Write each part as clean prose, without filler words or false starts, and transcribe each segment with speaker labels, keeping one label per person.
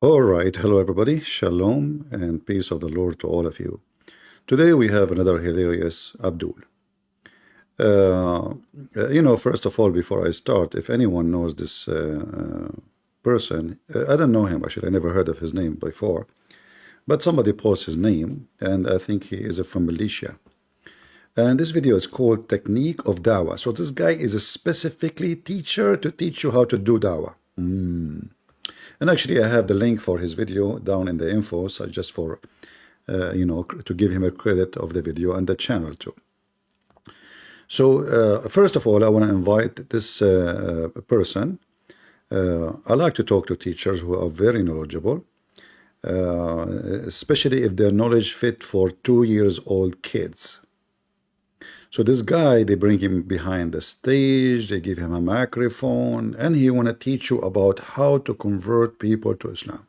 Speaker 1: All right, hello everybody. Shalom and peace of the Lord to all of you. Today we have another hilarious Abdul. First of all, before I start, if anyone knows this person, I don't know him actually, I never heard of his name before, but somebody posts his name, and I think he is from Malaysia. And this video is called Technique of Dawah. So this guy is a specifically teacher to teach you how to do Dawah. And actually, I have the link for his video down in the info, so just for, to give him a credit of the video and the channel too. So, first of all, I want to invite this person. I like to talk to teachers who are very knowledgeable, especially if their knowledge fit for 2-year-old kids. So this guy, they bring him behind the stage, they give him a microphone, and he want to teach you about how to convert people to Islam.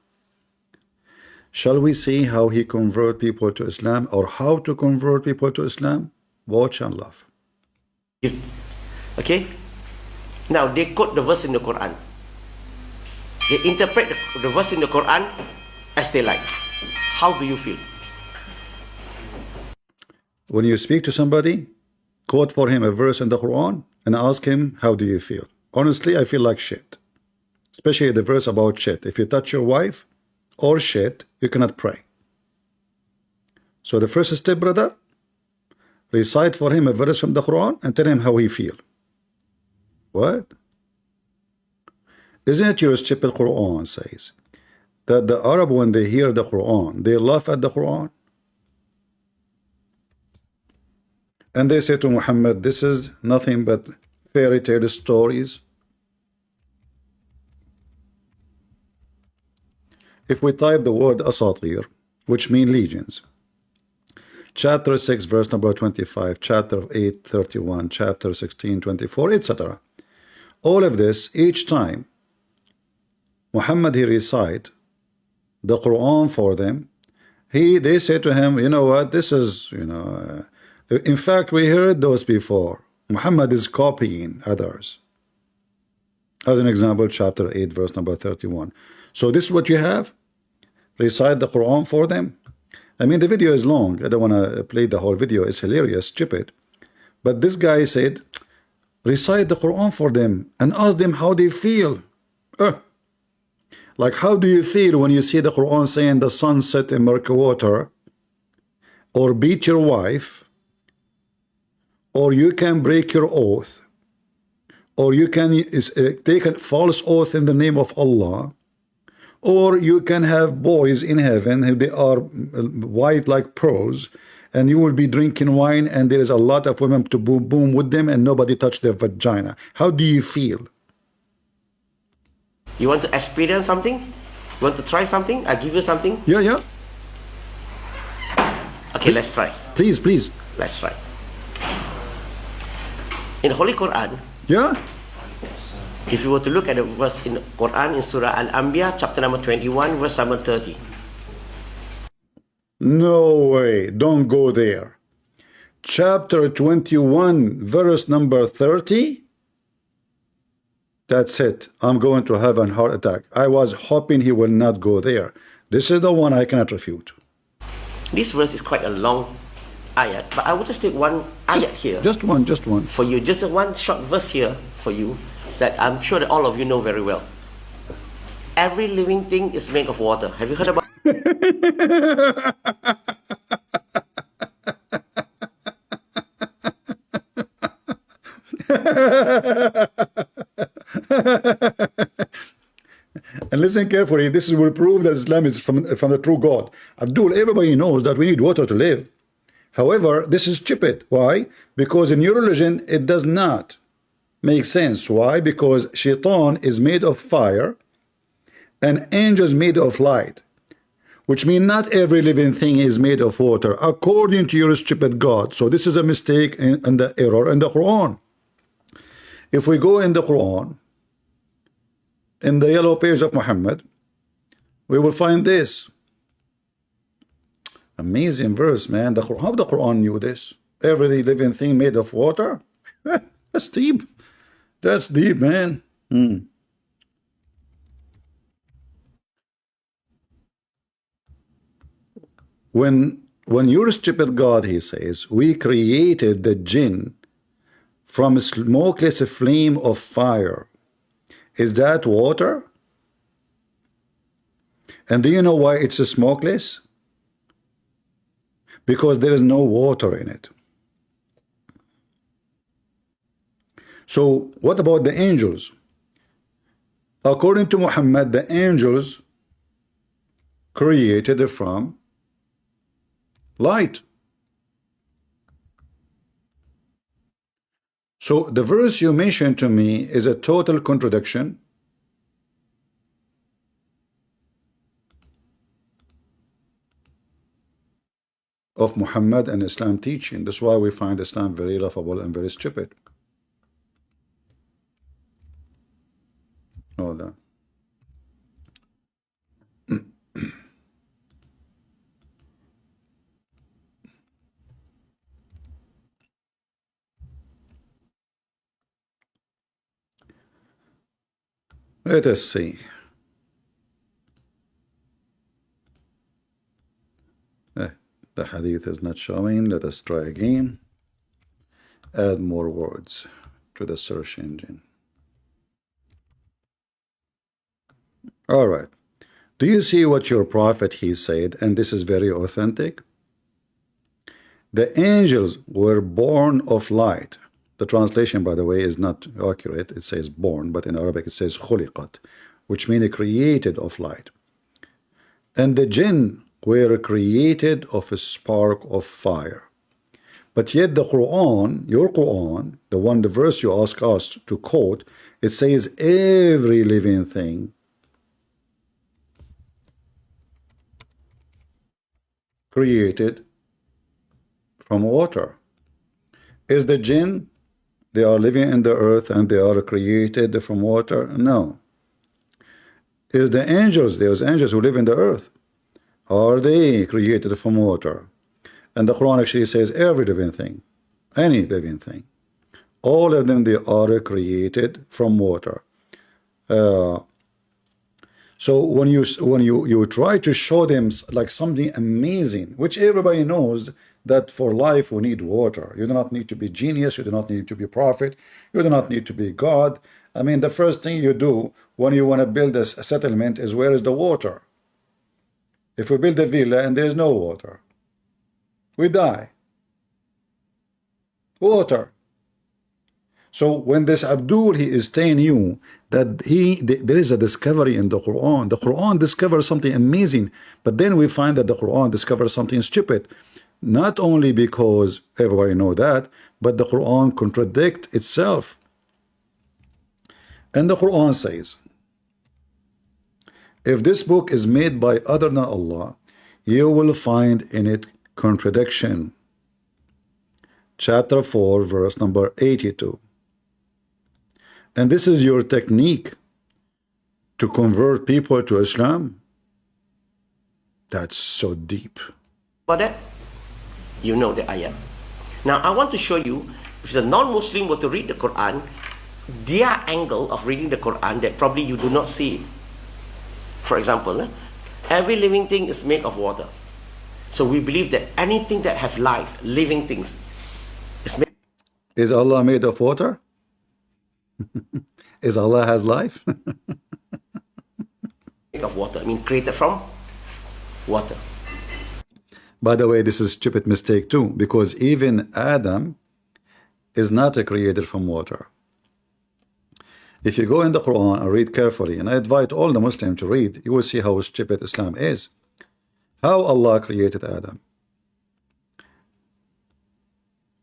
Speaker 1: Shall we see how he convert people to Islam, or how to convert people to Islam? Watch and laugh.
Speaker 2: Okay? Now they quote the verse in the Quran. They interpret the verse in the Quran as they like. How do you feel?
Speaker 1: When you speak to somebody, quote for him a verse in the Quran and ask him, how do you feel? Honestly, I feel like shit. Especially the verse about shit. If you touch your wife or shit, you cannot pray. So the first step, brother, recite for him a verse from the Quran and tell him how he feel. What? Isn't it your stupid Quran says that the Arab, when they hear the Quran, they laugh at the Quran? And they say to Muhammad, this is nothing but fairy tale stories. If we type the word asatir, which mean legions, chapter 6, verse number 25, chapter 8, 31, chapter 16, 24, etc. All of this, each time Muhammad he recite the Quran for them, they say to him, you know what, this is, in fact, we heard those before. Muhammad is copying others. As an example, chapter 8, verse number 31. So this is what you have? Recite the Quran for them? I mean, the video is long. I don't want to play the whole video. It's hilarious, stupid. But this guy said, recite the Quran for them and ask them how they feel. Like, how do you feel when you see the Quran saying the sun set in murky water, or beat your wife, or you can break your oath, or you can take a false oath in the name of Allah, or you can have boys in heaven, they are white like pearls, and you will be drinking wine, and there is a lot of women to boom boom with them, and nobody touch their vagina. How do you feel?
Speaker 2: You want to experience something? You want to try something? I give you something?
Speaker 1: Yeah.
Speaker 2: Okay, let's try.
Speaker 1: Please.
Speaker 2: Let's try. In the Holy Quran,
Speaker 1: Yeah?
Speaker 2: if you were to look at the verse in the Quran in Surah Al-Anbiya, chapter number 21, verse number 30.
Speaker 1: No way. Don't go there. Chapter 21, verse number 30. That's it. I'm going to have a heart attack. I was hoping he will not go there. This is the one I cannot refute.
Speaker 2: This verse is quite a long ayat, but I will just take one ayat here.
Speaker 1: Just one.
Speaker 2: For you, just one short verse here for you that I'm sure that all of you know very well. Every living thing is made of water. Have you heard about
Speaker 1: And listen carefully, this will prove that Islam is from the true God. Abdul, everybody knows that we need water to live. However, this is stupid. Why? Because in your religion, it does not make sense. Why? Because shaitan is made of fire and angels made of light, which means not every living thing is made of water, according to your stupid God. So this is a mistake and the error in the Quran. If we go in the Quran, in the yellow page of Muhammad, we will find this. Amazing verse, man. How the Quran knew this? Every living thing made of water? That's deep. That's deep, man. when your stupid God, he says, we created the jinn from a smokeless flame of fire, is that water? And do you know why it's a smokeless? Because there is no water in it. So what about the angels? According to Muhammad, the angels created from light. So the verse you mentioned to me is a total contradiction. Of Muhammad and Islam teaching. That's why we find Islam very laughable and very stupid. Hold on. Let us see. The hadith is not showing. Let us try again. Add more words to the search engine. All right. Do you see what your prophet he said? And this is very authentic. The angels were born of light. The translation, by the way, is not accurate. It says born, but in Arabic it says khuliqat, which means created of light. And the jinn were created of a spark of fire. But yet the Quran, your Quran, the verse you ask us to quote, it says every living thing created from water. Is the jinn, they are living in the earth and they are created from water? No. Is the angels, there's angels who live in the earth. Are they created from water? And the Quran actually says every living thing, any living thing, all of them, they are created from water. So when you try to show them like something amazing, which everybody knows that for life we need water. You do not need to be genius, you do not need to be a prophet, you do not need to be God. I mean, the first thing you do when you want to build a settlement is, where is the water? If we build a villa and there is no water, we die. Water. So when this Abdul, he is telling you that there is a discovery in the Quran discovers something amazing, but then we find that the Quran discovers something stupid. Not only because everybody know that, but the Quran contradicts itself. And the Quran says, if this book is made by other than Allah, you will find in it contradiction. Chapter 4, verse number 82. And this is your technique to convert people to Islam? That's so deep.
Speaker 2: About that, you know the ayah. Now I want to show you, if the non-Muslim were to read the Quran, their angle of reading the Quran that probably you do not see. For example, every living thing is made of water. So we believe that anything that have life, living things, is made.
Speaker 1: Is Allah made of water? Is Allah has life?
Speaker 2: Made of water. I mean, created from water.
Speaker 1: By the way, this is a stupid mistake too, because even Adam is not created from water. If you go in the Quran and read carefully, and I invite all the Muslims to read, you will see how stupid Islam is. How Allah created Adam.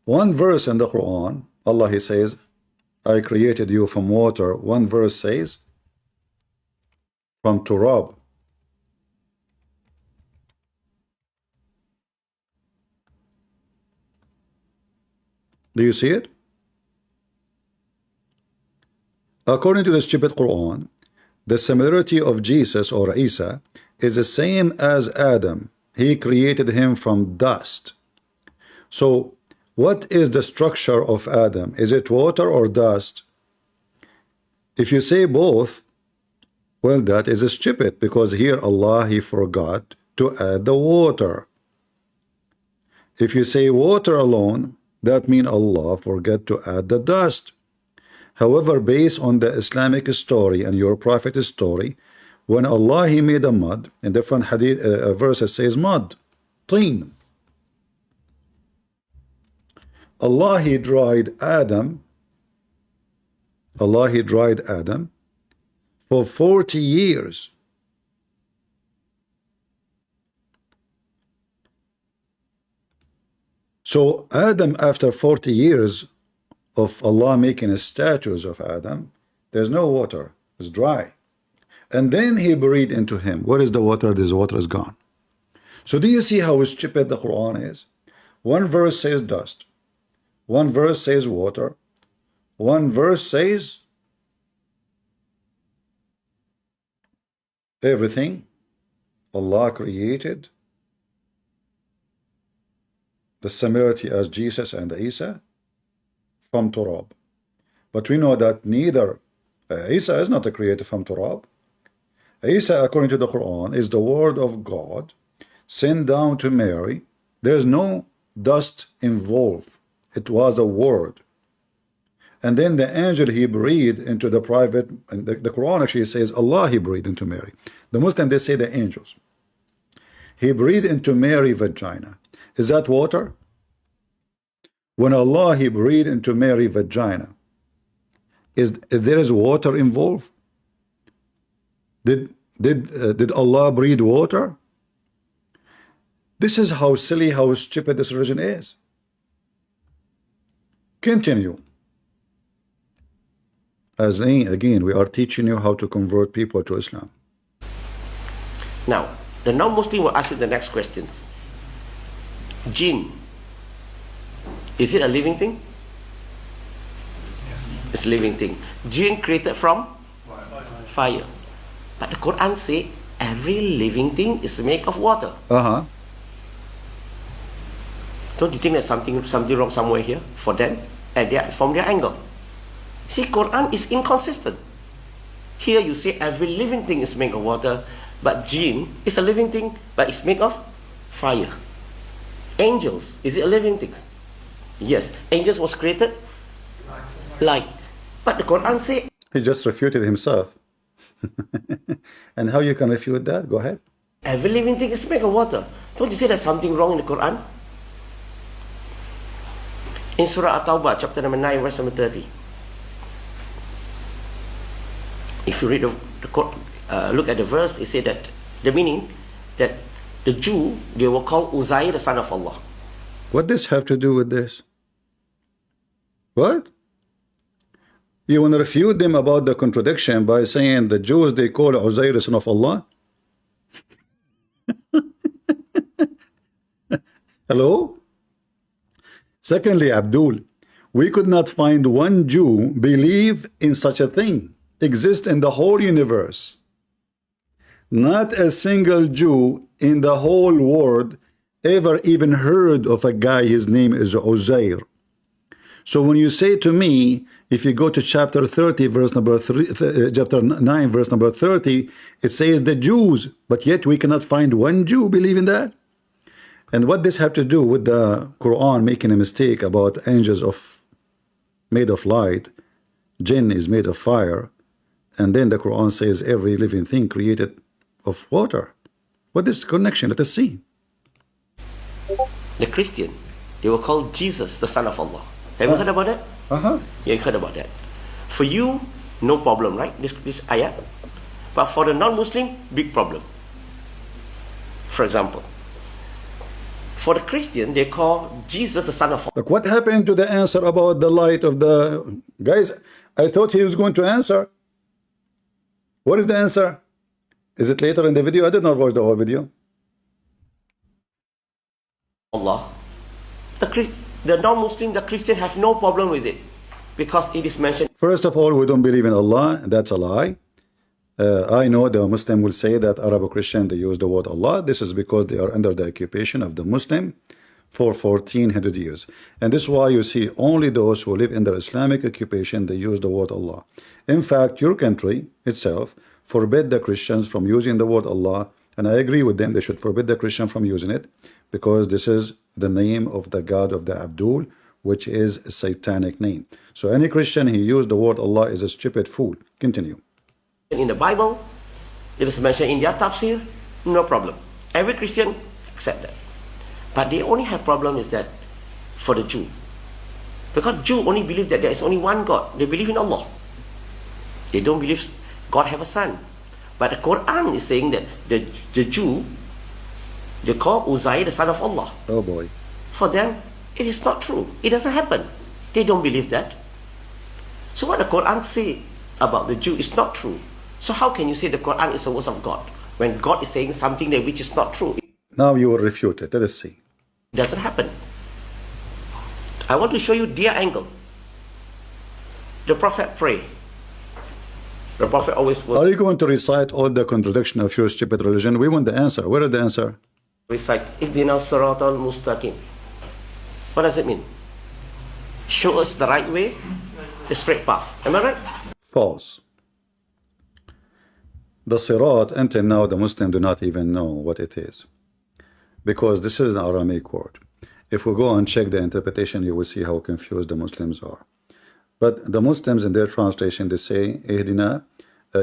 Speaker 1: One verse in the Quran, Allah he says, I created you from water. One verse says, from turab. Do you see it? According to the stupid Quran, the similarity of Jesus or Isa is the same as Adam. He created him from dust. So what is the structure of Adam? Is it water or dust? If you say both, well, that is stupid, because here Allah, he forgot to add the water. If you say water alone, that means Allah forget to add the dust. However, based on the Islamic story and your prophet's story, when Allah he made a mud, in different hadith verses says mud, teen. Allah he dried Adam. Allah he dried Adam for 40 years. So Adam, after 40 years of Allah making statues of Adam, there's no water, it's dry. And then he breathed into him. Where is the water? This water is gone. So do you see how stupid the Quran is? One verse says dust, one verse says water, one verse says everything Allah created, the similarity as Jesus and Isa from Turab. But we know that neither Isa is not created from Turab. Isa, according to the Quran, is the word of God sent down to Mary. There's no dust involved. It was a word. And then the angel he breathed into the private, and the Quran actually says Allah he breathed into Mary. The Muslim they say the angels. He breathed into Mary's vagina. Is that water? When Allah he breathed into Mary's vagina, there is water involved? Did Allah breathe water? This is how silly, how stupid this religion is. Continue. As again, we are teaching you how to convert people to Islam.
Speaker 2: Now, the non-Muslim will ask you the next questions. Jinn, is it a living thing? Yes. It's a living thing. Jinn created from fire. But the Quran says every living thing is made of water. Don't you think there's something wrong somewhere here for them from their angle? See, Quran is inconsistent. Here you say every living thing is made of water, but jinn is a living thing, but it's made of fire. Angels, is it a living thing? Yes. Angels was created light. But the Quran says
Speaker 1: he just refuted himself. And how you can refute that? Go ahead.
Speaker 2: Every living thing is made of water. Don't you say there's something wrong in the Quran? In Surah At-Tawbah, chapter number 9, verse number 30. If you read look at the verse, it says that the meaning that the Jew, they will call Uzair the son of Allah.
Speaker 1: What does have to do with this? What? You want to refute them about the contradiction by saying the Jews, they call Uzair the son of Allah? Hello? Secondly, Abdul, we could not find one Jew believe in such a thing, exist in the whole universe. Not a single Jew in the whole world ever even heard of a guy, his name is Uzair. So when you say to me, if you go to chapter 30, verse number 3, chapter 9, verse number 30, it says the Jews, but yet we cannot find one Jew believe in that. And what this have to do with the Quran making a mistake about angels made of light, jinn is made of fire, and then the Quran says every living thing created of water. What is the connection? Let us see.
Speaker 2: The Christian, they will call Jesus the son of Allah. Have you heard about that? Yeah, you heard about that. For you, no problem, right? This ayat. But for the non-Muslim, big problem. For example, for the Christian, they call Jesus the son of Allah.
Speaker 1: Look, what happened to the answer about the light of the... Guys, I thought he was going to answer. What is the answer? Is it later in the video? I did not watch the whole video.
Speaker 2: Allah. The non-Muslim, the Christian have no problem with it because it is mentioned.
Speaker 1: First of all, we don't believe in Allah. That's a lie. I know the Muslim will say that Arab Christian, they use the word Allah. This is because they are under the occupation of the Muslim for 1400 years. And this is why you see only those who live in the Islamic occupation, they use the word Allah. In fact, your country itself forbid the Christians from using the word Allah. And I agree with them, they should forbid the Christian from using it because this is the name of the God of the Abdul, which is a satanic name. So any Christian, he used the word Allah is a stupid fool. Continue.
Speaker 2: In the Bible, it is mentioned in their tafsir, no problem. Every Christian accept that. But they only have problem is that for the Jew. Because Jew only believe that there is only one God. They believe in Allah. They don't believe God have a son. But the Quran is saying that the Jew, they call Uzair the son of Allah.
Speaker 1: Oh boy.
Speaker 2: For them, it is not true. It doesn't happen. They don't believe that. So what the Quran say about the Jew is not true. So how can you say the Quran is the words of God when God is saying something that which is not true?
Speaker 1: Now you will refute it. Let us see.
Speaker 2: It doesn't happen. I want to show you their angle. The Prophet pray. The Prophet always will
Speaker 1: Are you going to recite all the contradiction of your stupid religion? We want the answer. Where is the answer?
Speaker 2: recite Ihdina Siratal Mustaqim. What does it mean? Show us the right way, the straight path. Am I right?
Speaker 1: False. The Sirat, until now, the Muslims do not even know what it is, because this is an Aramaic word. If we go and check the interpretation, you will see how confused the Muslims are. But the Muslims in their translation, they say, Ihdina,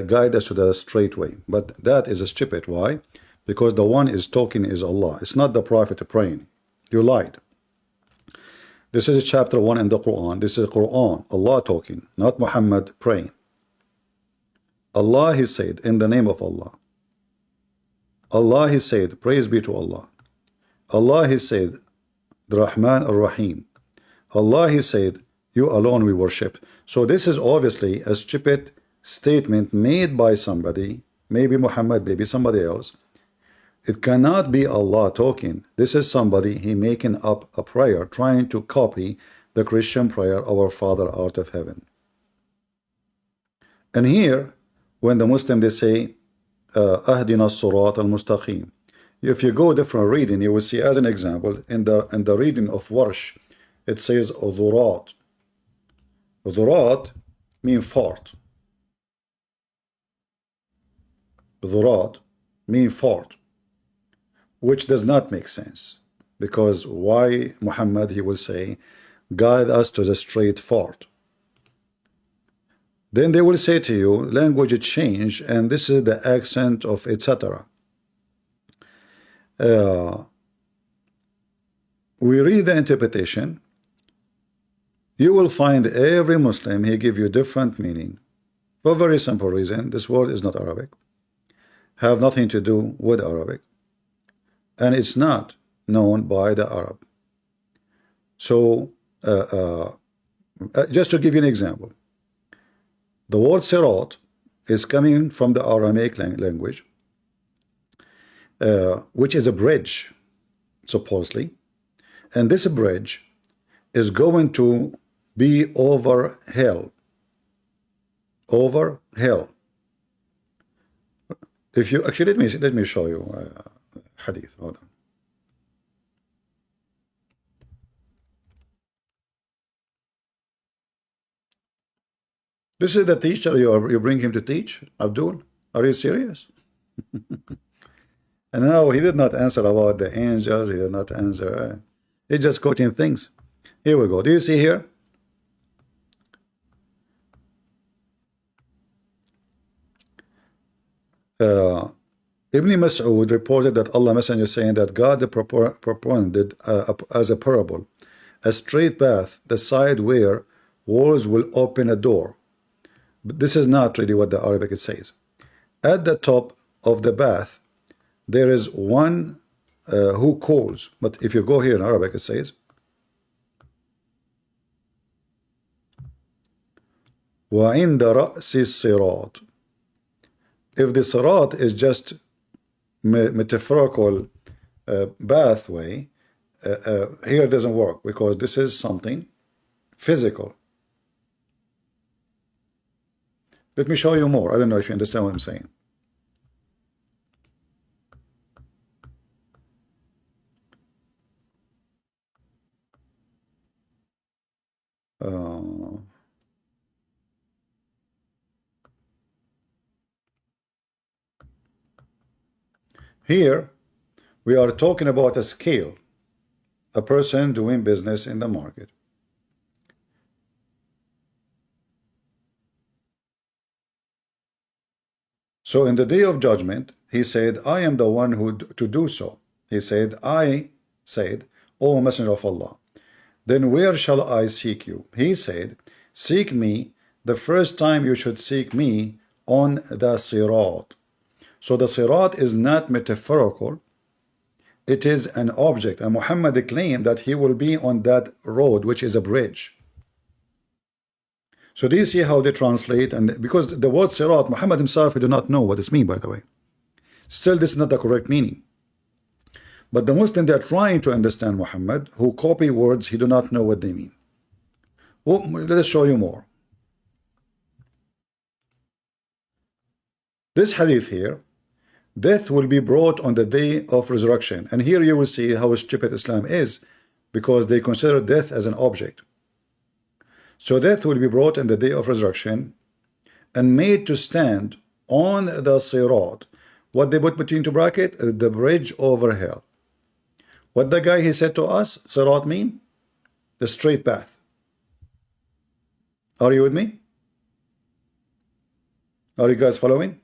Speaker 1: guide us to the straight way. But that is stupid. Why? Because the one is talking is Allah. It's not the Prophet praying. You lied. This is chapter 1 in the Quran. This is Quran, Allah talking, not Muhammad praying. Allah, he said, in the name of Allah. Allah, he said, praise be to Allah. Allah, he said, the Rahman ar-Rahim. Allah, he said, you alone we worship. So this is obviously a stupid statement made by somebody, maybe Muhammad, maybe somebody else. It cannot be Allah talking. This is somebody, he making up a prayer, trying to copy the Christian prayer, our Father art of heaven. And here, when the Muslim, they say, Ahdina as-Sirat al-Mustaqim. If you go different reading, you will see, as an example, in the reading of Warsh, it says Dhurat. Dhurat mean fart. Dhurat mean fart, which does not make sense, because why Muhammad, he will say, guide us to the straight fart. Then they will say to you, language change, and this is the accent of etc. We read the interpretation. You will find every Muslim, he give you different meaning. For a very simple reason, this word is not Arabic, have nothing to do with Arabic, and it's not known by the Arab. So, just to give you an example, the word Sirat is coming from the Aramaic language, which is a bridge, supposedly, and this bridge is going to be over hell. Over hell. If you actually let me show you hadith. Hold on. This is the teacher you bring him to teach, Abdul. Are you serious? And now he did not answer about the angels. He did not answer. He's just quoting things. Here we go. Do you see here? Ibn Mas'ud reported that Allah Messenger saying that God propounded as a parable, a straight path, the side where walls will open a door. But this is not really what the Arabic it says. At the top of the path, there is one who calls. But if you go here in Arabic, it says, وَعِنْدَ رَأْسِ الصِّرَاطِ. If the sirat is just metaphorical pathway, here it doesn't work, because this is something physical. Let me show you more. I don't know if you understand what I'm saying. Here we are talking about a scale. a person doing business in the market. So in the day of judgment, he said, I am the one who to do so. He said, I said, O Messenger of Allah, then where shall I seek you? He said, seek me the first time you should seek me on the Sirat. So the Sirat is not metaphorical, it is an object, and Muhammad claimed that he will be on that road, which is a bridge. So do you see how they translate? And because the word Sirat, Muhammad himself, he do not know what this means, by the way. Still, this is not the correct meaning. But the Muslims, they are trying to understand Muhammad, who copy words he do not know what they mean. Well, let us show you more. This hadith here, death will be brought on the day of resurrection. And here you will see how stupid Islam is, because they consider death as an object. So death will be brought in the day of resurrection and made to stand on the Sirat. What they put between two brackets? The bridge over hell. What the guy he said to us, Sirat mean? The straight path. Are you with me? Are you guys following?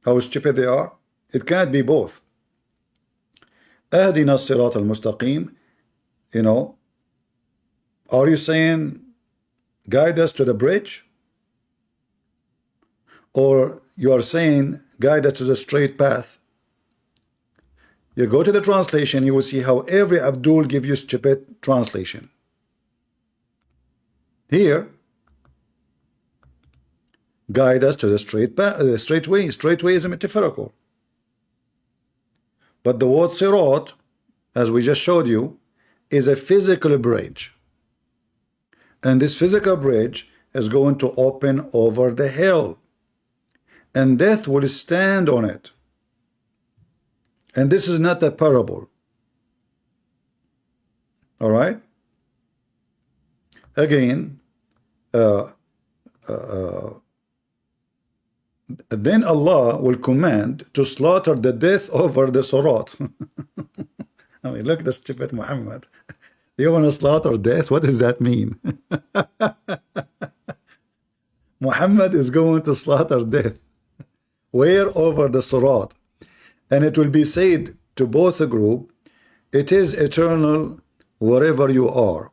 Speaker 1: How stupid they are? It can't be both. Ahdina Sirat al-Mustaqim, you know, are you saying guide us to the bridge? Or you are saying guide us to the straight path? You go to the translation, you will see how every Abdul give you stupid translation. Here, guide us to the straight path, the straight way. Straight way is a metaphorical. But the word Sirat, as we just showed you, is a physical bridge. And this physical bridge is going to open over the hill. And death will stand on it. And this is not a parable. All right? Again, then Allah will command to slaughter the death over the Sirat. I mean, look at the stupid Muhammad. You want to slaughter death? What does that mean? Muhammad is going to slaughter death. Where? Over the Sirat. And it will be said to both the group, it is eternal wherever you are,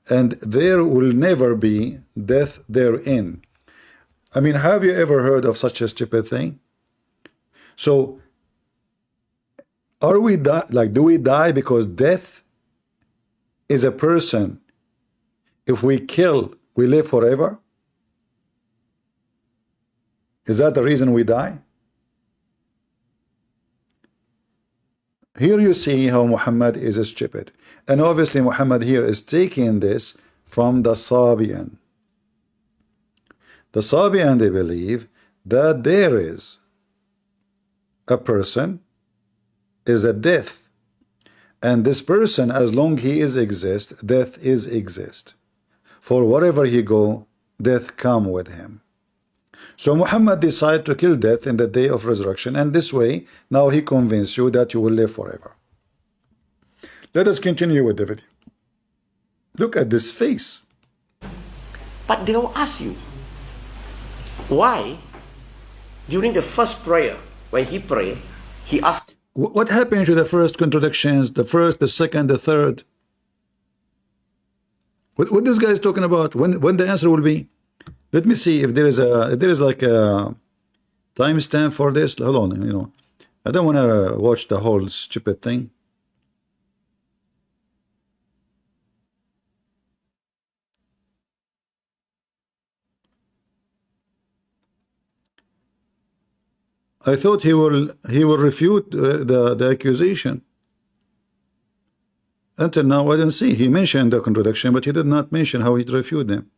Speaker 1: and there will never be death therein. I mean, have you ever heard of such a stupid thing? So, are we do we die because death is a person? If we kill, we live forever? Is that the reason we die? Here you see how Muhammad is stupid. And obviously Muhammad here is taking this from the Sabian. The Sabian, they believe that there is a person, is a death. And this person, as long he is exist, death is exist. For wherever he go, death come with him. So Muhammad decided to kill death in the day of resurrection, and this way, now he convinced you that you will live forever. Let us continue with the video. Look at this face.
Speaker 2: But they'll ask you, why, during the first prayer, when he prayed, he asked,
Speaker 1: What happened to the first contradictions, the first, the second, the third? What this guy is talking about? When the answer will be? Let me see if there is like a timestamp for this. Hold on, you know, I don't want to watch the whole stupid thing. I thought he will refute the accusation. Until now, I didn't see. He mentioned the contradiction, but he did not mention how he refuted them.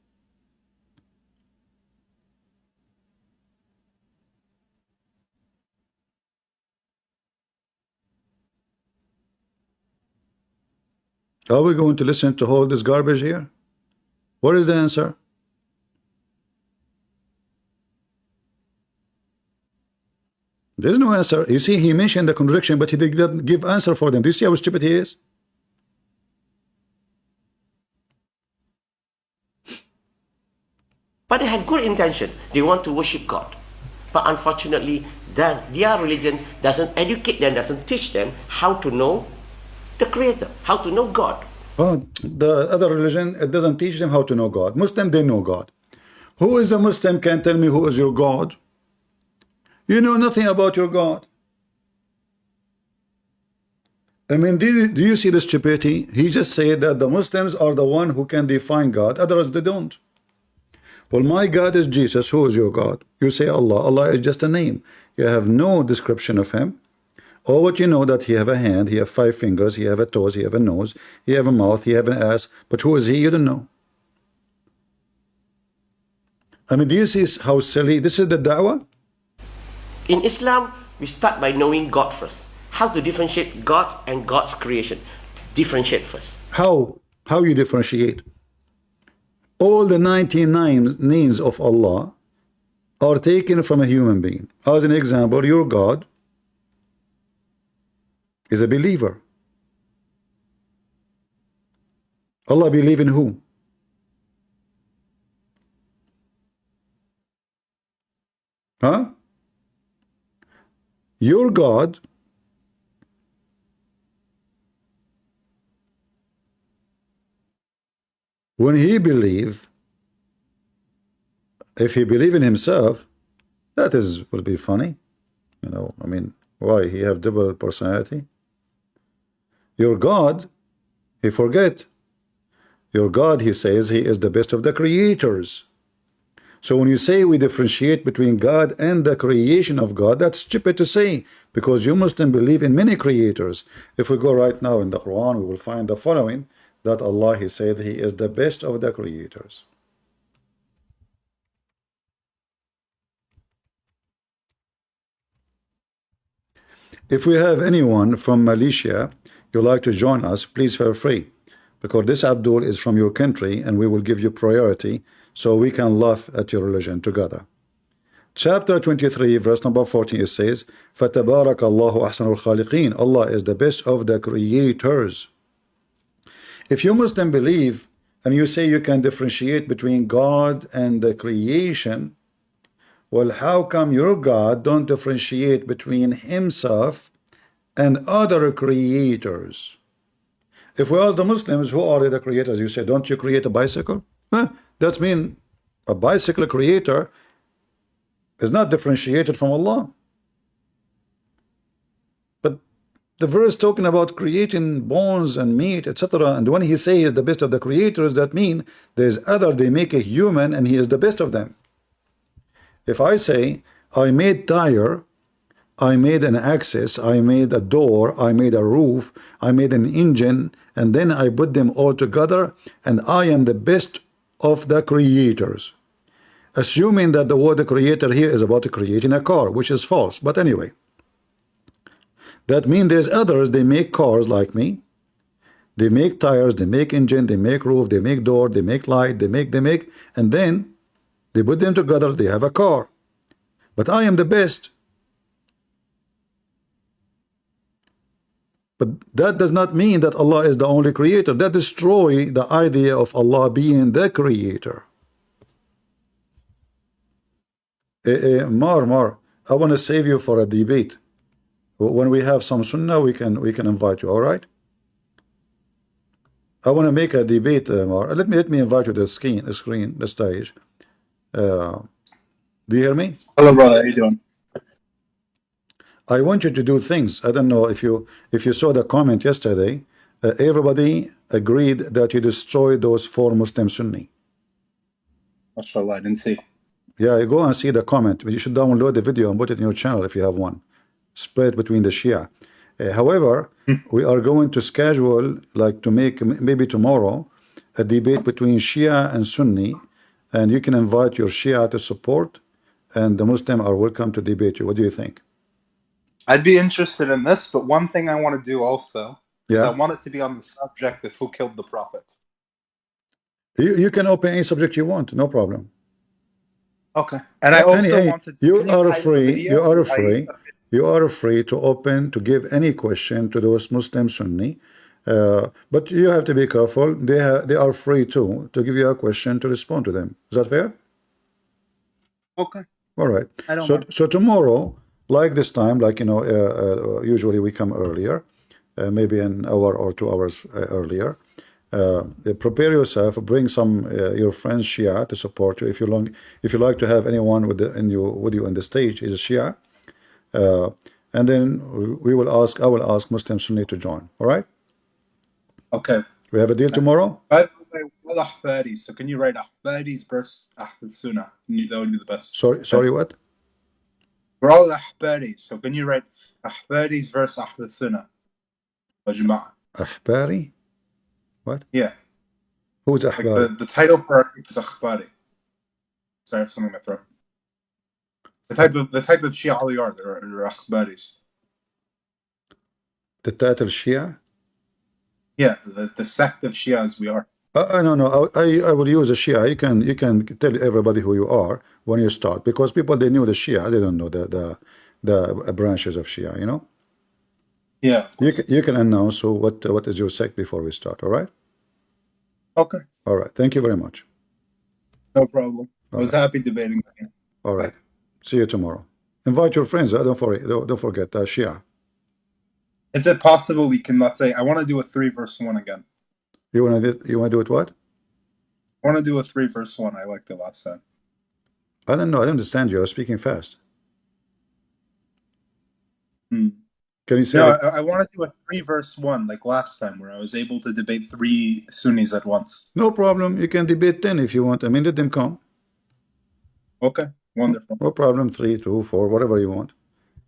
Speaker 1: Are we going to listen to all this garbage here? What is the answer? There's no answer. You see, he mentioned the contradiction, but he did not give answer for them. Do you see how stupid he is?
Speaker 2: But they have good intention. They want to worship God. But unfortunately, their religion doesn't educate them, doesn't teach them how to know the Creator, how to know God.
Speaker 1: Well, the other religion, it doesn't teach them how to know God. Muslim, they know God. Who is a Muslim can tell me who is your God? You know nothing about your God. I mean, do you see the stupidity? He just said that the Muslims are the one who can define God, others they don't. Well, my God is Jesus. Who is your God? You say Allah. Allah is just a name. You have no description of him. All what you know that he have a hand, he have 5 fingers, he have a toes, he have a nose, he have a mouth, he have an ass. But who is he? You don't know. I mean, do you see how silly? This is the da'wah?
Speaker 2: In Islam, we start by knowing God first. How to differentiate God and God's creation. Differentiate first.
Speaker 1: How you differentiate? All the 99 names of Allah are taken from a human being. As an example, your God is a believer. Allah believe in who? Huh? Your God when he believe, if he believe in himself, that will be funny. You know, I mean, why? He have double personality. Your God, he forget. Your God, he says, he is the best of the creators. So when you say we differentiate between God and the creation of God, that's stupid to say, because you Muslims believe in many creators. If we go right now in the Quran, we will find the following, that Allah, he said, he is the best of the creators. If we have anyone from Malaysia you like to join us, please feel free, because this Abdul is from your country and we will give you priority so we can laugh at your religion together. Chapter 23 verse number 14, it says, فَتَبَارَكَ اللَّهُ أَحْسَنُ الْخَالِقِينَ. Allah is the best of the creators. If you Muslim believe and you say you can differentiate between God and the creation, well, how come your God don't differentiate between himself and other creators? If we ask the Muslims who are the creators, you say, don't you create a bicycle? Huh? That means a bicycle creator is not differentiated from Allah. But the verse talking about creating bones and meat, etc., and when he says he is the best of the creators, that means there's other, they make a human and he is the best of them. If I say I made tire, I made an axis, I made a door, I made a roof, I made an engine, and then I put them all together, and I am the best of the creators. Assuming that the word creator here is about creating a car, which is false. But anyway, that means there's others, they make cars like me. They make tires, they make engine, they make roof, they make door, they make light, they make, and then they put them together, they have a car. But I am the best. But that does not mean that Allah is the only creator. That destroys the idea of Allah being the creator. Mar, I want to save you for a debate. When we have some sunnah, we can invite you, all right? I want to make a debate, Mar. Let me invite you to the screen, the stage. Do you hear me?
Speaker 3: Hello, brother. How you doing?
Speaker 1: I want you to do things. I don't know if you saw the comment yesterday. Everybody agreed that you destroyed those 4 Muslim Sunni.
Speaker 3: MashaAllah, I didn't see.
Speaker 1: Yeah, you go and see the comment. You should download the video and put it in your channel if you have one. Spread between the Shia. However, we are going to schedule, like, to make maybe tomorrow a debate between Shia and Sunni, and you can invite your Shia to support, and the Muslim are welcome to debate you. What do you think?
Speaker 3: I'd be interested in this, but one thing I want to do also is I
Speaker 1: Yeah,
Speaker 3: want it to be on the subject of who killed the Prophet.
Speaker 1: you can open any subject you want, no problem.
Speaker 3: Okay. And I also want to do
Speaker 1: You
Speaker 3: any
Speaker 1: are
Speaker 3: type of
Speaker 1: free.
Speaker 3: video.
Speaker 1: You are free to open to give any question to those Muslim Sunni, but you have to be careful. They are free too to give you a question to respond to them. Is that fair?
Speaker 3: Okay.
Speaker 1: All right.
Speaker 3: I don't
Speaker 1: So
Speaker 3: mind.
Speaker 1: so tomorrow, like this time, like usually we come earlier, maybe an hour or 2 hours earlier. Prepare yourself. Bring some your friends Shia to support you. If you like to have anyone with you on the stage is a Shia, uh, and then we will ask. I will ask Muslim Sunni to join. All right.
Speaker 3: Okay.
Speaker 1: We have a deal tomorrow.
Speaker 3: By the way, well, Ahbadi. So can you write Ahbadi's verse after the Sunnah? That would be the best.
Speaker 1: Sorry. What?
Speaker 3: We're all Ahbadi. So can you write Ahbadi's verse after the Sunnah? Jama'ah.
Speaker 1: Ahbari? What?
Speaker 3: Yeah.
Speaker 1: Who's
Speaker 3: Like
Speaker 1: Ahbari?
Speaker 3: the title for our group is Ahbadi. Sorry, I have something in my throat. The type of Shia we are, they're Ahbadis.
Speaker 1: The title Shia?
Speaker 3: Yeah, the sect of Shias we are.
Speaker 1: No. I will use a Shia. You can tell everybody who you are when you start, because people they knew the Shia, they don't know the branches of Shia. You know.
Speaker 3: Yeah, of course.
Speaker 1: You can announce what is your sect before we start. All right.
Speaker 3: Okay,
Speaker 1: All right. Thank you very much.
Speaker 3: no problem. I
Speaker 1: All
Speaker 3: was
Speaker 1: right.
Speaker 3: happy debating with you.
Speaker 1: All right. See you tomorrow. Invite your friends. Don't forget Shia.
Speaker 3: Is it possible we can, let's say, I want to do a 3 verse 1 again.
Speaker 1: You wanna do it what?
Speaker 3: I want to do a 3 verse 1. I liked it last time.
Speaker 1: I don't know. I don't understand you. You're speaking fast.
Speaker 3: Hmm.
Speaker 1: Can you say
Speaker 3: No,
Speaker 1: it?
Speaker 3: I want to do a 3 verse 1 like last time, where I was able to debate 3 Sunnis at once.
Speaker 1: No problem. You can debate 10 if you want. I mean, let them come.
Speaker 3: Okay, wonderful.
Speaker 1: No problem. 3, 2, 4, whatever you want.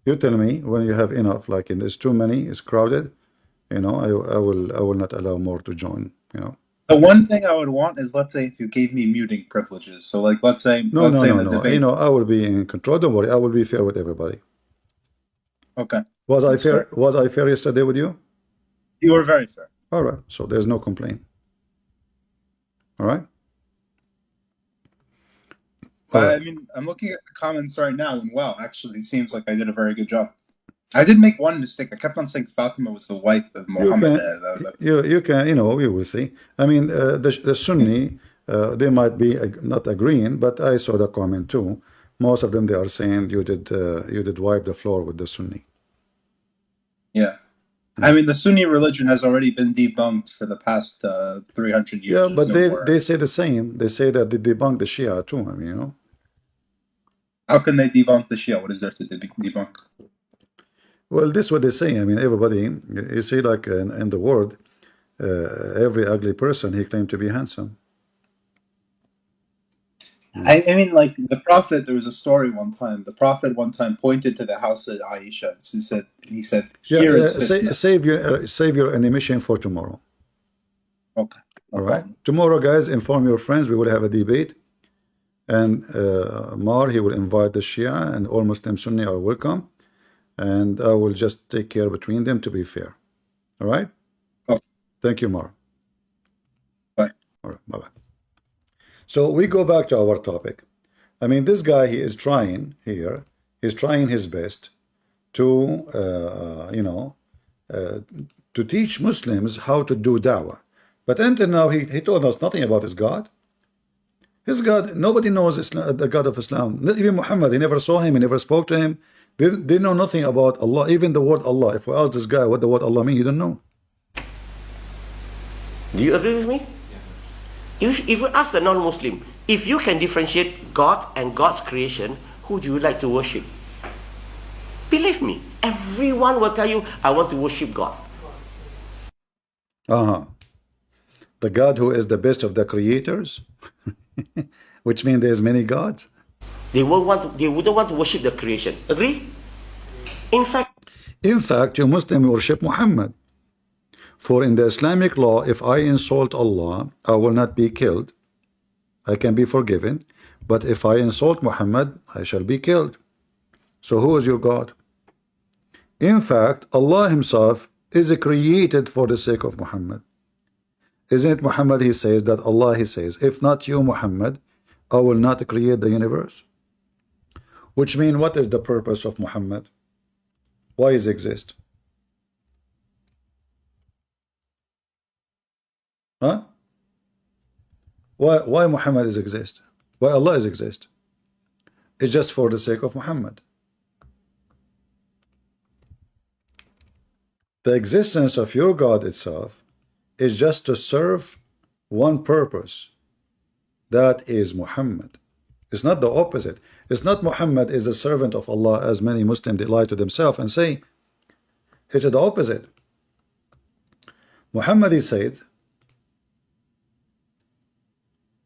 Speaker 1: You tell me when you have enough. Like, there's too many, it's crowded. I will not allow more to join.
Speaker 3: The one thing I would want is, let's say, if you gave me muting privileges. So, like, let's say in the
Speaker 1: No.
Speaker 3: debate.
Speaker 1: I will be in control. Don't worry. I will be fair with everybody.
Speaker 3: Okay.
Speaker 1: Was I
Speaker 3: That's
Speaker 1: fair?
Speaker 3: fair.
Speaker 1: Was I fair yesterday with you?
Speaker 3: You were very fair.
Speaker 1: All right. So there's no complaint. All right. All
Speaker 3: I
Speaker 1: right.
Speaker 3: mean, I'm looking at the comments right now, and wow, actually, it seems like I did a very good job. I did make one mistake. I kept on saying Fatima was the wife of
Speaker 1: You
Speaker 3: Muhammad.
Speaker 1: can, you can, we will see. I mean, the Sunni, they might be not agreeing, but I saw the comment too. Most of them, they are saying you did wipe the floor with the Sunni.
Speaker 3: Yeah. I mean, the Sunni religion has already been debunked for the past 300 years.
Speaker 1: Yeah,
Speaker 3: There's
Speaker 1: but
Speaker 3: no more.
Speaker 1: they say the same. They say that they debunk the Shia too. I mean,
Speaker 3: How can they debunk the Shia? What is there to debunk?
Speaker 1: Well, this is what they say. I mean, everybody, you see, like in the world, every ugly person, he claimed to be handsome.
Speaker 3: I mean, like the Prophet, there was a story one time. The Prophet one time pointed to the house of Aisha. He said, here is fitna.
Speaker 1: Save your animation for tomorrow.
Speaker 3: Okay. No
Speaker 1: All right.
Speaker 3: problem.
Speaker 1: Tomorrow, guys, inform your friends. We will have a debate. And Mar, he will invite the Shia, and all Muslim Sunni are welcome. And I will just take care between them to be fair. All right.
Speaker 3: Okay.
Speaker 1: Thank you, Mar.
Speaker 3: Bye.
Speaker 1: All right. Bye-bye. So we go back to our topic. I mean, this guy, he is trying here. He's trying his best to, to teach Muslims how to do da'wah. But until now, he told us nothing about his God. His God, nobody knows Islam, the God of Islam. Not even Muhammad, he never saw him, he never spoke to him. They know nothing about Allah, even the word Allah. If we ask this guy what the word Allah means, he don't know.
Speaker 2: Do you agree with me? If you ask the non-Muslim, if you can differentiate God and God's creation, who do you like to worship? Believe me, everyone will tell you, I want to worship God.
Speaker 1: The God who is the best of the creators, which means there's many gods.
Speaker 2: They wouldn't want to worship the creation. Agree? In fact,
Speaker 1: you Muslim worship Muhammad. For in the Islamic law, if I insult Allah, I will not be killed. I can be forgiven. But if I insult Muhammad, I shall be killed. So who is your God? In fact, Allah himself is created for the sake of Muhammad. Isn't it Muhammad, he says, that Allah, he says, if not you, Muhammad, I will not create the universe. Which means, what is the purpose of Muhammad? Why does he exist? Huh? Why Muhammad is exist? Why Allah is exist? is just for the sake of Muhammad. The existence of your God itself is just to serve one purpose, that is Muhammad. It's not the opposite. It's not Muhammad is a servant of Allah, as many Muslims lie to themselves and say. It's the opposite. Muhammad, he said,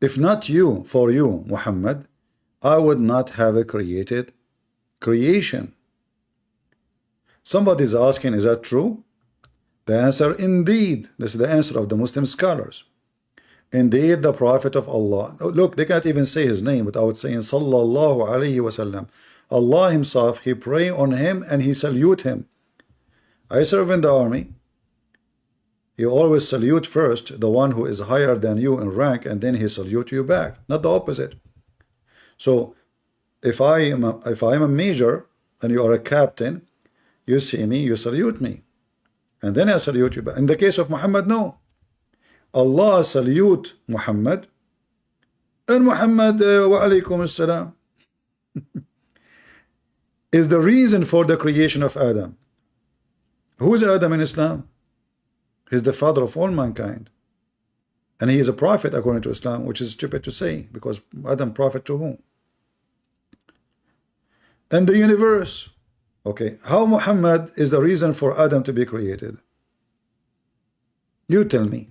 Speaker 1: if not you, for you, Muhammad, I would not have a created creation. Somebody is asking, is that true? The answer, indeed. This is the answer of the Muslim scholars. Indeed, the Prophet of Allah. Look, they can't even say his name without saying Sallallahu Alaihi Wasallam. Allah himself, he pray on him and he salute him. I serve in the army. You always salute first the one who is higher than you in rank, and then he salute you back, not the opposite. So if I am a major and you are a captain, you see me, you salute me, and then I salute you back. In the case of Muhammad, no. Allah salute Muhammad, and Muhammad wa alaykum as-salam is the reason for the creation of Adam. Who is Adam in Islam? He's the father of all mankind, and he is a prophet according to Islam, which is stupid to say, because Adam prophet to whom? And the universe. Okay, how Muhammad is the reason for Adam to be created? You tell me.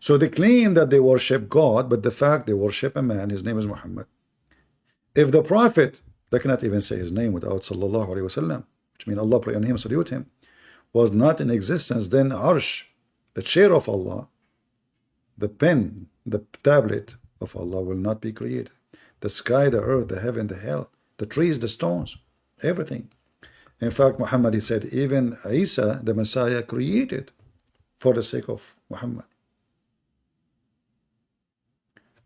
Speaker 1: So they claim that they worship God, but the fact they worship a man, his name is Muhammad. If the prophet, they cannot even say his name without Sallallahu Alaihi Wasallam, which means Allah pray on him, salute him, was not in existence, then Arsh, the chair of Allah, the pen, the tablet of Allah will not be created. The sky, the earth, the heaven, the hell, the trees, the stones, everything. In fact, Muhammad, he said, even Isa, the Messiah, created for the sake of Muhammad.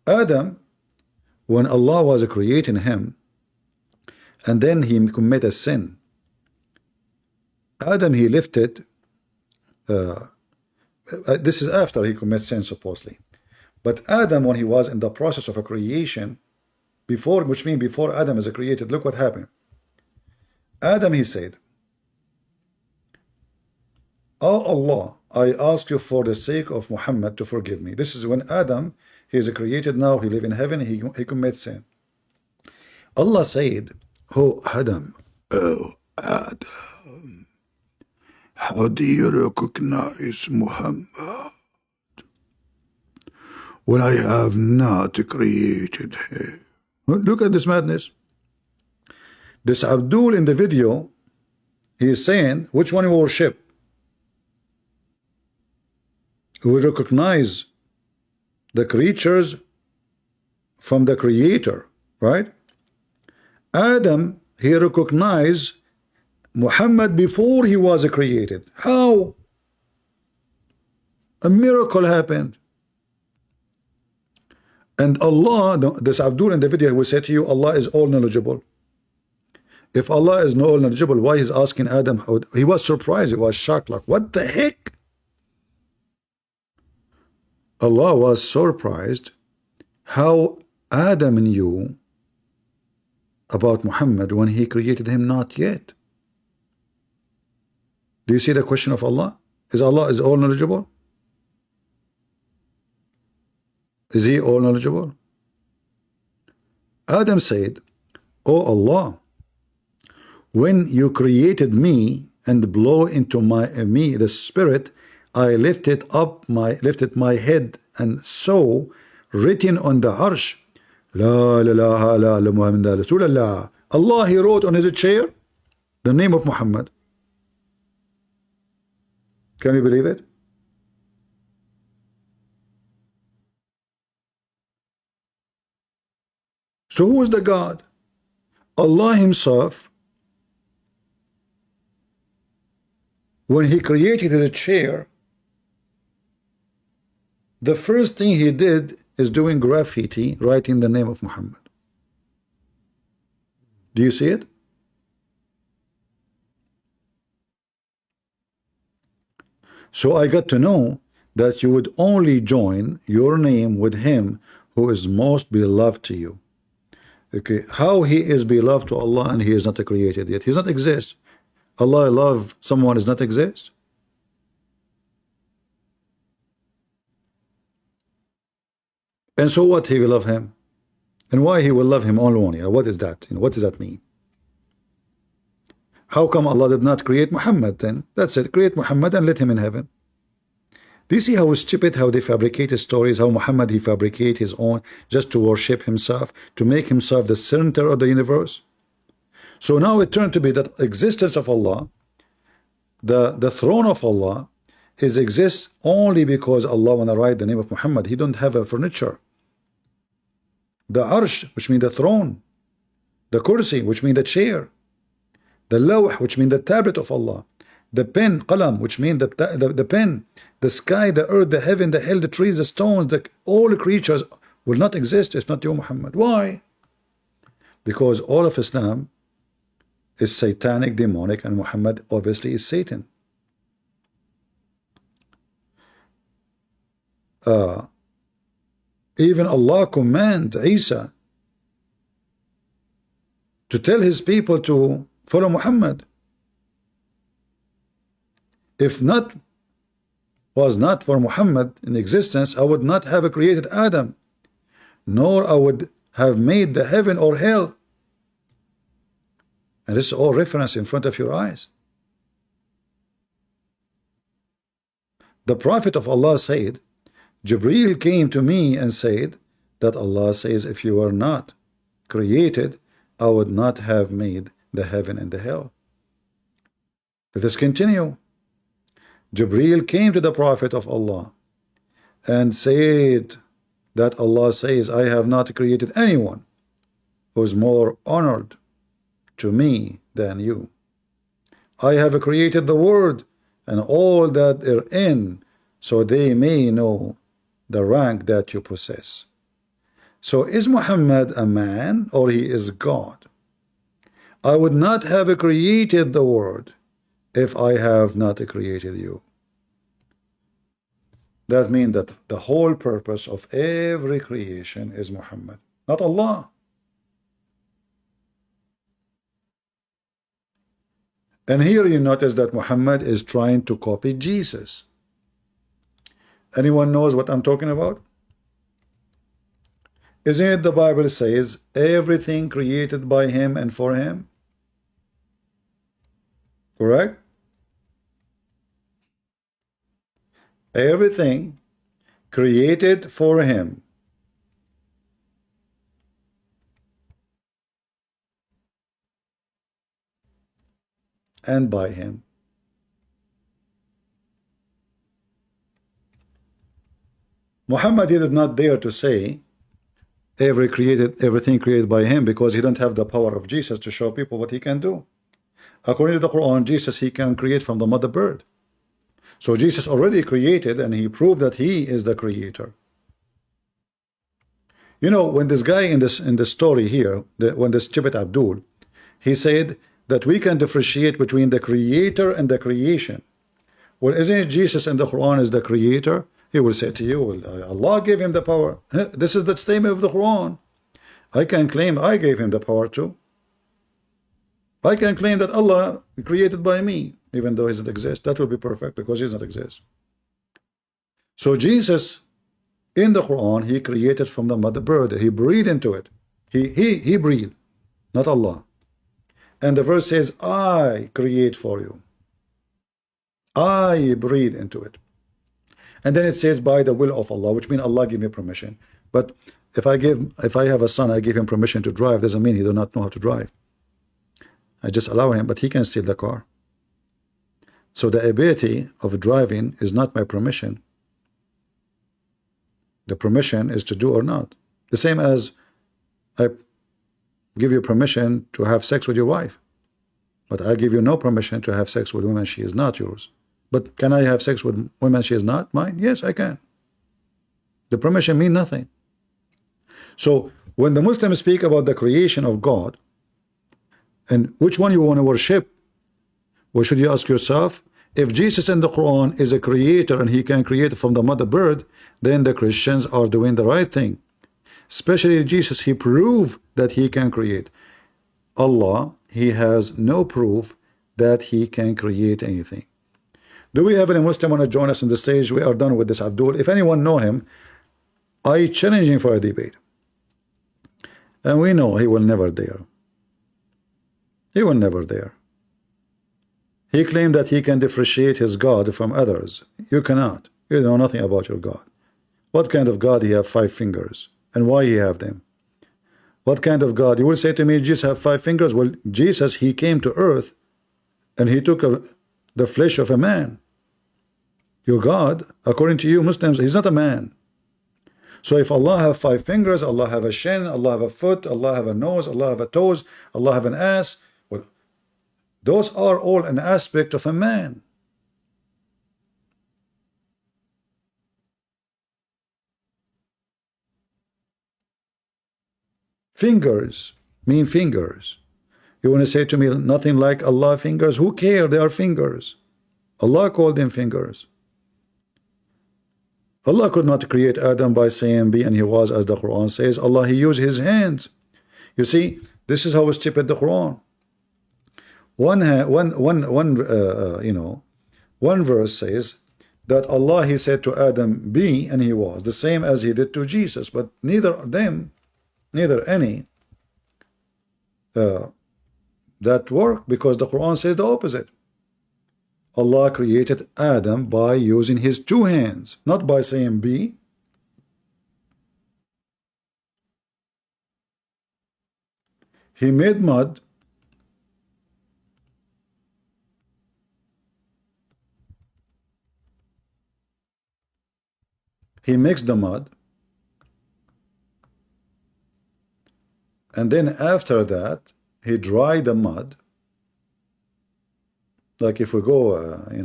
Speaker 1: Adam, when Allah was creating him, and then he committed a sin, Adam, he lifted, this is after he commits sin supposedly, but Adam, when he was in the process of a creation, before, which means before Adam is created, look what happened. Adam, he said, Oh Allah, I ask you for the sake of Muhammad to forgive me. This is when Adam, he is created now, he live in heaven, he commits sin. Allah said, Oh Adam, how do you recognize Muhammad when I have not created him? Look at this madness. This Abdul in the video, he is saying, which one you worship? We recognize the creatures from the creator, right? Adam, he recognized Muhammad before he was created. How? A miracle happened. And Allah, this Abdul in the video will say to you, Allah is all knowledgeable. If Allah is all knowledgeable, why he's asking Adam? How, he was surprised, he was shocked, like, what the heck? Allah was surprised how Adam knew about Muhammad when he created him not yet. Do you see the question of Allah? Is Allah is all knowledgeable? Is he all knowledgeable? Adam said, Oh Allah, when you created me and blow into me the spirit, I lifted my head and saw written on the arsh, La ilaha illa Muhammad Rasulullah. Allah, he wrote on his chair the name of Muhammad. Can you believe it? So who is the God? Allah himself, when he created his chair, the first thing he did is doing graffiti, writing the name of Muhammad. Do you see it? So I got to know that you would only join your name with him who is most beloved to you. Okay, how he is beloved to Allah and he is not created yet? He does not exist. Allah love someone does not exist. And so what, he will love him? And why he will love him only? What is that? What does that mean? How come Allah did not create Muhammad then? That's it. Create Muhammad and let him in heaven. Do you see how stupid, how they fabricate his stories, how Muhammad, he fabricate his own just to worship himself, to make himself the center of the universe? So now it turned to be that existence of Allah, the throne of Allah, exists only because Allah want to write the name of Muhammad. He don't have a furniture. The arsh, which means the throne, the kursi, which means the chair, the lawh, which means the tablet of Allah, the pen, qalam, which means the pen, the sky, the earth, the heaven, the hell, the trees, the stones, all the creatures will not exist if not you, Muhammad. Why? Because all of Islam is satanic, demonic, and Muhammad obviously is Satan. Even Allah command Isa to tell his people to follow Muhammad. If not was not for Muhammad in existence, I would not have created Adam, nor I would have made the heaven or hell. And this is all reference in front of your eyes. The Prophet of Allah said, Jibreel came to me and said that Allah says, if you were not created, I would not have made the heaven and the hell. Let us continue. Jibreel came to the Prophet of Allah and said that Allah says, I have not created anyone who is more honored to me than you. I have created the world and all that therein, so they may know the rank that you possess. So is Muhammad a man or he is God? I would not have created the world if I have not created you. That means that the whole purpose of every creation is Muhammad, not Allah. And here you notice that Muhammad is trying to copy Jesus. Anyone knows what I'm talking about? Isn't it the Bible says everything created by him and for him? Correct? Everything created for him. And by him. Muhammad did not dare to say everything created by him, because he don't have the power of Jesus to show people what he can do. According to the Quran, Jesus, he can create from the mother bird. So Jesus already created, and he proved that he is the creator. You know, when this guy in the story here, when this Shaybah Abdul, he said that we can differentiate between the creator and the creation. Well, isn't it Jesus in the Quran is the creator? He will say to you, well, Allah gave him the power. This is the statement of the Quran. I can claim I gave him the power too. I can claim that Allah created by me, even though he doesn't exist. That will be perfect because he does not exist. So Jesus, in the Quran, he created from the mother bird. He breathed into it. He breathed, not Allah. And the verse says, I create for you. I breathe into it. And then it says by the will of Allah, which means Allah give me permission. But if I have a son, I give him permission to drive, doesn't mean he does not know how to drive. I just allow him, but he can steal the car. So the ability of driving is not my permission. The permission is to do or not. The same as I give you permission to have sex with your wife, but I give you no permission to have sex with women she is not yours. But can I have sex with women she is not mine? Yes, I can. The permission means nothing. So when the Muslims speak about the creation of God, and which one you want to worship, well, should you ask yourself, if Jesus in the Quran is a creator and he can create from the mother bird, then the Christians are doing the right thing, Especially Jesus, he proved that he can create. Allah, he has no proof that he can create anything. Do we have any Muslim want to join us on the stage? We are done with this Abdul. If anyone know him, I challenge him for a debate. And we know he will never dare. He will never dare. He claimed that he can differentiate his God from others. You cannot. You know nothing about your God. What kind of God he have 5 fingers? And why he have them? What kind of God? You will say to me, Jesus have 5 fingers. Well, Jesus, he came to earth and he took the flesh of a man. Your God, according to you Muslims, he's not a man. So if Allah have 5 fingers, Allah have a shin, Allah have a foot, Allah have a nose, Allah have a toes, Allah have an ass, well, those are all an aspect of a man. Fingers mean fingers. You want to say to me nothing like Allah fingers? Who care? They are fingers. Allah called them fingers. Allah could not create Adam by saying be and he was, as the Quran says. Allah, he used his hands. You see, this is how stupid the Quran. One verse says that Allah, he said to Adam be and he was, the same as he did to Jesus, but neither any that work, because the Quran says the opposite. Allah created Adam by using his 2 hands, not by saying be. He made mud. He mixed the mud. And then after that, he dried the mud. Like if we go, in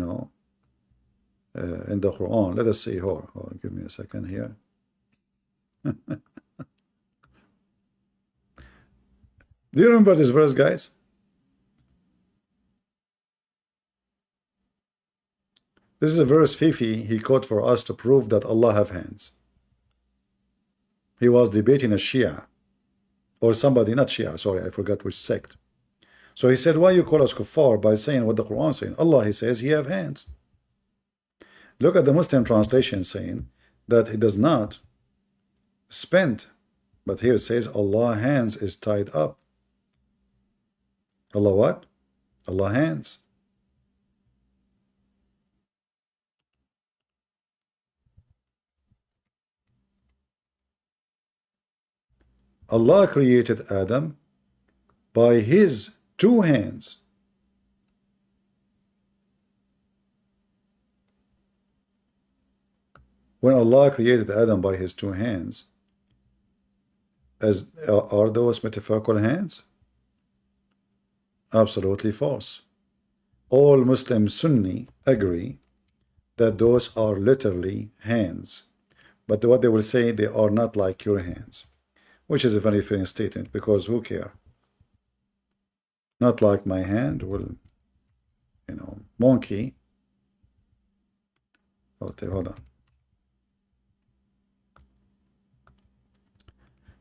Speaker 1: the Quran, let us see. Hold, give me a second here. Do you remember this verse, guys? This is a verse Fifi he quote for us to prove that Allah have hands. He was debating a Shia, or somebody, not Shia, sorry, I forgot which sect. So he said, why you call us kuffar by saying what the Quran is saying? Allah, he says, he have hands. Look at the Muslim translation saying that he does not spend, but here it says Allah hands is tied up. Allah what? Allah hands. Allah created Adam by his 2 hands. When Allah created Adam by his 2 hands, are those metaphorical hands? Absolutely false. All Muslim Sunni agree that those are literally hands, but what they will say, they are not like your hands, which is a very fair statement, because who care? Not like my hand. Well, monkey. Okay, hold on.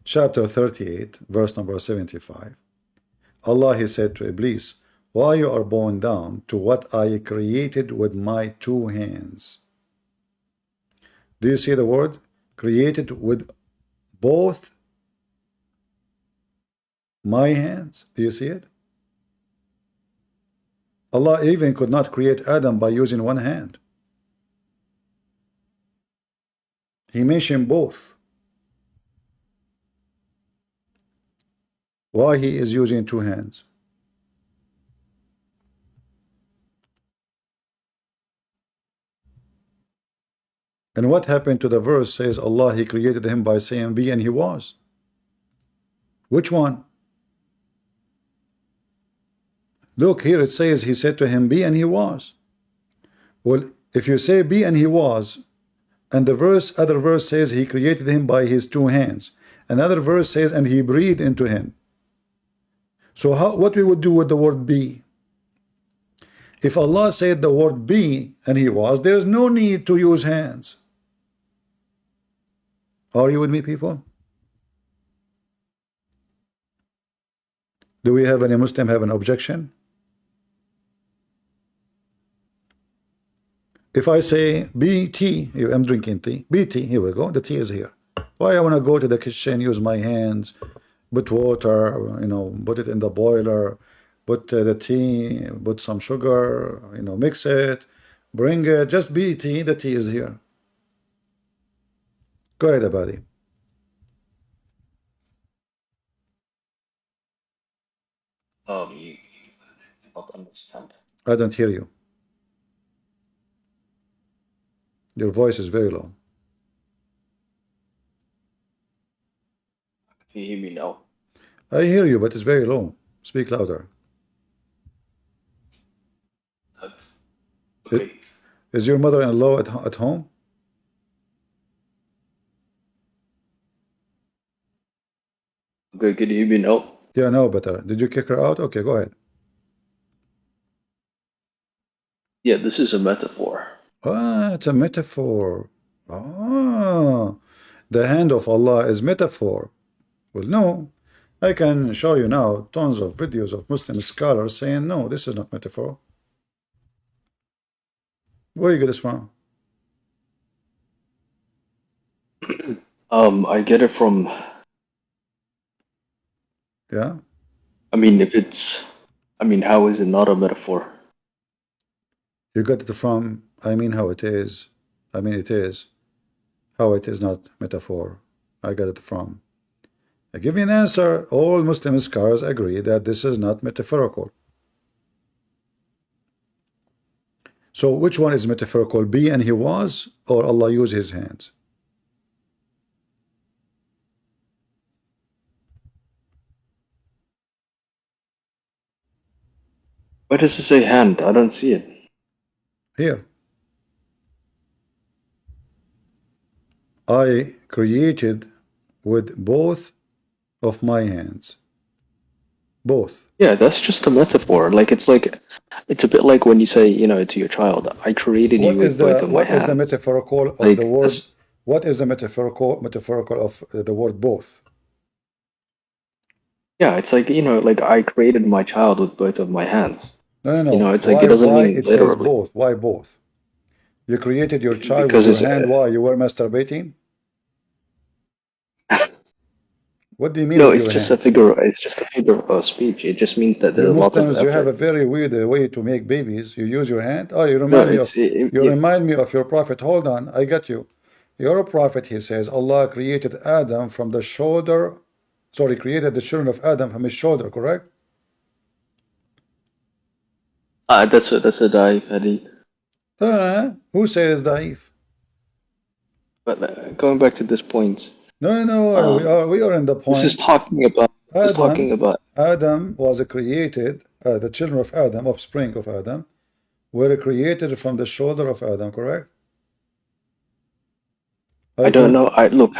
Speaker 1: Chapter 38, verse number 75. Allah, he said to Iblis, why you are bowing down to what I created with my 2 hands? Do you see the word? Created with both my hands. Do you see it? Allah even could not create Adam by using 1 hand. He mentioned both. Why he is using 2 hands? And what happened to the verse says Allah, he created him by saying be and he was? Which one? Look here, it says he said to him be and he was. Well, if you say be and he was, and the other verse says he created him by his 2 hands, another verse says and he breathed into him. So what we would do with the word be? If Allah said the word be and he was, there is no need to use hands. Are you with me, people? Do we have any Muslim have an objection? If I say BT, I'm drinking tea, BT, here we go, the tea is here. Why I want to go to the kitchen, use my hands, put water, put it in the boiler, put the tea, put some sugar, mix it, bring it, just BT, the tea is here. Go ahead, Abadi.
Speaker 4: You don't understand.
Speaker 1: I don't hear you. Your voice is very low.
Speaker 4: Can you hear me now?
Speaker 1: I hear you, but it's very low. Speak louder.
Speaker 4: Okay.
Speaker 1: Is your mother-in-law at home?
Speaker 4: Okay, can you hear me now?
Speaker 1: Yeah, no, better. Did you kick her out? Okay, go ahead.
Speaker 4: Yeah, this is a metaphor.
Speaker 1: Ah, it's a metaphor. Ah, the hand of Allah is metaphor. Well, no. I can show you now tons of videos of Muslim scholars saying, no, this is not metaphor. Where do you get this from?
Speaker 4: I get it from,
Speaker 1: Yeah?
Speaker 4: how is it not a metaphor?
Speaker 1: You got it from, how it is. It is. How it is not metaphor. I got it from. I give you an answer. All Muslim scholars agree that this is not metaphorical. So which one is metaphorical? Be and he was, or Allah used his hands?
Speaker 4: Why does it say hand? I don't see it.
Speaker 1: Here. I created with both of my hands. Both.
Speaker 4: Yeah, that's just a metaphor. It's a bit like when you say, to your child, I created you with both of my hands.
Speaker 1: What is the metaphorical of the word? What is the metaphorical of the word both?
Speaker 4: Yeah, it's like I created my child with both of my hands.
Speaker 1: No.
Speaker 4: It's like it doesn't mean
Speaker 1: it
Speaker 4: literally.
Speaker 1: says both? Why both? You created your child
Speaker 4: Because
Speaker 1: with your hand. Why? You were masturbating? What do you mean?
Speaker 4: No,
Speaker 1: with
Speaker 4: it's
Speaker 1: your
Speaker 4: just
Speaker 1: hand?
Speaker 4: a figure. It's just a figure of speech. It just means that there's
Speaker 1: You
Speaker 4: a lot of
Speaker 1: Muslims, you have a
Speaker 4: effort.
Speaker 1: very weird way to make babies. You use your hand. Oh, you
Speaker 4: No,
Speaker 1: remind me
Speaker 4: it's
Speaker 1: of remind me of your prophet. Hold on, I got you. Your prophet, he says, Allah created Adam from the shoulder. Sorry, created the children of Adam from his shoulder. Correct?
Speaker 4: That's a daif hadith.
Speaker 1: Who says daif?
Speaker 4: But going back to this point,
Speaker 1: No. We are in the point.
Speaker 4: this is talking about.
Speaker 1: Adam was created. The children of Adam, offspring of Adam, were created from the shoulder of Adam. Correct?
Speaker 4: I don't know. Look.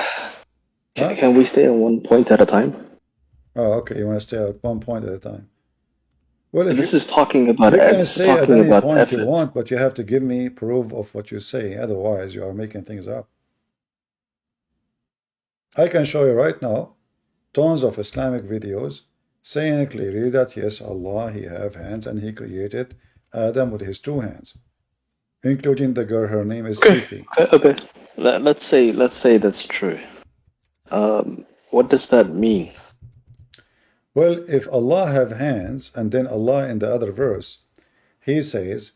Speaker 4: Can we stay on one point at a time?
Speaker 1: Oh, okay. You want to stay at one point at a time. Well, if
Speaker 4: this is talking about.
Speaker 1: You can stay at any point
Speaker 4: effort.
Speaker 1: you want, but you have to give me proof of what you say. Otherwise, you are making things up. I can show you right now tons of Islamic videos saying clearly that yes, Allah, he have hands and he created Adam with his two hands, including the girl. Her name is Sifi.
Speaker 4: Okay. Let's say that's true. What does that mean?
Speaker 1: Well, if Allah have hands, and then Allah in the other verse, he says,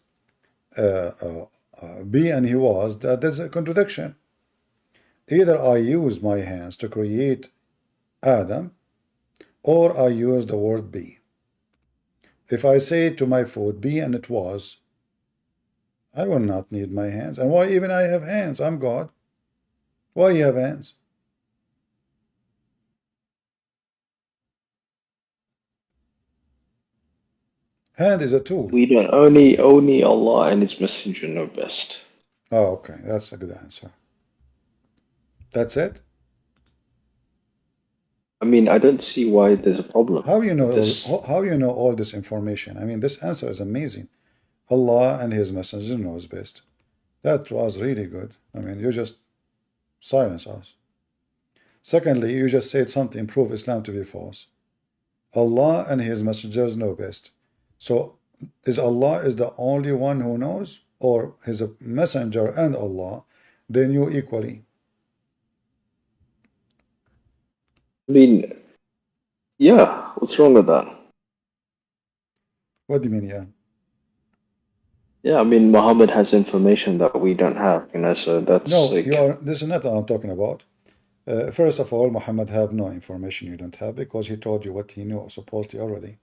Speaker 1: be and he was, there's a contradiction. Either I use my hands to create Adam, or I use the word be. If I say to my food, be and it was, I will not need my hands. And why even I have hands? I'm God. Why you have hands? Hand is a tool.
Speaker 4: We don't. Only Allah and His Messenger know best.
Speaker 1: Oh, okay. That's a good answer. That's it?
Speaker 4: I don't see why there's a problem.
Speaker 1: How you know all this information? This answer is amazing. Allah and His Messenger knows best. That was really good. You just silence us. Secondly, you just said something prove Islam to be false. Allah and his messengers know best. So is Allah is the only one who knows, or his messenger and Allah, they knew equally?
Speaker 4: I mean, yeah, what's wrong with that?
Speaker 1: What do you mean, yeah?
Speaker 4: Yeah, I mean, Muhammad has information that we don't have, you know, so that's
Speaker 1: No,
Speaker 4: like,
Speaker 1: this is not what I'm talking about. First of all, Muhammad have no information you don't have, because he told you what he knew supposedly already.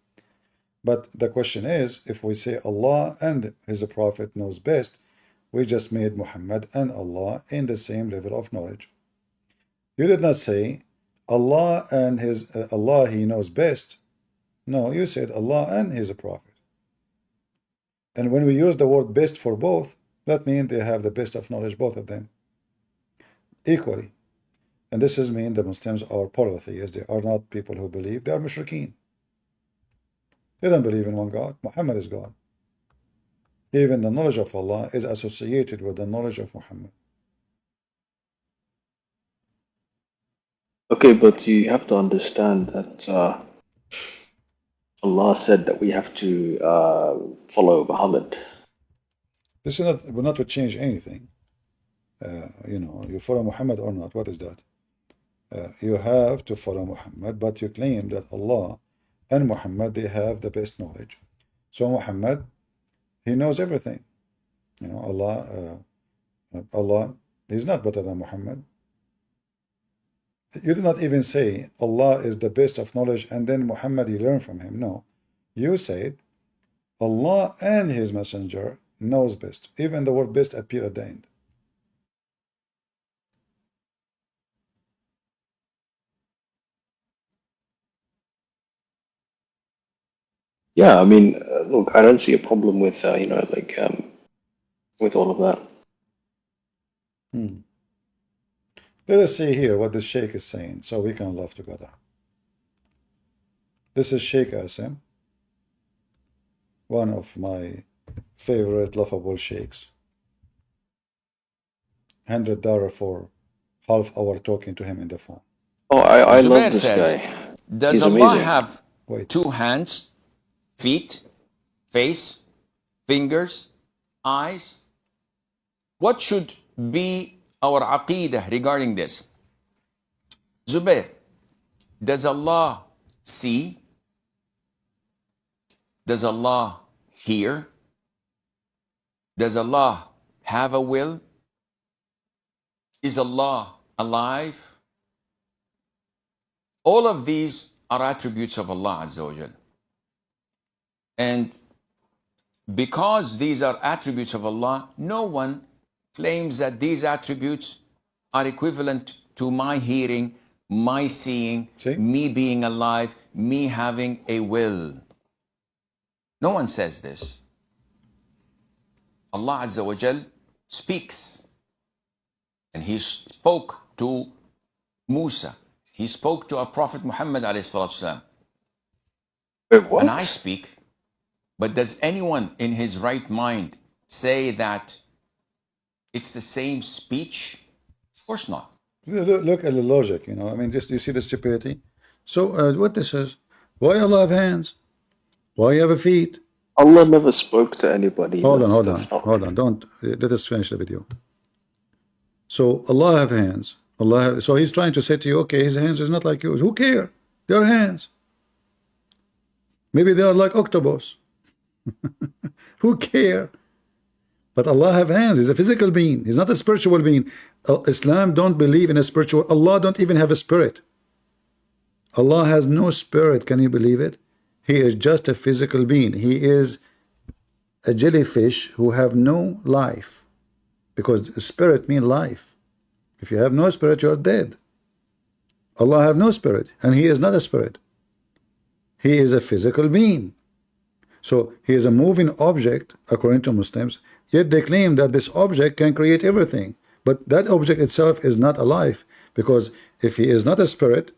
Speaker 1: But the question is, if we say Allah and his prophet knows best, we just made Muhammad and Allah in the same level of knowledge. You did not say Allah and his Allah he knows best. No, you said Allah and his prophet. And when we use the word best for both, that means they have the best of knowledge, both of them, equally. And this is mean the Muslims are polytheists. They are not people who believe. They are mushrikeen. They don't believe in one God. Muhammad is God. Even the knowledge of Allah is associated with the knowledge of Muhammad.
Speaker 4: okay, but you have to understand that Allah said that we have to follow Muhammad.
Speaker 1: This is not, we're not to change anything. You know, you follow Muhammad or not, what is that? You have to follow Muhammad, but you claim that Allah and Muhammad, they have the best knowledge. So Muhammad, he knows everything. You know, Allah is not better than Muhammad. You do not even say Allah is the best of knowledge and then Muhammad, you learn from him. No, you said Allah and his messenger knows best. Even the word best appear at the end.
Speaker 4: Yeah, I mean, look, I don't see a problem with, you know, like, with all of that.
Speaker 1: Let us see here what the Sheikh is saying so we can laugh together. This is Sheikh Asim, one of my favorite laughable sheikhs. $100 for half hour talking to him in the phone.
Speaker 4: Oh, I
Speaker 5: Zubair
Speaker 4: love this
Speaker 5: says,
Speaker 4: guy.
Speaker 5: does
Speaker 4: He's
Speaker 5: Allah
Speaker 4: amazing.
Speaker 5: have
Speaker 1: Wait.
Speaker 5: 2 hands, feet, face, fingers, eyes? What should be our aqidah regarding this? Zubair, does Allah see? Does Allah hear? Does Allah have a will? Is Allah alive? All of these are attributes of Allah Azza wa Jal. And because these are attributes of Allah, no one claims that these attributes are equivalent to my hearing, my seeing, me being alive, me having a will. No one says this. Allah Azza wa Jal speaks. And he spoke to Musa. He spoke to our Prophet Muhammad alayhi salatu wasalam.
Speaker 4: Wait, what?
Speaker 5: And I speak. But does anyone in his right mind say that it's the same speech? Of course not.
Speaker 1: Look at the logic, you know. I mean, just you see the stupidity. So what this is? Why Allah have hands? Why you have a feet?
Speaker 4: Allah never spoke to anybody.
Speaker 1: Hold
Speaker 4: That's
Speaker 1: on. Don't let us finish the video. So Allah have hands. So he's trying to say to you, okay, his hands is not like yours. Who care? They are hands. Maybe they are like octopus. Who care? But Allah have hands. He's a physical being. He's not a spiritual being. Islam don't believe in a spiritual. Allah don't even have a spirit. Allah has no spirit. Can you believe it? He is just a physical being. He is a jellyfish who have no life. Because spirit means life. If you have no spirit, you are dead. Allah have no spirit, and he is not a spirit. He is a physical being. So he is a moving object, according to Muslims, yet they claim that this object can create everything. But that object itself is not alive, because if he is not a spirit,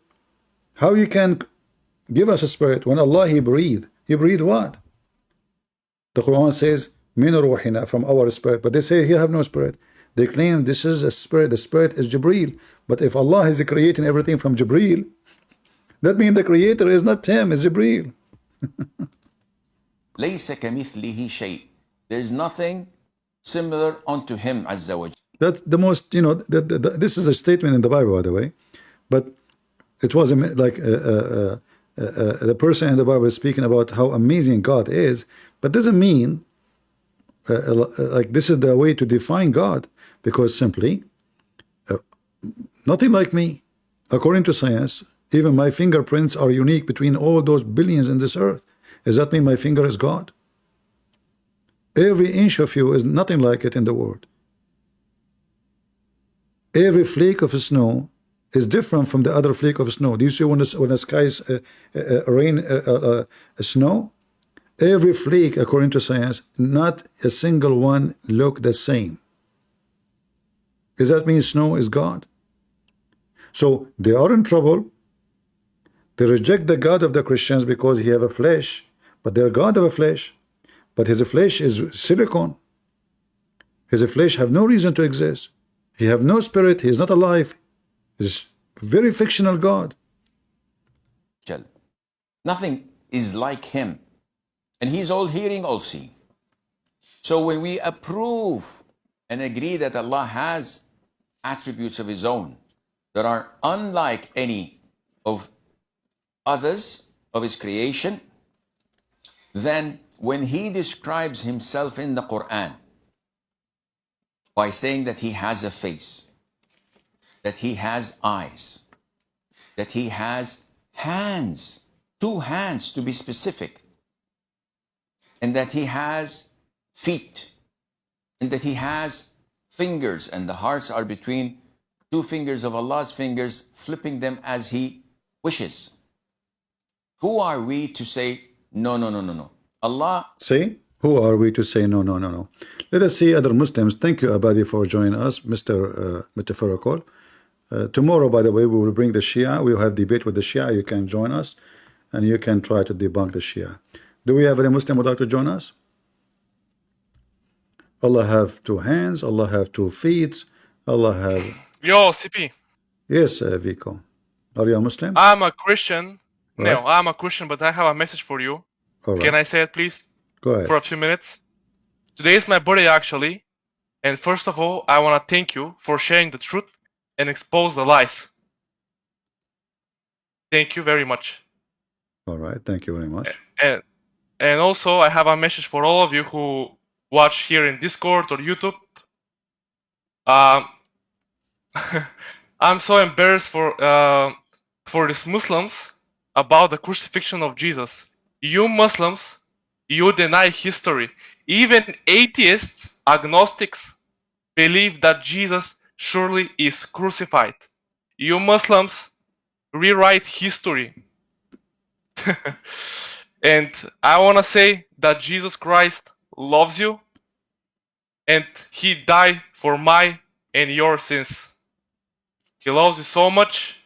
Speaker 1: how you can give us a spirit when Allah, he breathed? He breathed what? The Quran says, min ruhina, from our spirit. But they say he have no spirit. They claim this is a spirit. The spirit is Jibreel. But if Allah is creating everything from Jibreel, That means the creator is not him, it's Jibreel.
Speaker 5: لَيْسَ كَمِثْلِهِ شَيْءٍ. There is nothing similar unto him, Azza wa Jalla.
Speaker 1: That's the most, you know, this is a statement in the Bible, by the way, but it was like the person in the Bible is speaking about how amazing God is, but doesn't mean like this is the way to define God, because simply nothing like me. According to science, even my fingerprints are unique between all those billions in this earth. Does that mean my finger is God? Every inch of you is nothing like it in the world. Every flake of snow is different from the other flake of snow. Do you see when the skies snow? Every flake, according to science, not a single one look the same. Does that mean snow is God? So they are in trouble. They reject the God of the Christians because he have a flesh, but they're God of a flesh. But his flesh is silicon. His flesh have no reason to exist. He have no spirit. He is not alive. He's very fictional God.
Speaker 5: Nothing is like him. And he's all hearing, all seeing. So when we approve and agree that Allah has attributes of his own that are unlike any of others of his creation, then when he describes himself in the Quran by saying that he has a face, that he has eyes, that he has hands, 2 hands to be specific, and that he has feet, and that he has fingers, and the hearts are between 2 fingers of Allah's fingers, flipping them as he wishes. Who are we to say, no, no, no, no, no? Allah.
Speaker 1: See? Who are we to say no, no, no, no? Let us see other Muslims. Thank you, Abadi, for joining us, Mr. Metaphorical. Tomorrow, by the way, we will bring the Shia. We will have debate with the Shia. You can join us, and you can try to debunk the Shia. Do we have any Muslim who would like to join us? Allah have 2 hands. Allah have 2 feet. Allah have...
Speaker 6: Yo, CP.
Speaker 1: Yes, Vico. Are you a Muslim?
Speaker 6: I'm a Christian.
Speaker 1: Right.
Speaker 6: No, I'm a Christian, but I have a message for you.
Speaker 1: All right.
Speaker 6: Can I say it, please?
Speaker 1: Go ahead.
Speaker 6: For a few minutes. Today is my birthday, actually. And first of all, I want to thank you for sharing the truth and expose the lies. Thank you very much.
Speaker 1: All right. Thank you very much.
Speaker 6: And also, I have a message for all of you who watch here in Discord or YouTube. I'm so embarrassed for these Muslims about the crucifixion of Jesus. You Muslims, you deny history. Even atheists, agnostics, believe that Jesus surely is crucified. You Muslims rewrite history. And I want to say that Jesus Christ loves you, and he died for my and your sins. He loves you so much,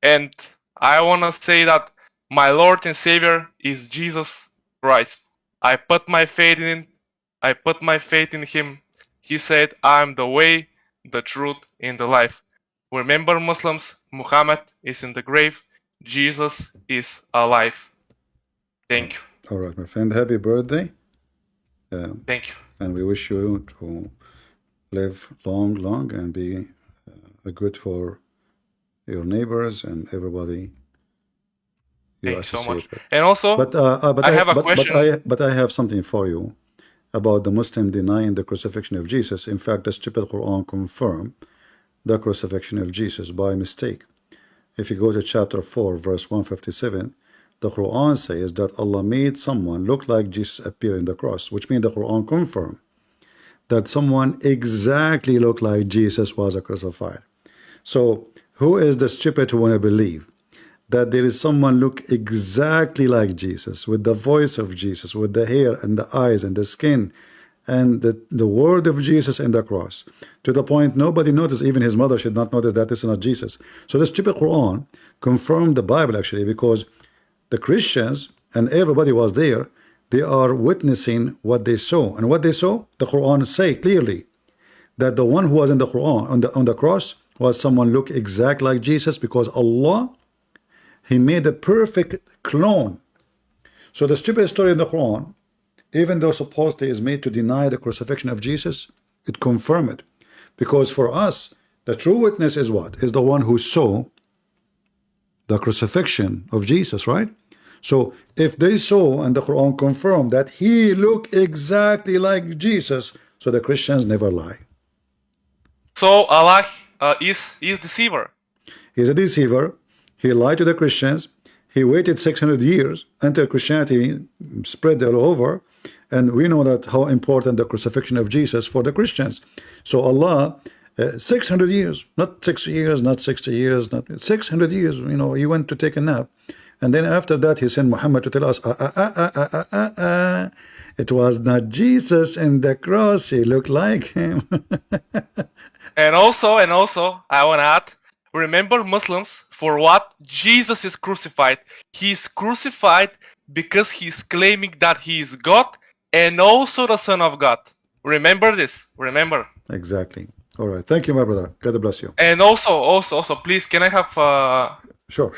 Speaker 6: and I want to say that my Lord and Savior is Jesus Christ. I put my faith in him. I put my faith in him. He said, I am the way, the truth, and the life. Remember, Muslims, Muhammad is in the grave. Jesus is alive. Thank you.
Speaker 1: All right, my friend. Happy birthday.
Speaker 6: Thank you.
Speaker 1: And we wish you to live long and be good for your neighbors and everybody you
Speaker 6: Thank you so
Speaker 1: associate
Speaker 6: much.
Speaker 1: with.
Speaker 6: And also, I have a question.
Speaker 1: But I have something for you about the Muslim denying the crucifixion of Jesus. In fact, the stupid Quran confirmed the crucifixion of Jesus by mistake. If you go to chapter 4, verse 157, the Quran says that Allah made someone look like Jesus appear in the cross, which means the Quran confirmed that someone exactly looked like Jesus was crucified. So who is the stupid who want to believe that there is someone look exactly like Jesus, with the voice of Jesus, with the hair and the eyes and the skin and the word of Jesus in the cross, to the point nobody noticed, even his mother should not notice that this is not Jesus. So the stupid Quran confirmed the Bible, actually, because the Christians and everybody was there. They are witnessing what they saw, and what they saw, the Quran say clearly that the one who was in the Quran on the cross was someone look exact like Jesus, because Allah He made a perfect clone. So the stupid story in the Quran, even though supposedly is made to deny the crucifixion of Jesus, it confirms it. Because for us, the true witness is what? Is the one who saw the crucifixion of Jesus, right? So if they saw and the Quran confirmed that he looked exactly like Jesus, so the Christians never lie.
Speaker 6: So Allah is deceiver.
Speaker 1: He's a deceiver. He lied to the Christians. He waited 600 years until Christianity spread all over, and we know that how important the crucifixion of Jesus for the Christians. So Allah, 600 years, not 6 years, not 60 years, not 600 years, you know, he went to take a nap. And then after that, he sent Muhammad to tell us, it was not Jesus in the cross. He looked like him.
Speaker 6: And also, I want to add, remember Muslims, for what Jesus is crucified. He's crucified because he's claiming that he is God and also the Son of God. Remember this. Remember.
Speaker 1: Exactly. All right. Thank you, my brother. God bless you.
Speaker 6: And also, please, can I have
Speaker 1: Sure.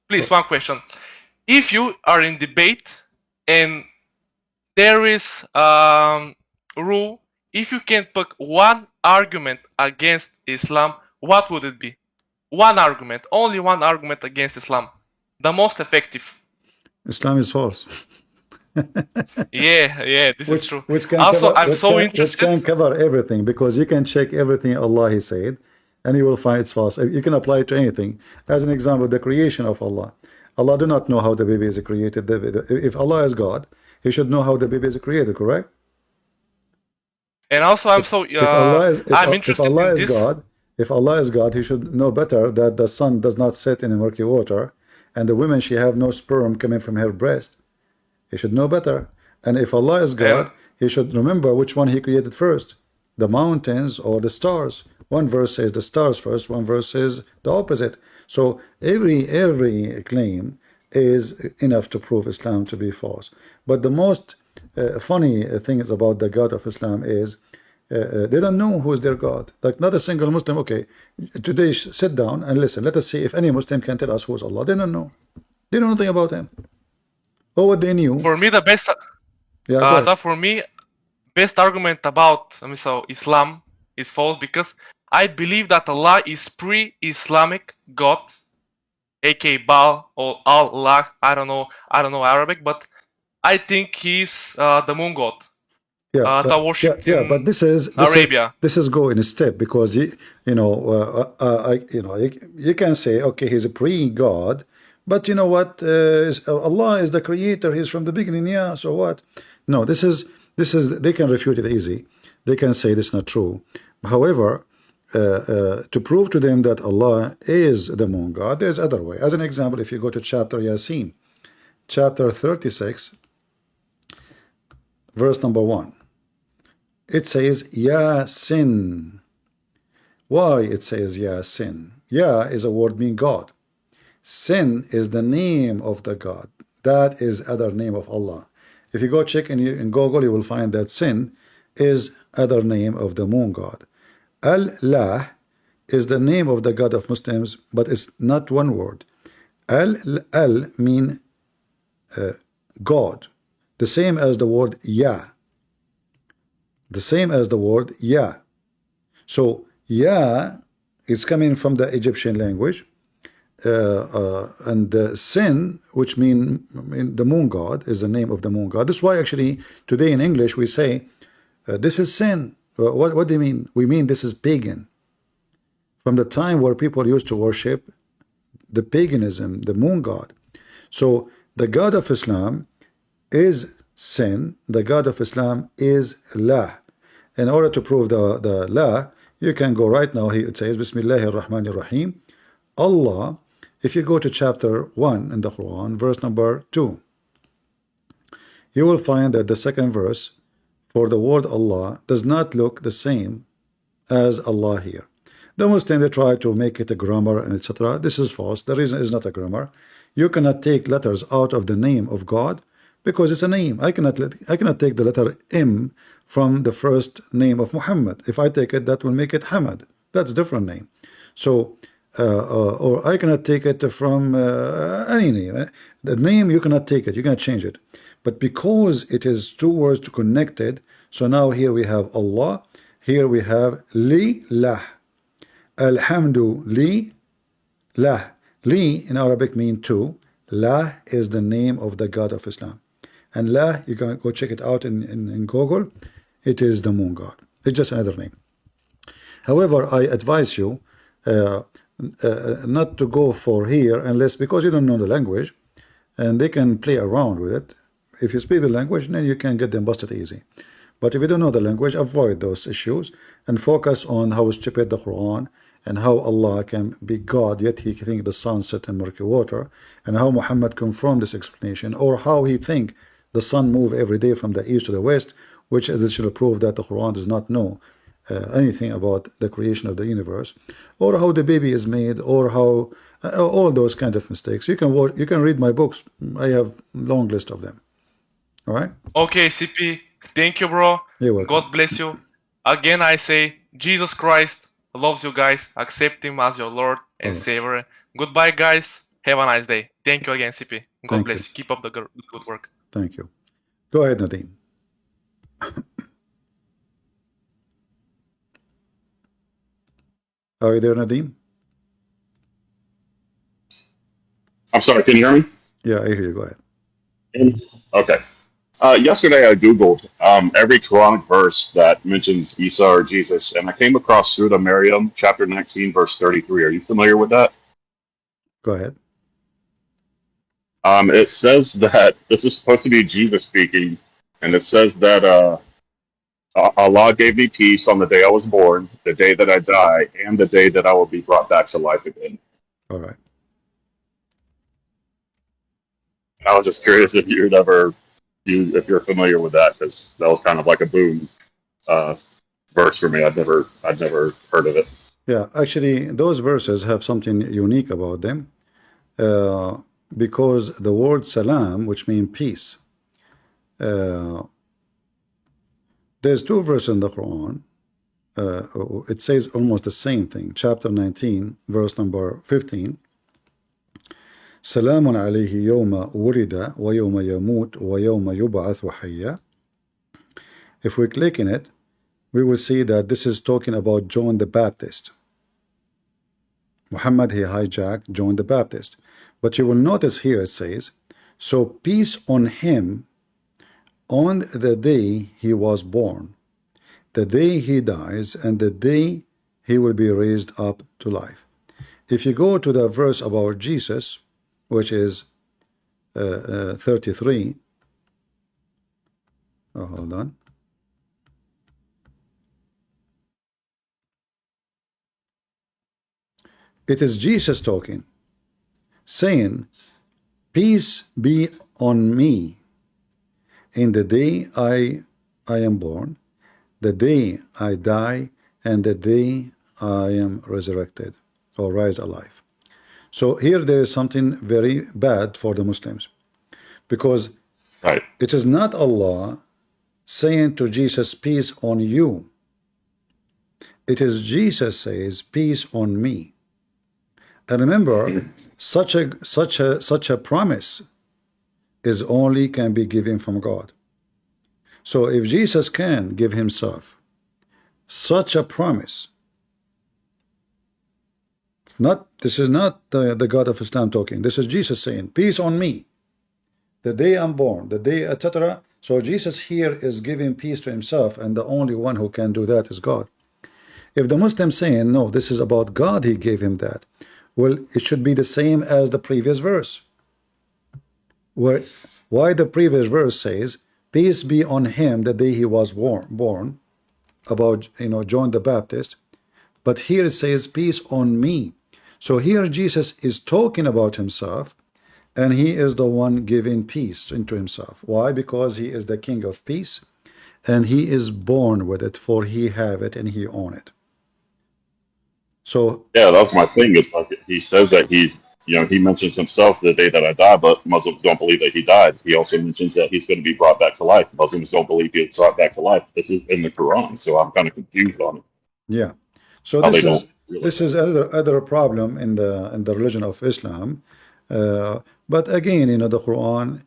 Speaker 6: please, one question. If you are in debate and there is rule, if you can pick one argument against Islam, what would it be? One argument, only one argument against Islam, the most effective.
Speaker 1: Islam is false.
Speaker 6: Yeah, this is true.
Speaker 1: Can
Speaker 6: Also,
Speaker 1: cover,
Speaker 6: I'm so interested.
Speaker 1: Which can cover everything, because you can check everything Allah He said, and you will find it's false. You can apply it to anything. As an example, the creation of Allah. Allah do not know how the baby is created. If Allah is God, He should know how the baby is created, correct?
Speaker 6: And also, I'm interested in this.
Speaker 1: If Allah is God, He should know better that the sun does not set in murky water, and the woman, she have no sperm coming from her breast. He should know better. And if Allah is God, He should remember which one He created first, the mountains or the stars. One verse says the stars first, one verse says the opposite. So every claim is enough to prove Islam to be false. But the most funny thing is about the God of Islam is they don't know who is their God. Like not a single Muslim. Okay, today sit down and listen. Let us see if any Muslim can tell us who is Allah. They don't know. They know nothing about Him. Or what they knew.
Speaker 6: For me, the best. For me, best argument about Islam is false because I believe that Allah is pre-Islamic God, aka Baal or Allah. I don't know Arabic, but I think He's the moon god. But this is Arabia.
Speaker 1: This is go in a step, because you can say, okay, He's a pre-God, but you know what? Allah is the creator. He's from the beginning. Yeah. So what? No. This is. They can refute it easy. They can say this is not true. However, to prove to them that Allah is the moon god, there's other way. As an example, if you go to chapter Yasin, chapter 36, verse number 1, it says Yasin. Why it says Yasin? Ya is a word meaning God. Sin is the name of the God. That is other name of Allah. If you go check in Google, you will find that Sin is other name of the moon god. Al-Lah is the name of the God of Muslims, but it's not one word. Al mean God, the same as the word Ya. The same as the word Ya. So Ya is coming from the Egyptian language, and Sin, which mean the moon god, is the name of the moon god. That's why actually today in English we say this is sin. What do you mean? We mean this is pagan. From the time where people used to worship the paganism, the moon god. So the God of Islam is Sin. The God of Islam is La. In order to prove the La, you can go right now. It says Bismillahir Rahmanir Rahim. Allah. If you go to chapter 1 in the Quran, verse number 2, you will find that the second verse for the word Allah does not look the same as Allah here. The Muslims, they try to make it a grammar and etc. This is false. The reason is not a grammar. You cannot take letters out of the name of God because it's a name. I cannot take the letter M from the first name of Muhammad. If I take it, that will make it Hamad. That's a different name. So or I cannot take it from any name. The name you cannot take it, you cannot change it. But because it is two words connected, so now here we have Allah, here we have li lah. Alhamdu li lah. Li in Arabic mean two. Lah is the name of the God of Islam. And lah, you can go check it out in Google. It is the moon god. It's just another name. However, I advise you not to go for here unless, because you don't know the language, and they can play around with it. If you speak the language, then you can get them busted easy. But if you don't know the language, avoid those issues and focus on how stupid the Quran and how Allah can be God, yet he think the sun set in murky water, and how Muhammad confirmed this explanation, or how he think the sun move every day from the east to the west, which additionally prove that the Quran does not know anything about the creation of the universe, or how the baby is made, or how all those kind of mistakes. You can watch, you can read my books. I have long list of them. All right.
Speaker 6: Okay, CP. Thank you, bro.
Speaker 1: You're welcome.
Speaker 6: God bless you. Again, I say, Jesus Christ loves you guys. Accept him as your Lord and Savior. Goodbye, guys. Have a nice day. Thank you again, CP. God
Speaker 1: Thank
Speaker 6: bless
Speaker 1: you.
Speaker 6: you. Keep up the good work.
Speaker 1: Thank you. Go ahead, Nadeem. Are you there, Nadeem?
Speaker 7: I'm sorry, can you hear me?
Speaker 1: Yeah, I hear you. Go ahead.
Speaker 7: Okay. Yesterday I Googled every Quranic verse that mentions Isa or Jesus, and I came across Surah Maryam, chapter 19, verse 33. Are you familiar with that?
Speaker 1: Go ahead.
Speaker 7: It says that this is supposed to be Jesus speaking, and it says that Allah gave me peace on the day I was born, the day that I die, and the day that I will be brought back to life again.
Speaker 1: All right.
Speaker 7: I was just curious if if you're familiar with that, because that was kind of like a boom verse for me. I'd never heard of it.
Speaker 1: Yeah, actually, those verses have something unique about them, because the word salam, which means peace, there's two verses in the Quran. It says almost the same thing. Chapter 19, verse number 15. سلام عليه يوم ولد ويوم يموت ويوم يبعث حيا. If we click in it, we will see that this is talking about John the Baptist. Muhammad, he hijacked John the Baptist. But you will notice here it says, so peace on him on the day he was born, the day he dies, and the day he will be raised up to life. If you go to the verse about Jesus, which is 33. Oh, hold on. It is Jesus talking, saying, peace be on me in the day I am born, the day I die, and the day I am resurrected or rise alive. So here there is something very bad for the Muslims, because
Speaker 7: Right.
Speaker 1: it is not Allah saying to Jesus, peace on you. It is Jesus says, peace on me. And remember, such a promise is only can be given from God. So if Jesus can give himself such a promise, this is not the God of Islam talking. This is Jesus saying, peace on me, the day I'm born, the day, etc. So Jesus here is giving peace to himself, and the only one who can do that is God. If the Muslim saying, no, this is about God, he gave him that, well, it should be the same as the previous verse. Why the previous verse says, peace be on him the day he was born, about John the Baptist, but here it says, peace on me. So here Jesus is talking about himself, and he is the one giving peace into himself. Why? Because he is the King of peace, and he is born with it, for he have it and he own it. So
Speaker 7: Yeah, that's my thing. It's like he says that he mentions himself the day that I die, but Muslims don't believe that he died. He also mentions that he's going to be brought back to life. Muslims don't believe he's brought back to life. This is in the Quran, so I'm kind of confused on it.
Speaker 1: yeah. So
Speaker 7: How
Speaker 1: this
Speaker 7: they
Speaker 1: is
Speaker 7: don't
Speaker 1: This is other problem in the religion of Islam. But again, the Quran,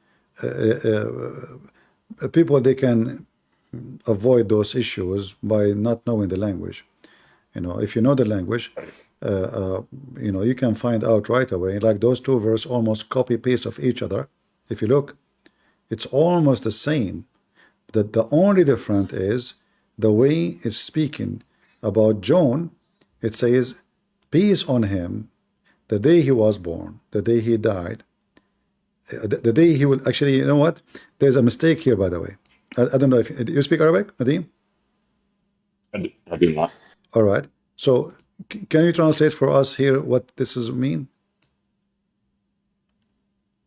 Speaker 1: people, they can avoid those issues by not knowing the language. If you know the language, you can find out right away. Like those two verses almost copy paste of each other. If you look, it's almost the same. That the only difference is the way it's speaking about John. It says, peace on him, the day he was born, the day he died, the day he will actually, you know what? There's a mistake here, by the way. I don't know if you speak Arabic, Nadim?
Speaker 7: I do not.
Speaker 1: All right. So can you translate for us here what this is mean?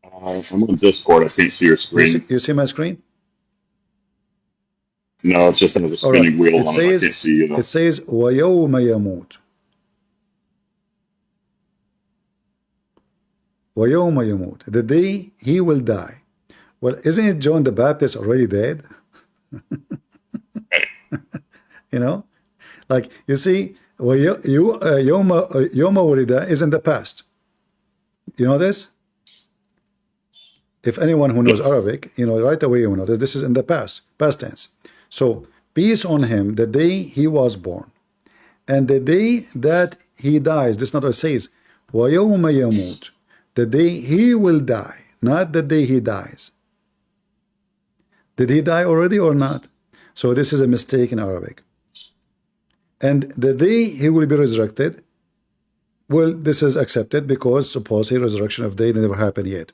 Speaker 7: I'm on Discord. I can't see your screen.
Speaker 1: You see my screen?
Speaker 7: No, it's just a spinning wheel
Speaker 1: It
Speaker 7: on it. I can't see you.
Speaker 1: It says وَيَوْمَ يَمُوتُ. وَيَوْمَ يَمُوتُ. The day he will die. Well, isn't it John the Baptist already dead? Like you see, يَوْمَ وُلِدَ is in the past. You know this? If anyone who knows Arabic, right away you know that this is in the past tense. So peace on him the day he was born, and the day that he dies. This not what it says. وَيَوْمَ يَمُوتُ. The day he will die, not the day he dies. Did he die already or not? So this is a mistake in Arabic. And the day he will be resurrected, well, this is accepted because supposedly resurrection of day never happened yet.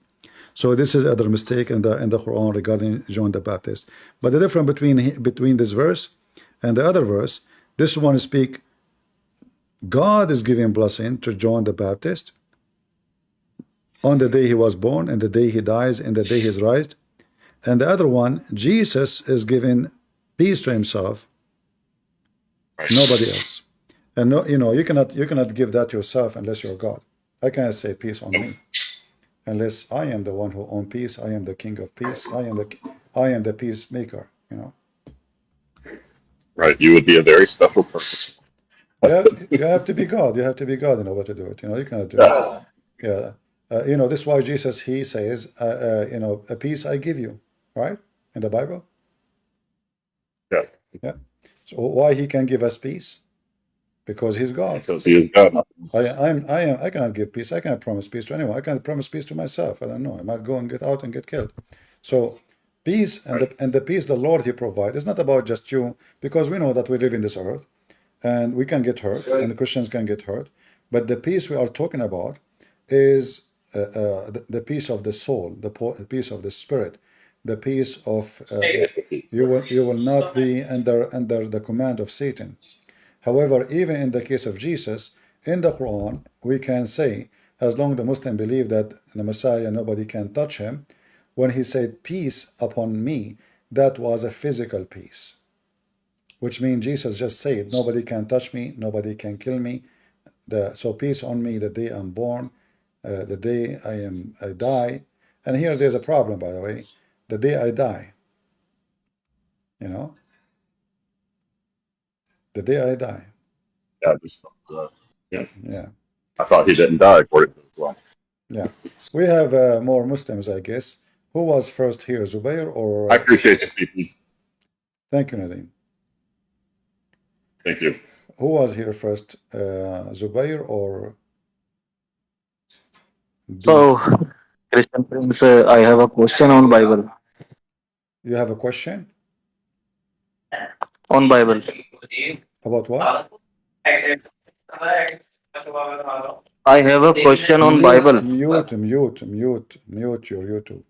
Speaker 1: So this is other mistake in the Quran regarding John the Baptist. But the difference between this verse and the other verse, this one speak God is giving blessing to John the Baptist on the day he was born, and the day he dies, and the day he is raised. And the other one, Jesus is giving peace to himself, nobody else. And you cannot give that to yourself unless you're God. I cannot say peace on me unless I am the one who owns peace. I am the king of peace. I am the peacemaker.
Speaker 7: Right, you would be a very special person.
Speaker 1: Yeah, you have to be God. You have to be God in order to do it. You cannot do it. Yeah. This is why Jesus, he says, a peace I give you, right? In the Bible.
Speaker 7: Yeah.
Speaker 1: Yeah. So why he can give us peace? Because he's God.
Speaker 7: Because he is God.
Speaker 1: I cannot give peace. I cannot promise peace to anyone. I cannot promise peace to myself. I don't know. I might go and get out and get killed. So peace and the peace the Lord he provides is not about just you, because we know that we live in this earth and we can get hurt and the Christians can get hurt. But the peace we are talking about is the peace of the soul, the peace of the spirit, the peace of you will not be under the command of Satan. However, even in the case of Jesus, in the Quran, we can say, as long as the Muslim believe that the Messiah, nobody can touch him, when he said, peace upon me, that was a physical peace. Which means Jesus just said, nobody can touch me, nobody can kill me. So peace on me the day I'm born, the day I die. And here there's a problem, by the way. The day I die, the day I die.
Speaker 7: Yeah. I thought he didn't die according to Islam.
Speaker 1: Yeah. We have more Muslims, I guess. Who was first here, Zubair or?
Speaker 7: I appreciate you speaking.
Speaker 1: Thank you, Nadim.
Speaker 7: Thank you.
Speaker 1: Who was here first, Zubair or?
Speaker 8: So, Christian Prince, I have a question on Bible.
Speaker 1: You have a question?
Speaker 8: On Bible.
Speaker 1: About what?
Speaker 8: I have a question on Bible.
Speaker 1: Mute your YouTube.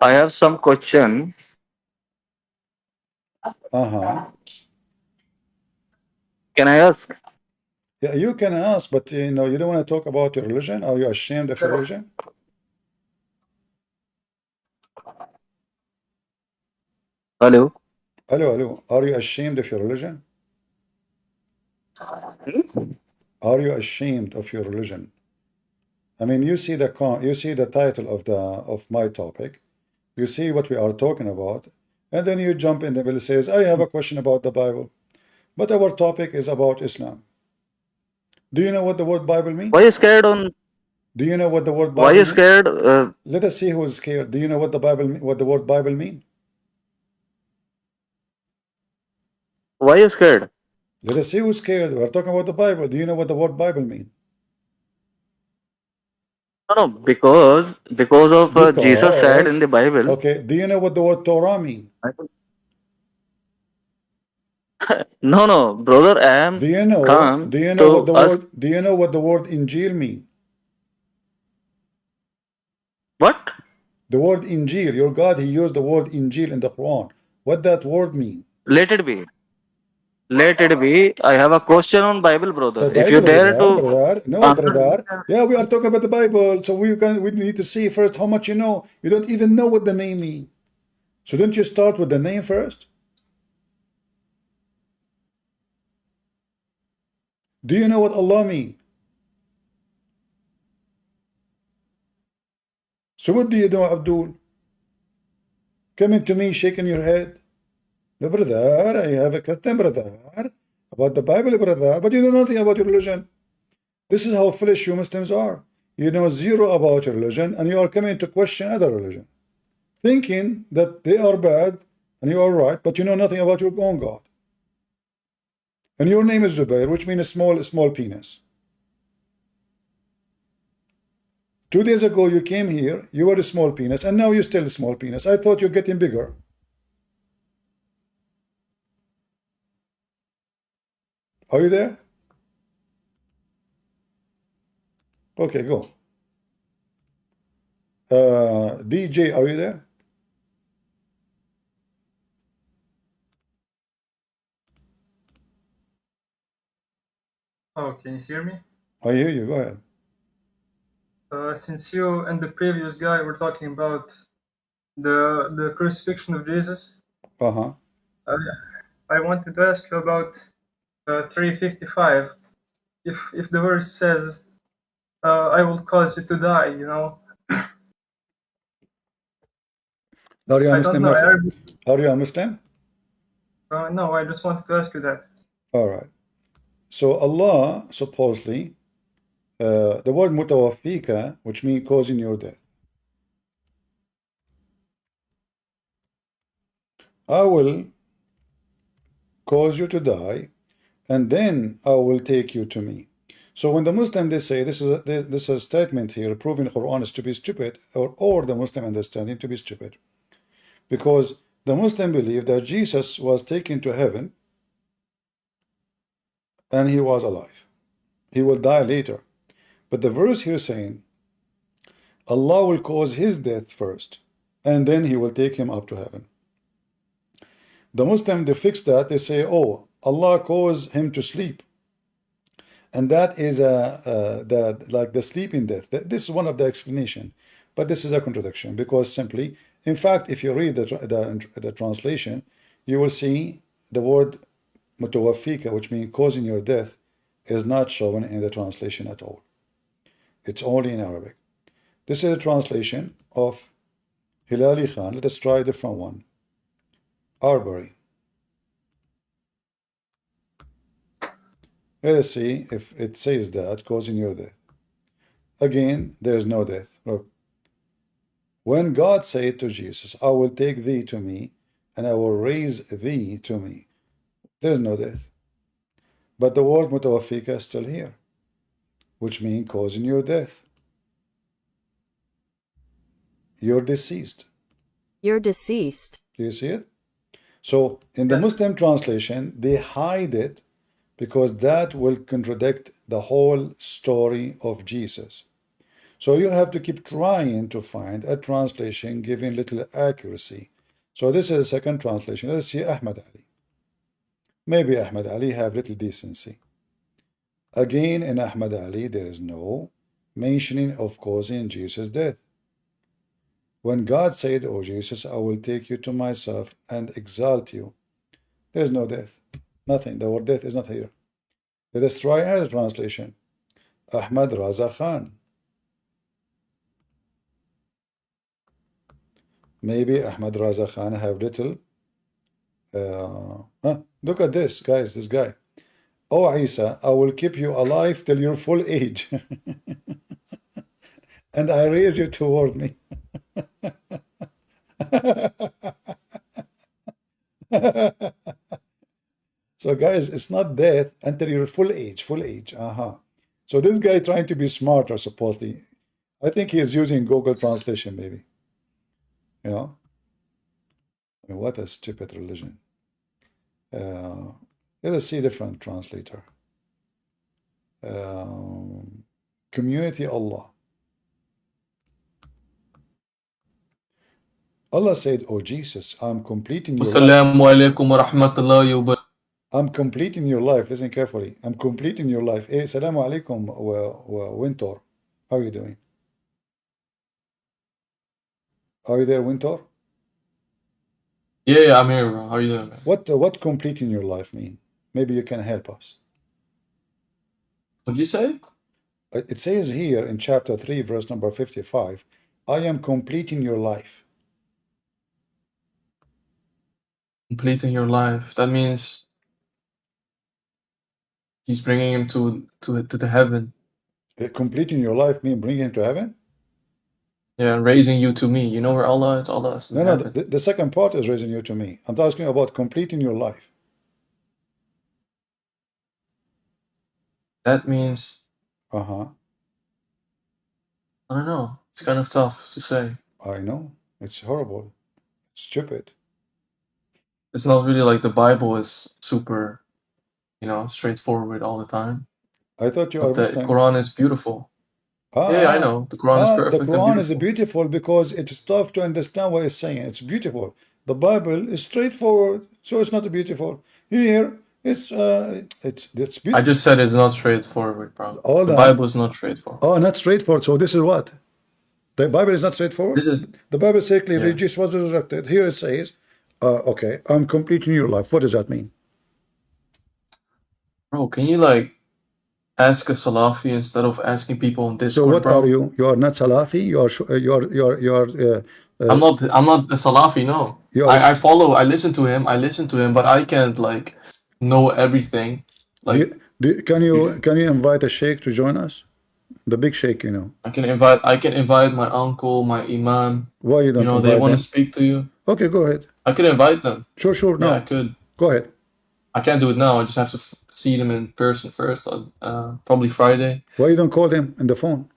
Speaker 8: I have some question. Can I ask?
Speaker 1: Yeah, you can ask, but you don't want to talk about your religion. Are you ashamed of your religion?
Speaker 8: Hello.
Speaker 1: Hello. Are you ashamed of your religion? Are you ashamed of your religion? I mean, you see the title of my topic. You see what we are talking about, and then you jump in the middle and says, I have a question about the Bible. But our topic is about Islam. Do you know what the word Bible means?
Speaker 8: Why you scared on?
Speaker 1: Do you know what the word
Speaker 8: Why
Speaker 1: Bible
Speaker 8: you
Speaker 1: means?
Speaker 8: scared?
Speaker 1: Let us see who is scared. Do you know what the word Bible means?
Speaker 8: Why you scared?
Speaker 1: Let us see who's scared. We're talking about the Bible. Do you know what the word Bible means?
Speaker 8: No, because of Jesus said in
Speaker 1: Because,
Speaker 8: the Bible.
Speaker 1: okay, do you know what the word Torah means?
Speaker 8: No, brother, I am
Speaker 1: Do you know
Speaker 8: come to ask
Speaker 1: what the word Injil means?
Speaker 8: what?
Speaker 1: The word Injil, your God, he used the word Injil in the Quran. What that word mean?
Speaker 8: Let it be. Let it be. I have a question on Bible, brother.
Speaker 1: The
Speaker 8: If you
Speaker 1: Bible,
Speaker 8: dare to
Speaker 1: brother. No,
Speaker 8: answer,
Speaker 1: brother. Yeah, we are talking about the Bible. So we need to see first how much you know. You don't even know what the name means. So don't you start with the name first? Do you know what Allah means? So what do you know, Abdul? Coming to me, shaking your head. No, brother, I have a question, brother, about the Bible, brother, but you know nothing about your religion. This is how foolish you Muslims are. You know zero about your religion, and you are coming to question other religion, thinking that they are bad and you are right, but you know nothing about your own God. And your name is Zubair, which means small penis. 2 days ago you came here, you were a small penis, and now you're still a small penis. I thought you're getting bigger. Are you there? Okay, go. DJ, are you there?
Speaker 9: Oh, can you hear me?
Speaker 1: I hear you, go ahead.
Speaker 9: Since you and the previous guy were talking about the crucifixion of Jesus,
Speaker 1: Uh-huh.
Speaker 9: I wanted to ask you about 355. If the verse says, "I will cause you to die," you know,
Speaker 1: Are you a
Speaker 9: I don't
Speaker 1: Muslim,
Speaker 9: know
Speaker 1: my friend?
Speaker 9: Arabic.
Speaker 1: Are you a Muslim?
Speaker 9: No, I just wanted to ask you that.
Speaker 1: All right. So Allah, supposedly, the word mutawaffika, which means causing your death. I will cause you to die, and then I will take you to me. So when the Muslim, they say, this is a statement here, proving the Quran is to be stupid, or the Muslim understanding to be stupid. Because the Muslim believe that Jesus was taken to heaven, and he was alive. He will die later. But the verse here saying, Allah will cause his death first, and then he will take him up to heaven. The Muslim, they fix that, they say, oh, Allah caused him to sleep. And that is like the sleeping death. This is one of the explanation, but this is a contradiction, because simply, in fact, if you read the translation, you will see the word mutawaffika, which means causing your death, is not shown in the translation at all. It's only in Arabic. This is a translation of Hilali Khan. Let us try a different one. Arbery. Let us see if it says that, causing your death. Again, there is no death. Look. When God said to Jesus, I will take thee to me, and I will raise thee to me, there is no death. But the word mutawaffika is still here, which means causing your death. You're deceased.
Speaker 10: You're deceased.
Speaker 1: Do you see it? So in the
Speaker 9: Yes.
Speaker 1: Muslim translation, they hide it because that will contradict the whole story of Jesus. So you have to keep trying to find a translation giving little accuracy. So this is a second translation. Let's see Ahmad Ali. Maybe Ahmad Ali have little decency. Again, in Ahmad Ali, there is no mentioning of causing Jesus' death. When God said, "Oh Jesus, I will take you to myself and exalt you," there is no death. Nothing. The word death is not here. Let us try another translation. Ahmad Raza Khan. Maybe Ahmad Raza Khan have little Look at this, guys, this guy. Oh, Isa, I will keep you alive till your full age. And I raise you toward me. So guys, it's not death until your full age, So this guy trying to be smarter, supposedly. I think he is using Google Translation, maybe. You know? I mean, what a stupid religion. Let us see different translator. Community Allah. Allah said, oh Jesus, I'm completing your life.
Speaker 11: Assalamu alaikum wa rahmatullahi wa barakatuh.
Speaker 1: I'm completing your life. Listen carefully. I'm completing your life. Hey, Assalamu alaikum, Winter. How are you doing? Are you there, Winter?
Speaker 11: Yeah, I'm here, bro. How you doing, man?
Speaker 1: What completing your life mean? Maybe you can help us.
Speaker 11: What'd you say?
Speaker 1: It says here in chapter 3, verse number 55, I am completing your life.
Speaker 11: Completing your life. That means he's bringing him to the heaven.
Speaker 1: Completing your life mean bringing him to heaven?
Speaker 11: Yeah, raising you to me. You know where Allah is? Allah is in
Speaker 1: No,
Speaker 11: heaven.
Speaker 1: the second part is raising you to me. I'm asking about completing your life.
Speaker 11: That means,
Speaker 1: Uh-huh.
Speaker 11: I don't know. It's kind of tough to say.
Speaker 1: I know. It's horrible. It's stupid.
Speaker 11: It's not really like the Bible is super, you know, straightforward all the time.
Speaker 1: I thought you are
Speaker 11: But the
Speaker 1: Muslim.
Speaker 11: Quran is beautiful. Yeah, I know. The Quran is
Speaker 1: The
Speaker 11: perfect and
Speaker 1: Quran is
Speaker 11: beautiful.
Speaker 1: beautiful because it's tough to understand what it's saying. It's beautiful. The Bible is straightforward, so it's not beautiful. Here, it's beautiful.
Speaker 11: I just said it's not straightforward, bro.
Speaker 1: All
Speaker 11: The
Speaker 1: that.
Speaker 11: Bible is not straightforward.
Speaker 1: Oh, not straightforward. So this is what? The Bible is not straightforward?
Speaker 11: This is,
Speaker 1: The Bible says clearly
Speaker 11: yeah.
Speaker 1: Jesus was resurrected. Here it says, okay, I'm completing your life. What does that mean?
Speaker 11: Bro, can you like ask a Salafi instead of asking people on Discord,
Speaker 1: So what
Speaker 11: bro?
Speaker 1: are you? You are not Salafi?
Speaker 11: I'm not a Salafi, no.
Speaker 1: You are
Speaker 11: I listen to him, but I can't like know everything. Like
Speaker 1: can you invite a sheikh to join us? The big sheikh, you know.
Speaker 11: I can invite my uncle, my imam.
Speaker 1: Why you don't
Speaker 11: You know,
Speaker 1: invite
Speaker 11: they want to
Speaker 1: them?
Speaker 11: speak to you.
Speaker 1: Okay, go ahead.
Speaker 11: I could invite them.
Speaker 1: Sure, no.
Speaker 11: Yeah, I could.
Speaker 1: Go ahead.
Speaker 11: I can't do it now. I just have to see them in person first. Probably Friday.
Speaker 1: Why you don't call them on the phone?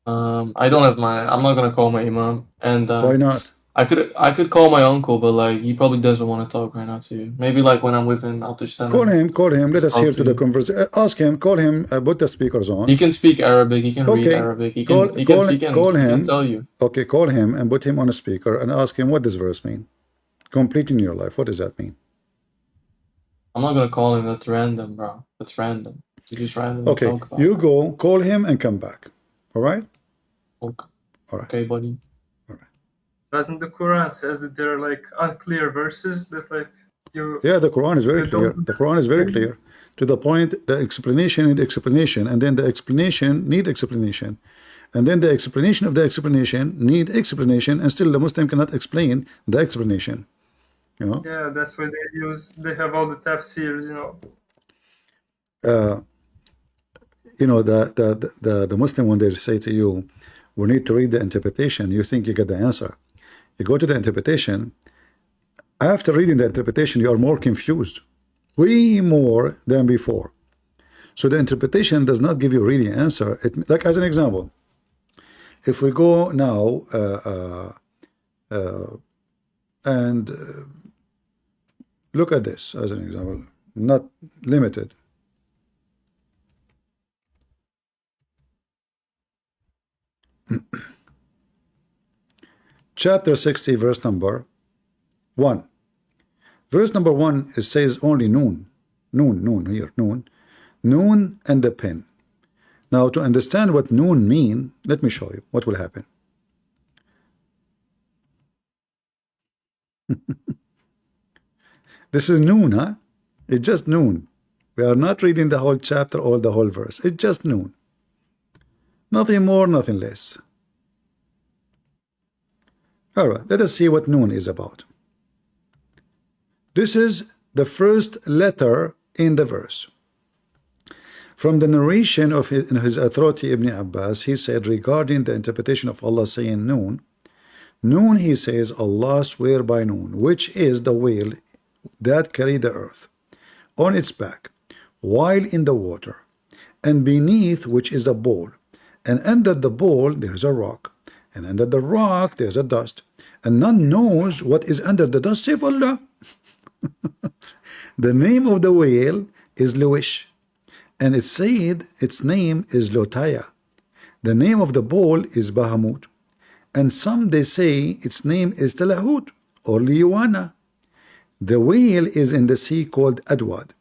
Speaker 11: I don't have I'm not gonna call my imam. And
Speaker 1: Why not?
Speaker 11: I could call my uncle, but like he probably doesn't want to talk right now to you. Maybe like when I'm with him, I'll just
Speaker 1: Call him. Let us
Speaker 11: talk
Speaker 1: hear
Speaker 11: to
Speaker 1: to the
Speaker 11: you.
Speaker 1: conversation. Ask him. Call him. Put the speakers on.
Speaker 11: He can speak Arabic. He can read
Speaker 1: Okay.
Speaker 11: Arabic. He
Speaker 1: Call
Speaker 11: can
Speaker 1: him.
Speaker 11: tell you.
Speaker 1: Okay, call him and put him on a speaker and ask him what does verse mean. Completing your life. What does that mean?
Speaker 11: I'm not gonna call him. That's random, bro. That's random. You just randomly
Speaker 1: Okay,
Speaker 11: talk about
Speaker 1: you
Speaker 11: it.
Speaker 1: go. Call him and come back. All right.
Speaker 11: Okay.
Speaker 1: All right.
Speaker 11: Okay, buddy.
Speaker 9: Doesn't the Quran says that there are like unclear verses that like you?
Speaker 1: Yeah, the Quran is very
Speaker 9: you
Speaker 1: clear.
Speaker 9: don't-
Speaker 1: The Quran is very clear. To the point, the explanation need explanation, and then the explanation need explanation, and then the explanation of the explanation need explanation, and still the Muslim cannot explain the explanation. You know.
Speaker 9: Yeah, that's why they have all the tafsirs, you know.
Speaker 1: You know, the Muslim, when they say to you, we need to read the interpretation, you think you get the answer. You go to the interpretation. After reading the interpretation, you are more confused, way more than before. So the interpretation does not give you really an answer. Like as an example, if we go now and look at this as an example, not limited. Chapter 60, verse number 1. Verse number 1, it says only noon. Noon here, noon. Noon and the pen. Now, to understand what noon mean, let me show you what will happen. This is noon, huh? It's just noon. We are not reading the whole chapter or the whole verse. It's just noon. Nothing more, nothing less. All right, let us see what noon is about. This is the first letter in the verse. From the narration of his authority Ibn Abbas, he said regarding the interpretation of Allah saying Noon, Noon, he says, Allah swear by Noon, which is the whale that carried the earth on its back while in the water, and beneath which is a bowl, and under the bowl there is a rock, and under the rock there is a dust, and none knows what is under the dust save Allah. The name of the whale is Lewish, and it said its name is Lotaya. The name of the bowl is Bahamut, and some they say its name is Talahut or Liwana. The whale is in the sea called Adwad,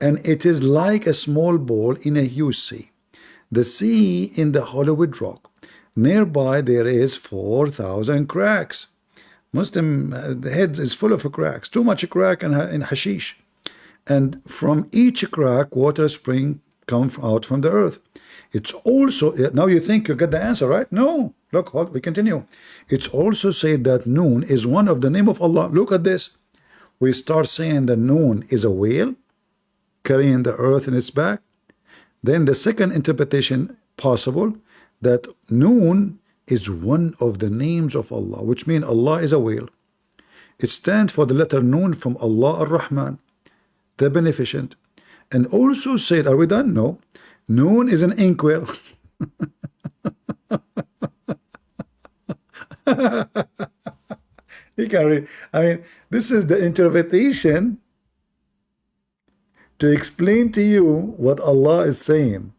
Speaker 1: and it is like a small ball in a huge sea. The sea in the Hollywood rock. Nearby there is 4,000 cracks. Muslim the head is full of cracks, too much crack and hashish. And from each crack water spring come out from the earth. It's also, now you think you get the answer, right? No, look, we continue. It's also said that Noon is one of the name of Allah. Look at this. We start saying that Noon is a whale carrying the earth in its back. Then the second interpretation possible, that Noon is one of the names of Allah, which means Allah is a whale. It stands for the letter Noon from Allah ar-Rahman, the beneficent. And also said, are we done? No. Noon is an inkwell. You can read. I mean, this is the interpretation to explain to you what Allah is saying.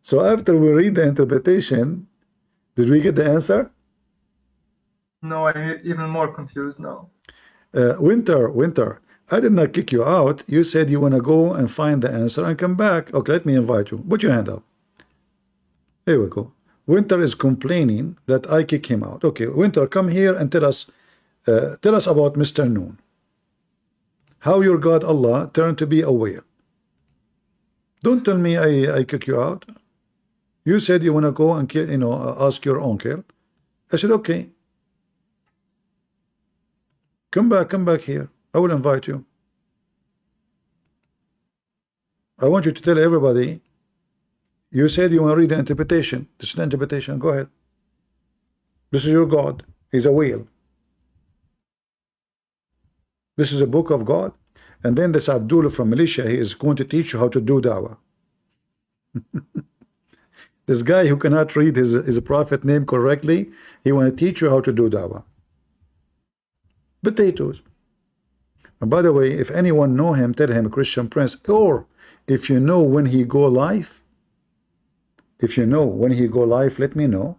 Speaker 1: So after we read the interpretation, did we get the answer?
Speaker 9: No, I'm even more confused now.
Speaker 1: Winter, I did not kick you out. You said you want to go and find the answer and come back. Okay, let me invite you. Put your hand up. Here we go. Winter is complaining that I kick him out. Okay, Winter, come here and tell us about Mr. Noon. How your God Allah turned to be a whale. Don't tell me I kick you out. You said you want to go and ask your uncle. I said okay. Come back here. I will invite you. I want you to tell everybody. You said you want to read the interpretation. This is the interpretation. Go ahead. This is your God. He's a whale. This is a book of God. And then this Abdullah from Malaysia, he is going to teach you how to do dawah. This guy who cannot read his prophet name correctly, he want to teach you how to do dawah. Potatoes. And by the way, if anyone know him, tell him Christian Prince. Or if you know when he go live, let me know,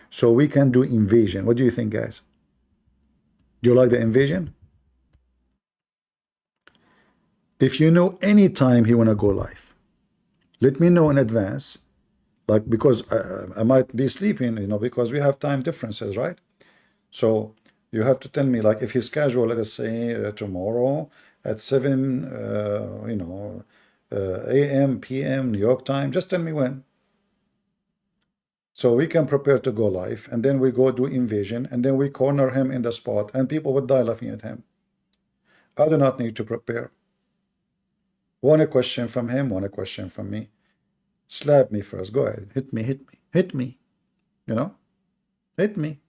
Speaker 1: so we can do invasion. What do you think, guys? Do you like the invasion? If you know any time he want to go live, let me know in advance, like, because I might be sleeping, because we have time differences, right? So you have to tell me, like, if he's casual, let us say tomorrow at 7 a.m. p.m. New York time, just tell me when, so we can prepare to go live, and then we go do invasion, and then we corner him in the spot, and people would die laughing at him. I do not need to prepare. One question from him, one question from me. Slap me first. Go ahead. Hit me. Hit me. Hit me.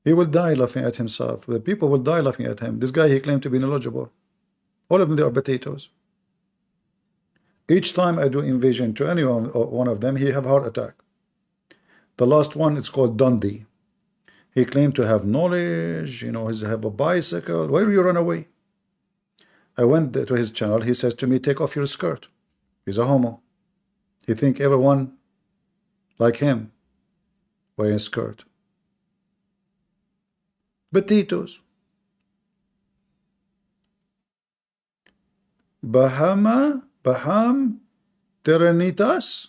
Speaker 1: He will die laughing at himself. The people will die laughing at him. This guy, he claimed to be knowledgeable. All of them, they are potatoes. Each time I do invasion to any one of them, he have heart attack. The last one, it's called Dundee. He claimed to have knowledge, he have a bicycle. Why do you run away? I went to his channel. He says to me, take off your skirt. He's a homo. He think everyone like him wearing a skirt. Potatoes. Baham, Terenitas.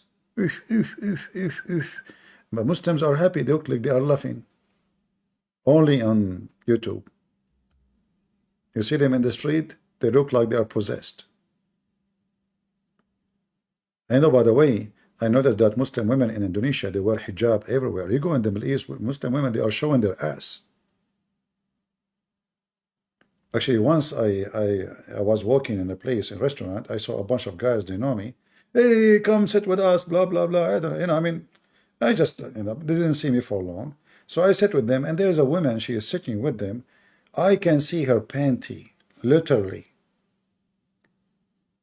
Speaker 1: But Muslims are happy. They look like they are laughing. Only on YouTube. You see them in the street, they look like they are possessed. I know, by the way, I noticed that Muslim women in Indonesia, they wear hijab everywhere. You go in the Middle East, Muslim women, they are showing their ass. Actually, once I was walking in a place, in a restaurant, I saw a bunch of guys, they know me. Hey, come sit with us, blah, blah, blah. I don't, I mean, I just, they didn't see me for long. So I sit with them, and there's a woman, she is sitting with them. I can see her panty, literally.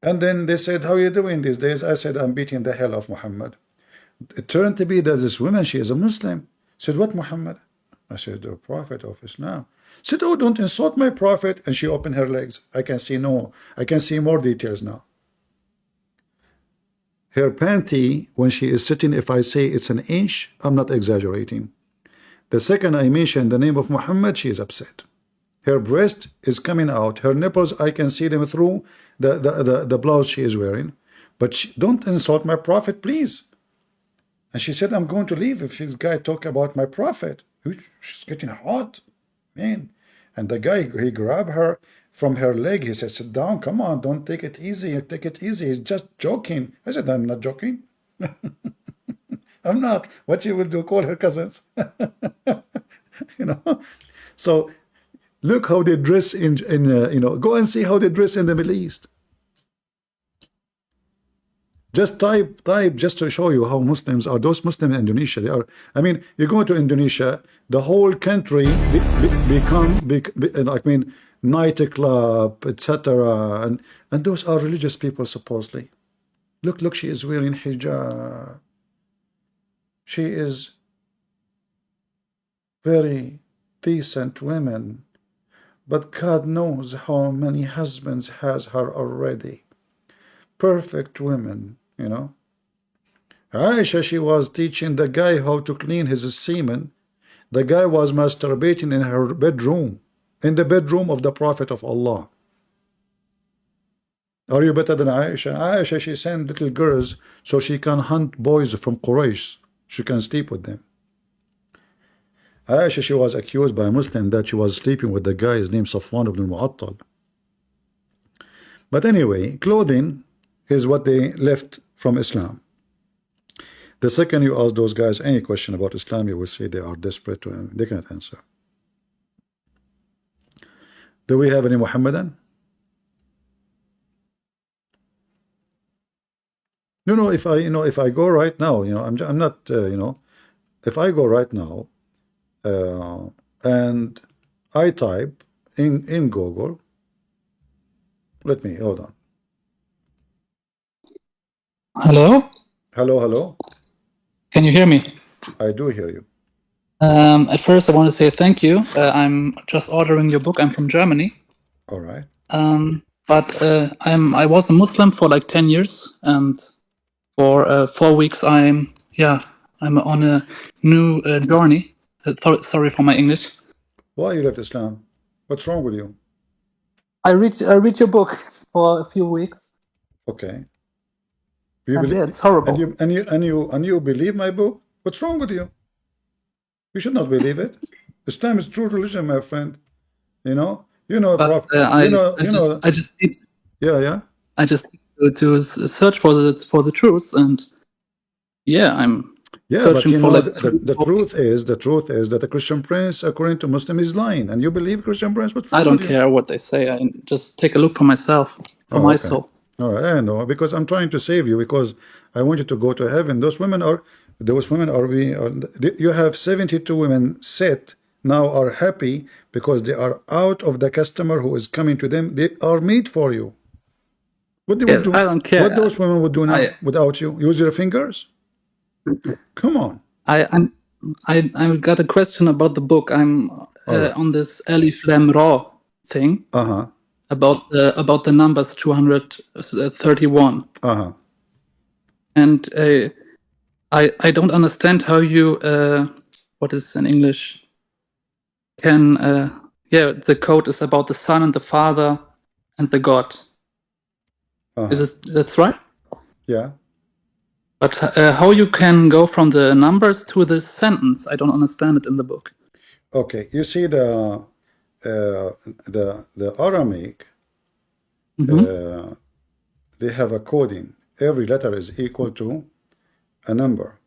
Speaker 1: And then they said, how are you doing these days? I said, I'm beating the hell of Muhammad. It turned to be that this woman, she is a Muslim. Said, what Muhammad? I said, the Prophet of Islam. Said, oh, don't insult my Prophet. And she opened her legs. I can see more details now. Her panty, when she is sitting, if I say it's an inch, I'm not exaggerating. The second I mention the name of Muhammad, she is upset. Her breast is coming out. Her nipples, I can see them through the blouse she is wearing. But don't insult my Prophet, please. And she said, I'm going to leave if this guy talk about my Prophet. She's getting hot, man. And the guy, he grabbed her from her leg. He said, sit down, come on, don't take it easy. Take it easy. He's just joking. I said, I'm not joking. I'm not. What you will do, call her cousins. So look how they dress in go and see how they dress in the Middle East. Just type just to show you how Muslims are. Those Muslims in Indonesia, they are, I mean, you go to Indonesia, the whole country nightclub, etc. And those are religious people, supposedly. Look, she is wearing hijab. She is very decent women. But God knows how many husbands has her already. Perfect women, Aisha, she was teaching the guy how to clean his semen. The guy was masturbating in her bedroom, in the bedroom of the Prophet of Allah. Are you better than Aisha? Aisha, she sent little girls so she can hunt boys from Quraysh. She can sleep with them. Aisha, she was accused by a Muslim that she was sleeping with the guy, his name Safwan ibn al-Mu'attal. But anyway, clothing is what they left from Islam. The second you ask those guys any question about Islam, you will see they are desperate to, they cannot answer. Do we have any Muhammadan? No, if I go right now, I'm not, if I go right now and I type in Google, hold on.
Speaker 12: Hello?
Speaker 1: Hello.
Speaker 12: Can you hear me?
Speaker 1: I do hear you.
Speaker 12: At first, I want to say thank you. I'm just ordering your book. I'm from Germany.
Speaker 1: All right.
Speaker 12: But I was a Muslim for like 10 years, and for 4 weeks I'm on a new journey. Sorry for my English.
Speaker 1: Why you left Islam? What's wrong with you?
Speaker 12: I read your book for a few weeks.
Speaker 1: Okay.
Speaker 12: It's horrible.
Speaker 1: And you believe my book? What's wrong with you? You should not believe it. Islam is true religion, my friend.
Speaker 12: But I just need.
Speaker 1: Yeah.
Speaker 12: I just need to search for the truth, and I'm searching for
Speaker 1: the truth is that the Christian Prince, according to Muslim, is lying, and you believe Christian Prince. What's wrong
Speaker 12: I don't
Speaker 1: with
Speaker 12: care what they say. I just take a look for myself, for my soul.
Speaker 1: All right, I know, because I'm trying to save you, because I want you to go to heaven. You have 72 women set now are happy because they are out of the customer who is coming to them. They are made for you. What they would do?
Speaker 12: I don't care.
Speaker 1: What those women would do now without you? Use your fingers? Come on.
Speaker 12: I got a question about the book. I'm on this Alif Lam Ra thing. About the numbers 231. And I don't understand how you what is in English can the code is about the Son and the Father and the God. That's right?
Speaker 1: Yeah.
Speaker 12: But how you can go from the numbers to the sentence? I don't understand it in the book.
Speaker 1: Okay, you see the Aramaic, they have a coding. Every letter is equal to a number.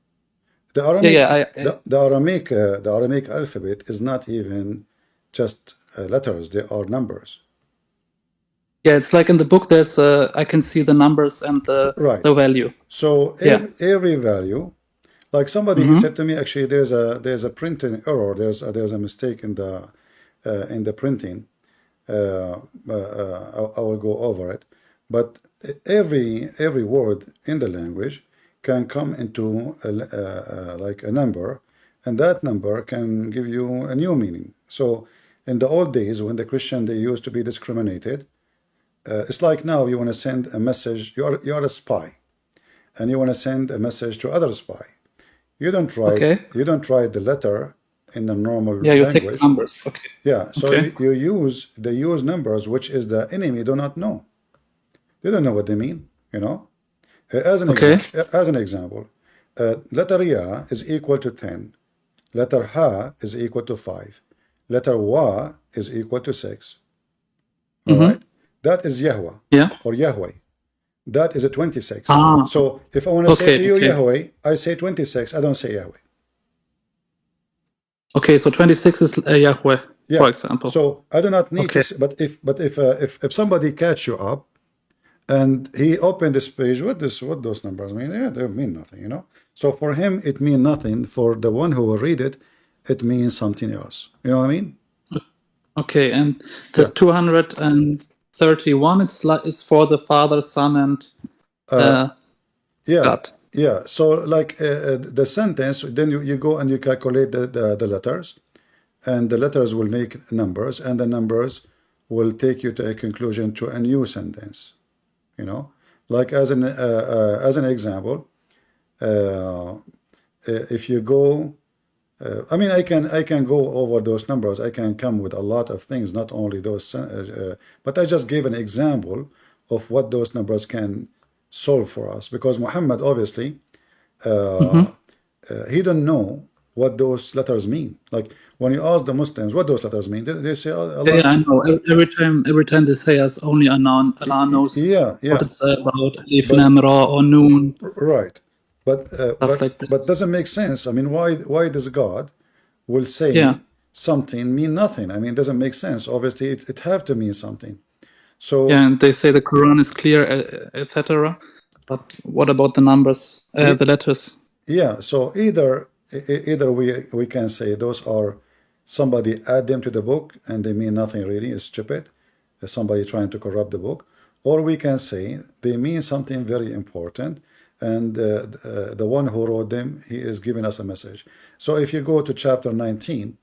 Speaker 1: The Aramaic, the Aramaic alphabet is not even just letters, they are numbers.
Speaker 12: Yeah, it's like in the book. There's I can see the numbers and the value.
Speaker 1: So every value, like somebody he said to me, actually, there's a printing error. There's a mistake in the printing. I will go over it, but every word in the language can come into like a number, and that number can give you a new meaning. So in the old days, when the Christian, they used to be discriminated, it's like now you want to send a message. You're a spy, and you want to send a message to other spy. You don't write the letter in the normal
Speaker 12: you
Speaker 1: language.
Speaker 12: take numbers. Okay.
Speaker 1: Yeah, so they use numbers, which is the enemy do not know. They don't know what they mean, you know. As an example, letter Ya is equal to 10. Letter Ha is equal to 5. Letter Wa is equal to 6. All right? That is Yahweh or Yahweh. That is a 26. So if I want to say to you Yahweh, I say 26. I don't say Yahweh.
Speaker 12: Okay, so 26 is Yahweh, for example.
Speaker 1: So I do not need to. But if somebody catch you up, and he opened this page, what those numbers mean? Yeah, they mean nothing, you know. So for him, it means nothing. For the one who will read it, it means something else. You know what I mean?
Speaker 12: Okay, and the 231, it's for the Father, Son, and God.
Speaker 1: Yeah. So like the sentence, then you go and you calculate the letters, and the letters will make numbers, and the numbers will take you to a conclusion to a new sentence. You know, like as an example, if you go, I mean, I can go over those numbers. I can come with a lot of things, not only those, but I just gave an example of what those numbers can solve for us, because Muhammad obviously he don't know what those letters mean. Like when you ask the Muslims what those letters mean, they say Allah.
Speaker 12: Yeah, I know. Every time they say us, only Allah knows what it's about. Alif, Lam, Ra, or Noon.
Speaker 1: Right, but doesn't make sense. I mean, why does God will say something mean nothing? I mean, it doesn't make sense. Obviously, it have to mean something. So
Speaker 12: and they say the Quran is clear, etc. But what about the numbers, the letters?
Speaker 1: Yeah. So either we can say those are somebody add them to the book and they mean nothing really, it's stupid. There's somebody trying to corrupt the book, or we can say they mean something very important, and the one who wrote them, he is giving us a message. So if you go to chapter 19,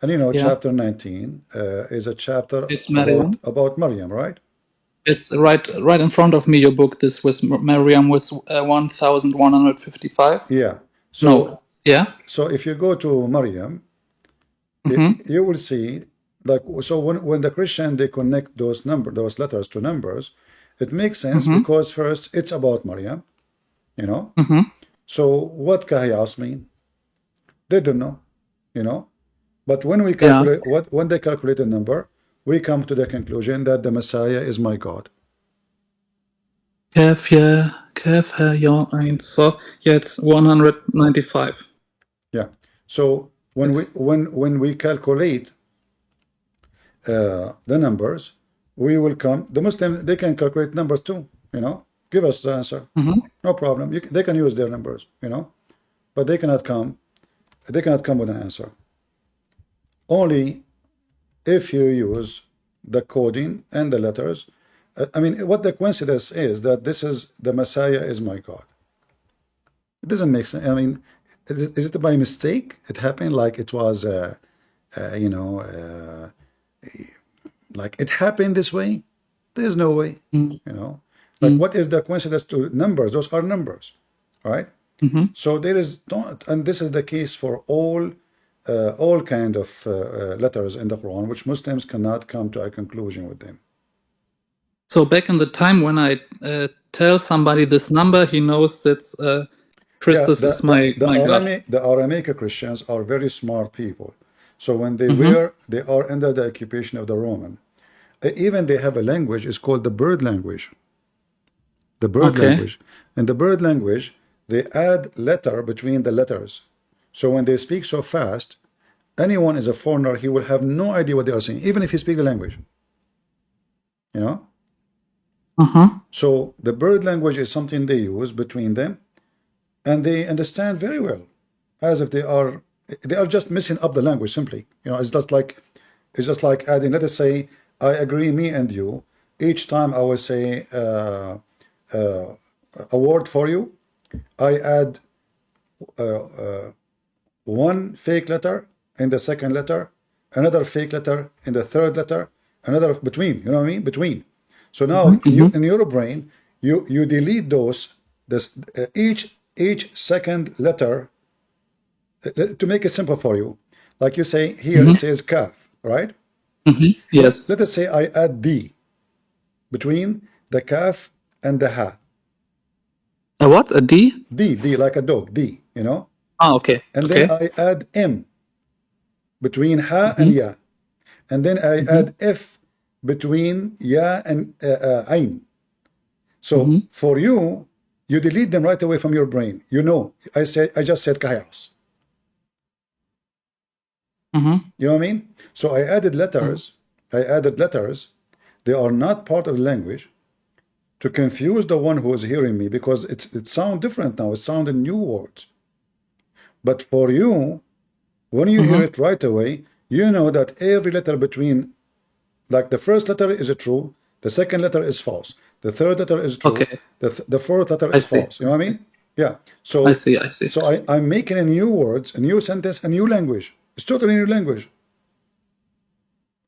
Speaker 1: and you know chapter 19 is a chapter about Maryam, right?
Speaker 12: It's right in front of me, your book. This was Maryam was 1155.
Speaker 1: Yeah.
Speaker 12: So
Speaker 1: so if you go to Maryam, you will see, like, so when the Christian, they connect those letters to numbers, it makes sense because first it's about Maryam, you know. So what Kahiyas mean? They don't know, you know. But when we calculate when they calculate a number, we come to the conclusion that the Messiah is my God.
Speaker 12: Kaf ya ein. So it's 195.
Speaker 1: Yeah. So when we calculate the numbers, we will come. The Muslim, they can calculate numbers too. You know, give us the answer. No problem. They can use their numbers. You know, but they cannot come. They cannot come with an answer. Only if you use the coding and the letters. I mean, what the coincidence is that this is the Messiah is my God. It doesn't make sense. I mean, is it by mistake? It happened like it was, you know, like it happened this way. There's no way, you know. Like what is the coincidence to numbers? Those are numbers, right? So there is not, and this is the case for all kind of letters in the Quran, which Muslims cannot come to a conclusion with them.
Speaker 12: So back in the time when I tell somebody this number, he knows it's Christus is my God.
Speaker 1: The Aramaic Christians are very smart people. So when they they are under the occupation of the Roman. Even they have a language, it's called the bird language. The bird language. In the bird language, they add letter between the letters. So when they speak so fast, anyone is a foreigner, he will have no idea what they are saying, even if he speaks the language. You know? So the bird language is something they use between them, and they understand very well, as if they are just messing up the language simply. You know, it's just like adding, let us say, I agree, me and you. Each time I will say a word for you, I add one fake letter in the second letter, another fake letter in the third letter, another between, you know what I mean? Between. So now in your brain, you delete those, each second letter, to make it simple for you. Like you say here, it says kaf, right?
Speaker 12: Yes.
Speaker 1: So let us say I add D between the kaf and the ha.
Speaker 12: A what? A D?
Speaker 1: D, like a dog, D, you know?
Speaker 12: Ah, okay.
Speaker 1: And then I add M between ha and ya. And then I add F between ya and ain. So for you, you delete them right away from your brain. You know, I just said chaos. You know what I mean? So I added letters. They are not part of the language to confuse the one who is hearing me, because it sounds different now. It sounds in new words. But for you, when you hear it right away, you know that every letter between, like the first letter is true, the second letter is false, the third letter is true, the fourth letter is false. You know what I mean? Yeah. So
Speaker 12: I see.
Speaker 1: So I'm making a new words, a new sentence, a new language. It's totally new language.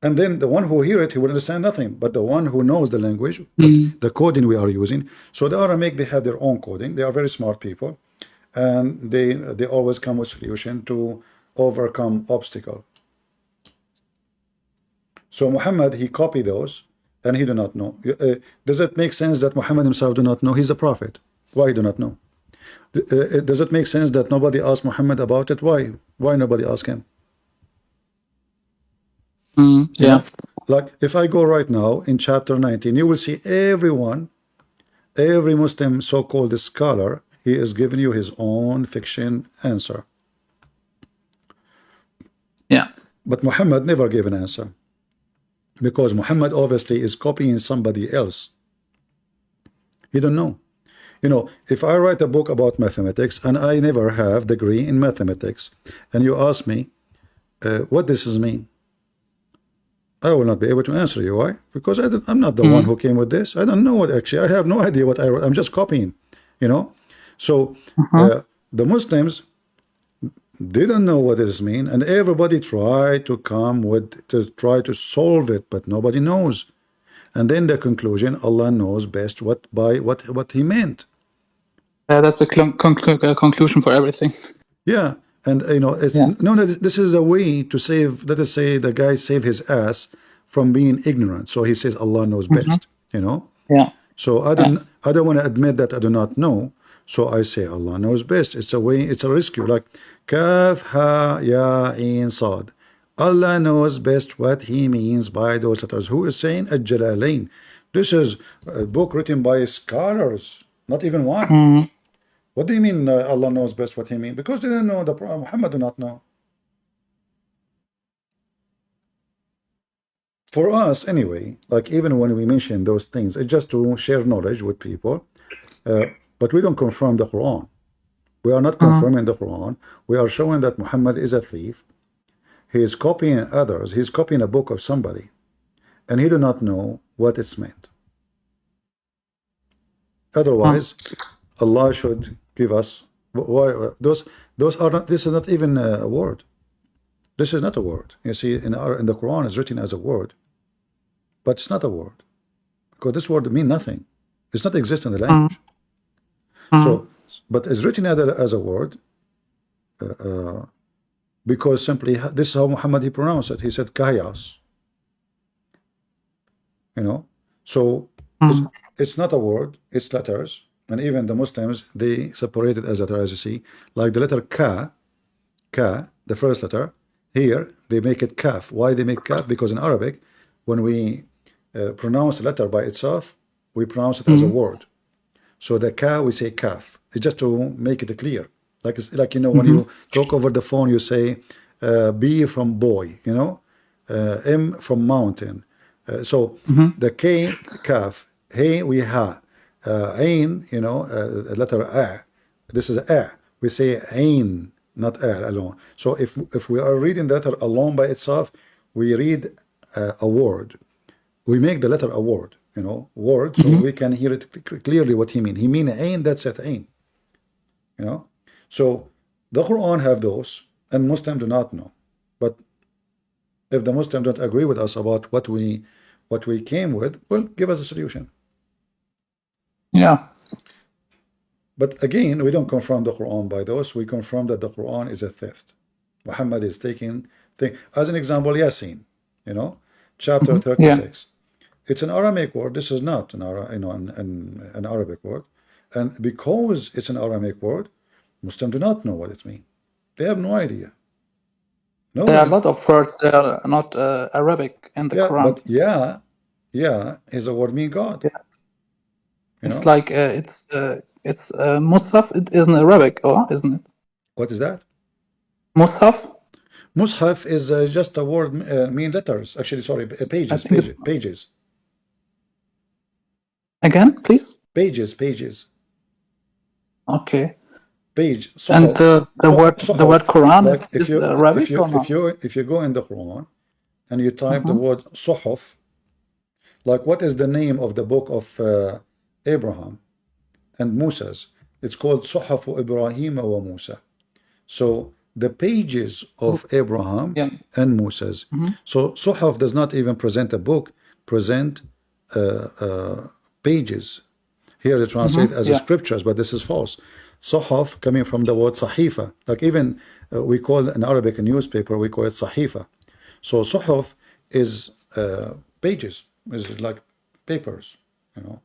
Speaker 1: And then the one who hear it, he will understand nothing. But the one who knows the language, the coding we are using, so the Aramaic, they have their own coding. They are very smart people, and they always come with solution to overcome obstacle. So Muhammad, he copied those, and he do not know. Does it make sense that Muhammad himself do not know? He's a prophet. Why he do not know? Does it make sense that nobody asked Muhammad about it? Why nobody asked him?
Speaker 12: Yeah.
Speaker 1: Like if I go right now in chapter 19, you will see every Muslim so-called scholar, he is giving you his own fiction answer.
Speaker 12: Yeah.
Speaker 1: But Muhammad never gave an answer, because Muhammad obviously is copying somebody else. He don't know. You know, if I write a book about mathematics and I never have degree in mathematics, and you ask me what this mean, I will not be able to answer you. Why? Because I'm not the one who came with this. I don't know what actually. I have no idea what I wrote. I'm just copying, you know. So the Muslims didn't know what this mean, and everybody tried to try to solve it, but nobody knows. And then the conclusion, Allah knows best what he meant.
Speaker 12: That's the conclusion for everything.
Speaker 1: Yeah. And you know, it's no, this is a way to save, let us say the guy save his ass from being ignorant. So he says Allah knows best, you know?
Speaker 12: Yeah.
Speaker 1: So I don't want to admit that I do not know. So I say Allah knows best. It's a way, it's a rescue, like Kaf Ha Ya Ain Sad. Allah knows best what he means by those letters. Who is saying Al-Jalalain? This is a book written by scholars, not even one. What do you mean Allah knows best what he means? Because they didn't know, the Prophet Muhammad do not know. For us anyway, like even when we mention those things, it's just to share knowledge with people, but we don't confirm the Quran. We are not confirming the Quran. We are showing that Muhammad is a thief. He is copying others. He's copying a book of somebody, and he do not know what it's meant. Otherwise, Allah should give us those are not. This is not even a word. This is not a word. You see, in the Quran is written as a word, but it's not a word, because this word mean nothing. It's not exist in the language. So, but it's written as a word because simply this is how Muhammad he pronounced it. He said chaos. You know, so it's not a word. It's letters. And even the Muslims, they separate it as letter, as you see, like the letter ka, the first letter. Here they make it kaf. Why they make kaf? Because in Arabic, when we pronounce a letter by itself, we pronounce it as a word. So the ka we say kaf. It's just to make it clear. Like you know, when you talk over the phone, you say B from boy, you know, M from mountain. So the K, kaf, hey, we ha, ain, you know, letter a. This is a. We say ain, not a alone. So if we are reading the letter alone by itself, we read a word. We make the letter a word, you know, word, so we can hear it clearly what he mean. He mean ain, that's it, ain. You know, so the Quran have those, and Muslims do not know. But if the Muslims don't agree with us about what we came with, well, give us a solution.
Speaker 12: Yeah.
Speaker 1: But again, we don't confirm the Quran by those. We confirm that the Quran is a theft. Muhammad is taking thing as an example. Yasin, you know, chapter 36. It's an Aramaic word. This is not an Arabic word, and because it's an Aramaic word, Muslims do not know what it means. They have no idea.
Speaker 12: There are a lot of words that are not Arabic in the Quran.
Speaker 1: But yeah, is a word mean God.
Speaker 12: Yeah.
Speaker 1: You
Speaker 12: it's
Speaker 1: know?
Speaker 12: like it's Musaf. It isn't Arabic, or isn't it?
Speaker 1: What is that?
Speaker 12: Musaf.
Speaker 1: Mushaf is just a word mean letters. Actually, sorry, pages.
Speaker 12: Again, please.
Speaker 1: Pages.
Speaker 12: Okay.
Speaker 1: Page.
Speaker 12: And the word Quran
Speaker 1: like
Speaker 12: is Arabic or not?
Speaker 1: If you go in the Quran and you type the word suhuf, like what is the name of the book of Abraham and Moses? It's called Suhuf Ibrahim wa Musa. So the pages of Abraham and Moses. So Suhuf does not even present a book, present pages. Here they translate as scriptures, but this is false. Suhuf coming from the word sahifa. Like even we call in Arabic a newspaper, we call it sahifa. So Suhuf is pages, is like papers, you know.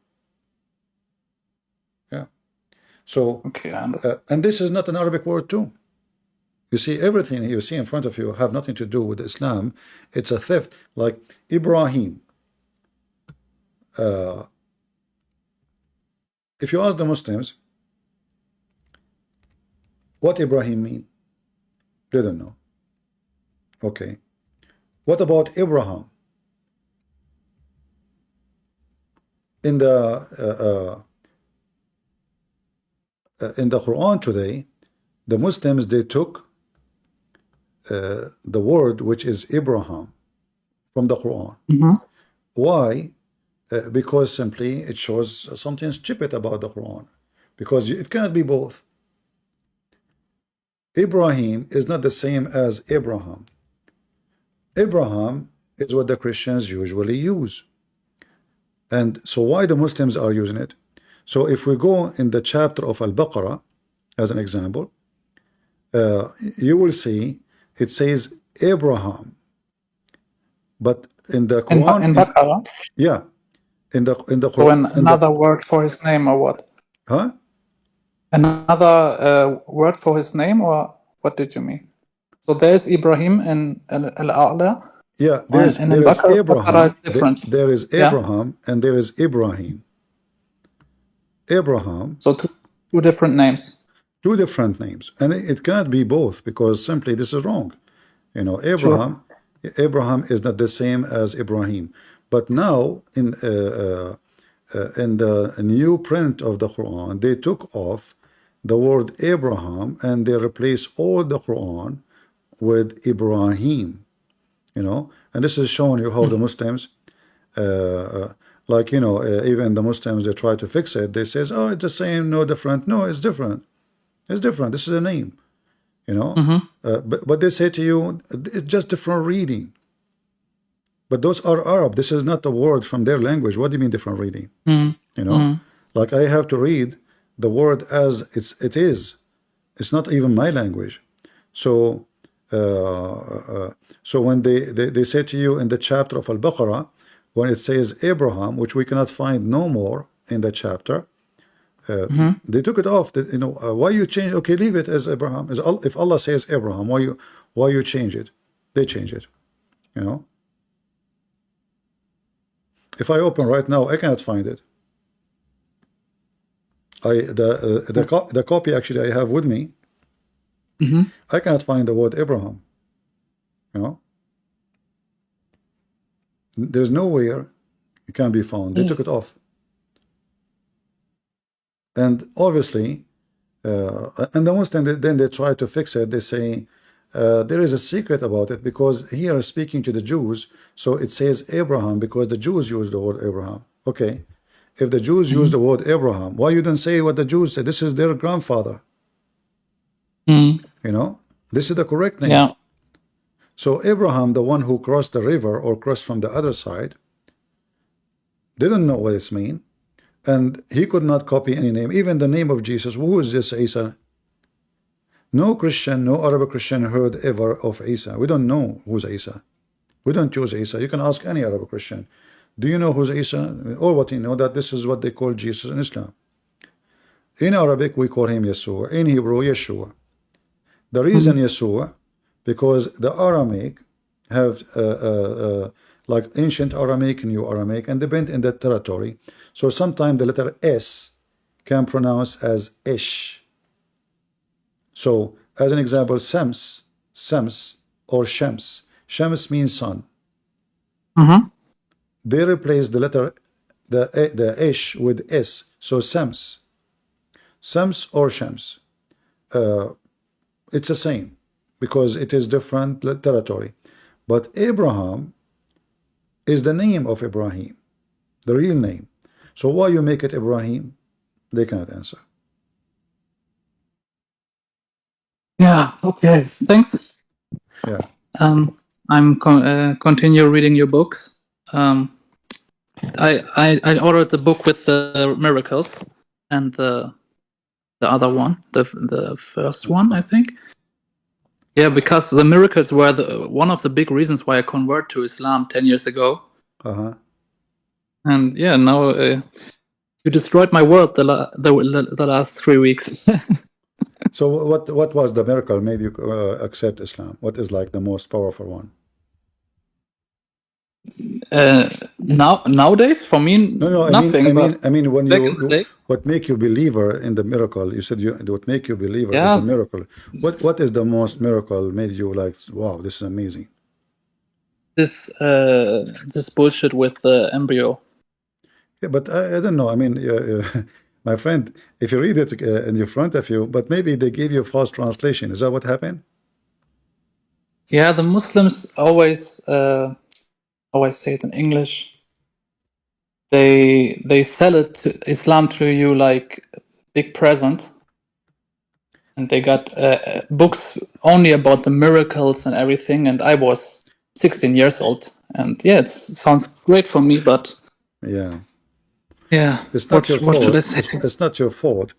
Speaker 1: Yeah. So and this is not an Arabic word too. You see, everything you see in front of you have nothing to do with Islam. It's a theft. Like Ibrahim. If you ask the Muslims, what Ibrahim mean? They don't know. Okay. What about Abraham? In the Quran today, the Muslims, they took the word which is Abraham from the Quran. Why? Because simply it shows something stupid about the Quran. Because it cannot be both. Ibrahim is not the same as Abraham. Abraham is what the Christians usually use. And so why the Muslims are using it? So if we go in the chapter of Al-Baqarah, as an example, you will see it says Abraham. But in the Quran,
Speaker 12: in Baqarah?
Speaker 1: Yeah. In the Quran.
Speaker 12: So another word for his name or what?
Speaker 1: Huh?
Speaker 12: Another word for his name, or what did you mean? So there's Ibrahim in Al-A'la.
Speaker 1: Yeah, there is Abraham. There is Abraham and there is Ibrahim. Abraham.
Speaker 12: So two different names.
Speaker 1: Two different names, and it cannot be both because simply this is wrong. You know, Abraham is not the same as Ibrahim. But now in the new print of the Quran, they took off the word Abraham and they replaced all the Quran with Ibrahim. You know, and this is showing you how the Muslims, like, you know, even the Muslims, they try to fix it. They say, oh, it's the same, no different. No, it's different. It's different. This is a name, you know. But they say to you, it's just different reading. But those are Arab. This is not a word from their language. What do you mean different reading? You know, like I have to read the word as it is. It's not even my language. So, so when they say to you in the chapter of Al-Baqarah, when it says Abraham, which we cannot find no more in the chapter, they took it off. You know, why you change? Okay, leave it as Abraham. If Allah says Abraham, why you change it? They change it. You know. If I open right now, I cannot find it. The copy actually I have with me. I cannot find the word Abraham. You know, there's nowhere it can be found. They took it off. And obviously, and the Muslim, then they try to fix it. They say there is a secret about it, because here speaking to the Jews, so it says Abraham because the Jews use the word Abraham. Okay, if the Jews use the word Abraham, why you don't say what the Jews say? This is their grandfather. You know, this is the correct name.
Speaker 12: Yeah.
Speaker 1: So Abraham, the one who crossed the river or crossed from the other side, didn't know what it means. And he could not copy any name, even the name of Jesus. Who is this Isa? No Christian, no Arabic Christian heard ever of Isa. We don't know who's Isa. We don't use Isa. You can ask any Arabic Christian, do you know who's Isa? Or what you know, that this is what they call Jesus in Islam. In Arabic, we call him Yeshua. In Hebrew, Yeshua. The reason Yeshua, because the Aramaic have like ancient Aramaic, new Aramaic, and they went in that territory. So sometimes the letter S can pronounce as Ish. So as an example, Sams or Shams. Shams means sun. They replace the letter the Ish with S. So Sams or Shams. It's the same because it is different territory. But Abraham is the name of Ibrahim, the real name. So why you make it Ibrahim? They cannot answer.
Speaker 12: Yeah. Okay. Thanks.
Speaker 1: Yeah.
Speaker 12: I'm continue reading your books. I ordered the book with the miracles and the other one, the first one, I think. Yeah, because the miracles were one of the big reasons why I converted to Islam 10 years ago. And yeah, now you destroyed my world the last 3 weeks.
Speaker 1: So what was the miracle made you accept Islam? What is like the most powerful one?
Speaker 12: Nowadays, for me, nothing.
Speaker 1: I mean, when you what make you believer in the miracle? You said what make you believer is the miracle. What is the most miracle made you like? Wow, this is amazing.
Speaker 12: This bullshit with the embryo.
Speaker 1: Yeah, but I don't know. I mean, my friend, if you read it in front of you, but maybe they gave you a false translation. Is that what happened?
Speaker 12: Yeah, the Muslims always say it in English. They sell it Islam to you like a big present, and they got books only about the miracles and everything. And I was 16 years old, and yeah, it sounds great for me, but
Speaker 1: yeah,
Speaker 12: it's not your fault. What should I say?
Speaker 1: It's not your fault.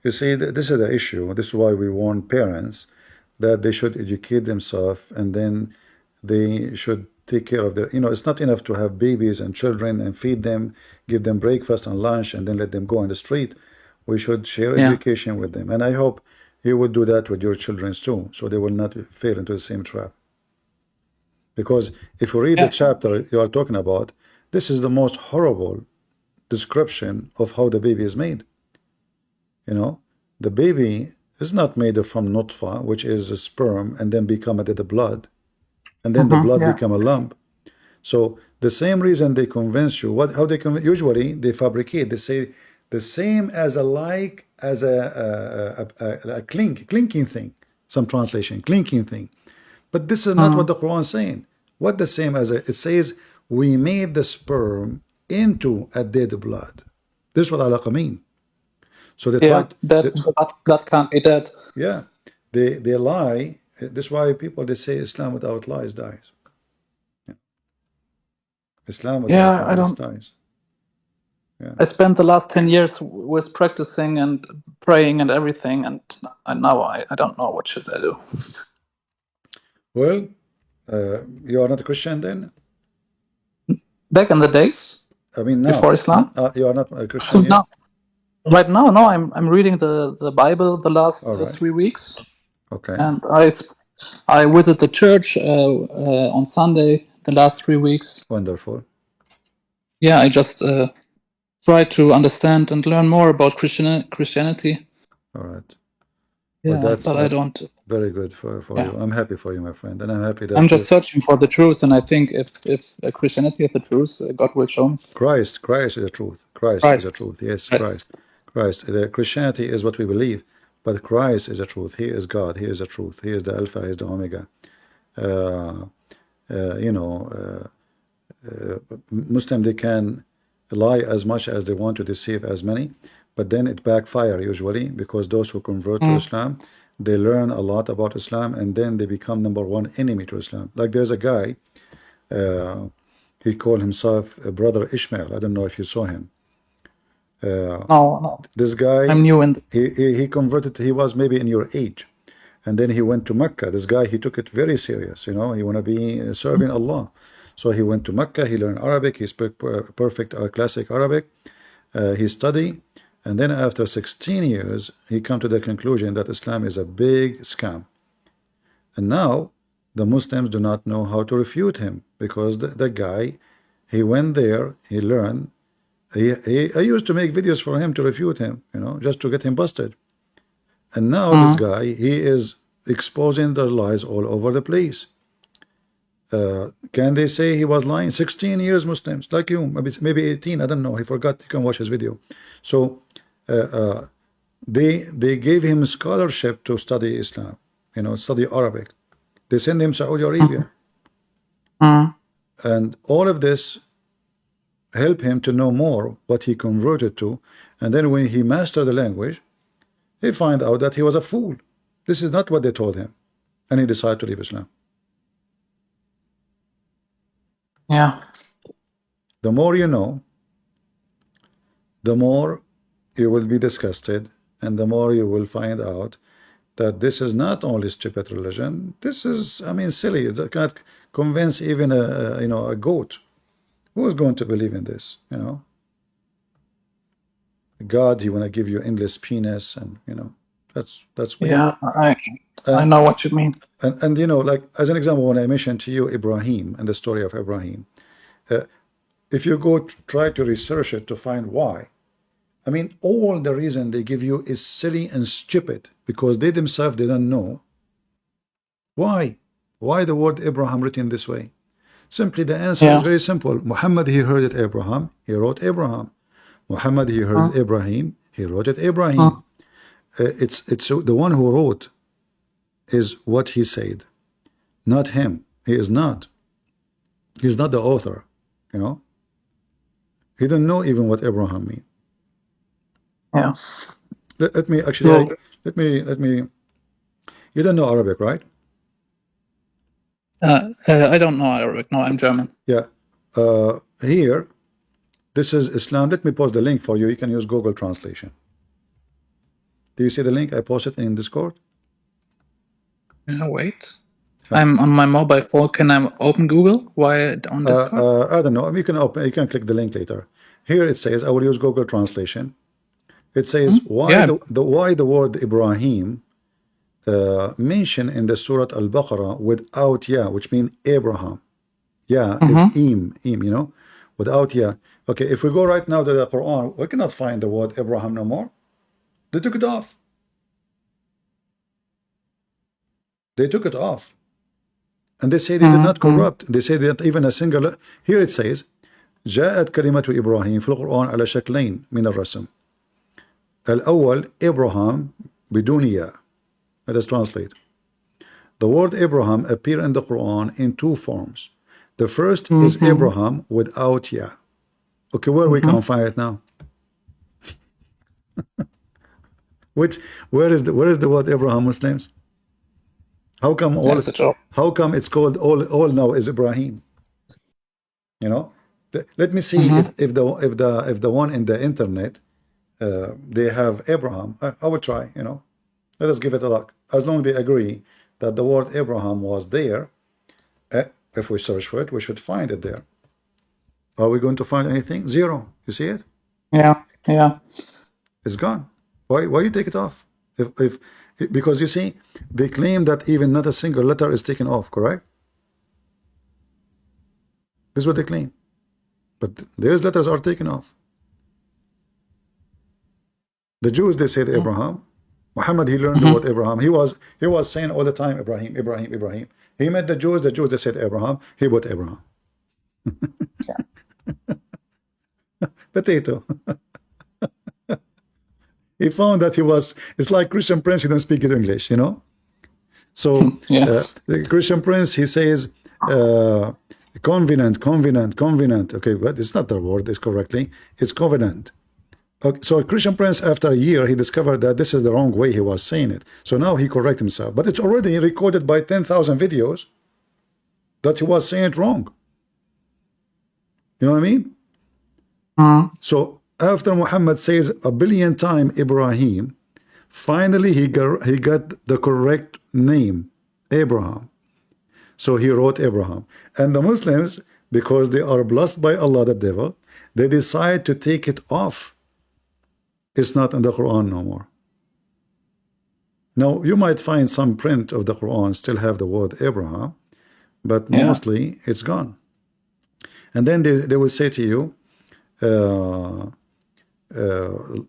Speaker 1: You see, this is the issue. This is why we warn parents that they should educate themselves, and then they should take care of their, it's not enough to have babies and children and feed them, give them breakfast and lunch, and then let them go on the street. We should share education with them. And I hope you would do that with your children too, so they will not fall into the same trap. Because if you read the chapter you are talking about, this is the most horrible description of how the baby is made. The baby is not made from nutfa, which is a sperm, and then become a dead blood. And then the blood become a lump. So the same reason they convince you, how they convince, usually they fabricate, they say the same as a clinking thing, some translation, clinking thing. But this is not what the Quran is saying. What the same as it says, we made the sperm into a dead blood. This is what alaqa mean. So they
Speaker 12: that can't be dead.
Speaker 1: Yeah, they lie. This is why people, they say Islam without lies dies. Islam without lies dies.
Speaker 12: I spent the last 10 years with practicing and praying and everything, and now I don't know what should I do.
Speaker 1: Well, you are not a Christian then?
Speaker 12: Back in the days?
Speaker 1: I mean, now,
Speaker 12: before Islam?
Speaker 1: You are not a Christian yet?
Speaker 12: No. Right now, no, I'm reading the Bible the last 3 weeks.
Speaker 1: Okay.
Speaker 12: And I visit the church on Sunday the last 3 weeks.
Speaker 1: Wonderful.
Speaker 12: Yeah, I just try to understand and learn more about Christianity.
Speaker 1: All right.
Speaker 12: Yeah, but I don't.
Speaker 1: Very good for you. I'm happy for you, my friend, and I'm happy that
Speaker 12: I'm just searching for the truth, and I think if Christianity is the truth, God will show me.
Speaker 1: Christ is the truth. Christ is the truth. Yes, Christ. The Christianity is what we believe, but Christ is the truth. He is God. He is the truth. He is the Alpha. He is the Omega. Muslim, they can lie as much as they want to deceive as many, but then it backfire usually, because those who convert to Islam, they learn a lot about Islam, and then they become #1 enemy to Islam. Like there's a guy, he called himself Brother Ishmael. I don't know if you saw him.
Speaker 12: No.
Speaker 1: This guy,
Speaker 12: I'm new in.
Speaker 1: He converted. He was maybe in your age, and then he went to Mecca. This guy, he took it very serious. You know, he want to be serving Allah. So he went to Mecca. He learned Arabic. He spoke perfect classic Arabic. He studied, and then after 16 years, he come to the conclusion that Islam is a big scam. And now the Muslims do not know how to refute him, because the guy, he went there, he learned. I used to make videos for him to refute him, you know, just to get him busted. And now this guy, he is exposing their lies all over the place. Can they say he was lying? 16 years Muslims, like you, maybe 18, I don't know. He forgot. You can watch his video. So they gave him scholarship to study Islam, you know, study Arabic. They send him Saudi Arabia. And all of this help him to know more what he converted to. And then when he mastered the language, he find out that he was a fool. This is not what they told him. And he decided to leave Islam.
Speaker 12: Yeah.
Speaker 1: The more you know, the more you will be disgusted, and the more you will find out that this is not only stupid religion. This is, I mean, silly. It can't convince even a goat. Who is going to believe in this? You know, God, he want to give you endless penis, and you know, that's weird.
Speaker 12: Yeah, I know what you mean.
Speaker 1: And you know, like as an example, when I mentioned to you Ibrahim and the story of Ibrahim, if you go try to research it to find why, I mean, all the reason they give you is silly and stupid, because they themselves, they don't know why the word Abraham written this way. Simply the answer is very simple. Muhammad, he heard it Abraham, he wrote Abraham. Muhammad, he heard Ibrahim, he wrote it Ibrahim. It's the one who wrote is what he said, not him. He is not. He's not the author, you know. He didn't know even what Abraham mean.
Speaker 12: Yeah.
Speaker 1: Let me actually, let me. You don't know Arabic, right?
Speaker 12: I don't know Arabic. No, I'm German.
Speaker 1: Yeah. Here, this is Islam. Let me post the link for you. You can use Google Translation. Do you see the link I posted in Discord?
Speaker 12: Wait. I'm on my mobile phone. Can I open Google? Why on Discord?
Speaker 1: I don't know. You can open. You can click the link later. Here it says, I will use Google Translation. It says why the word Ibrahim mentioned in the Surah Al-Baqarah without ya, which means Abraham. Ya is im, you know, without ya. Okay, if we go right now to the Quran, we cannot find the word Abraham no more. They took it off. They took it off. And they say they did not corrupt. They say that even a single. Here it says, جاءت كلمة إبراهيم في القرآن على شكلين من الرسم. الأول Abraham بدون ياء. Let us translate. The word Abraham appear in the Quran in two forms. The first is Abraham without ya. Okay, where we can find it now? Where is the word Abraham, Muslims? How come it's called all now is Ibrahim? You know, let me see if the one in the internet they have Abraham. I will try. You know, let us give it a look. As long as they agree that the word Abraham was there, if we search for it, we should find it there. Are we going to find anything? Zero. You see it?
Speaker 12: Yeah.
Speaker 1: It's gone. Why you take it off? Because you see, they claim that even not a single letter is taken off, correct? This is what they claim. But those letters are taken off. The Jews, they said Abraham. Muhammad, he learned the word Abraham. He was saying all the time Ibrahim, Ibrahim, Ibrahim. He met the Jews they said Abraham. He put Abraham. Potato. He found that it's like Christian Prince, he don't speak good English, you know. So the Christian Prince, he says covenant. Okay, but it's not the word, it's correctly, it's covenant. Okay, so Christian Prince, after a year, he discovered that this is the wrong way he was saying it. So now he correct himself, but it's already recorded by 10,000 videos that he was saying it wrong. You know what I mean? So after Muhammad says a billion times Ibrahim, finally he got the correct name, Abraham. So he wrote Abraham. And the Muslims, because they are blessed by Allah, the devil, they decide to take it off. It's not in the Quran no more. Now, you might find some print of the Quran still have the word Abraham, but mostly it's gone. And then they will say to you, the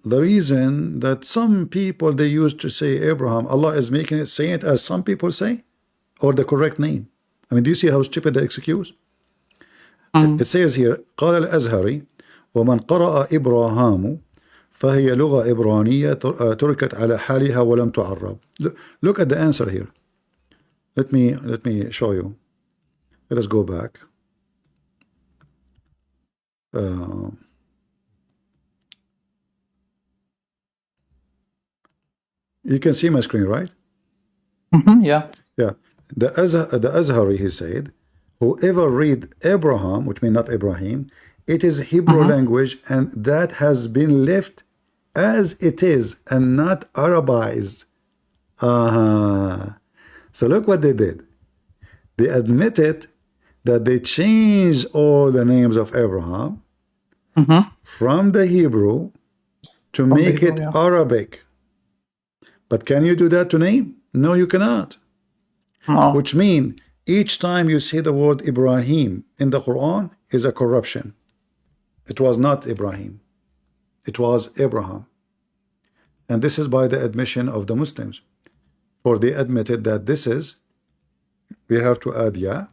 Speaker 1: reason that some people, they used to say Abraham, Allah is making it, saying it as some people say, or the correct name. I mean, do you see how stupid the excuse? It says here, قال الأزهري ومن قرأ إبراهام فهي لغة إبرانية تركت على حالها ولم تعرب. Look at the answer here. Let me show you. Let us go back. You can see my screen, right?
Speaker 12: Yeah.
Speaker 1: The Azhari, he said, whoever read Abraham, which means not Ibrahim, it is Hebrew language, and that has been left as it is and not Arabized. So look what they did. They admitted that they changed all the names of Abraham from the Hebrew to make it Arabic. But can you do that to name? No, you cannot. Which means each time you see the word Ibrahim in the Quran is a corruption. It was not Ibrahim. It was Abraham. And this is by the admission of the Muslims. For they admitted that this is, we have to add ya,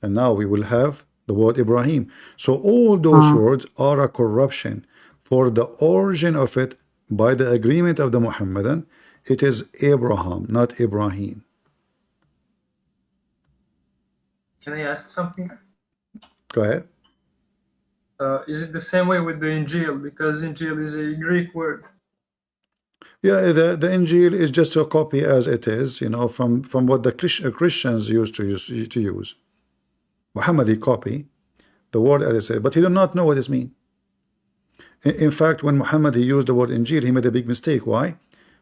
Speaker 1: and now we will have the word Ibrahim. So all those words are a corruption. For the origin of it, by the agreement of the Muhammadan, it is Abraham, not Ibrahim.
Speaker 9: Can I ask something?
Speaker 1: Go ahead.
Speaker 9: Is it the same way with the Injil? Because Injil is a Greek word.
Speaker 1: Yeah, the Injil is just a copy as it is, you know, from what the Christians used to use. Muhammad, he copy the word as it said, but he did not know what it means. In fact, when Muhammad, he used the word Injil, he made a big mistake. Why?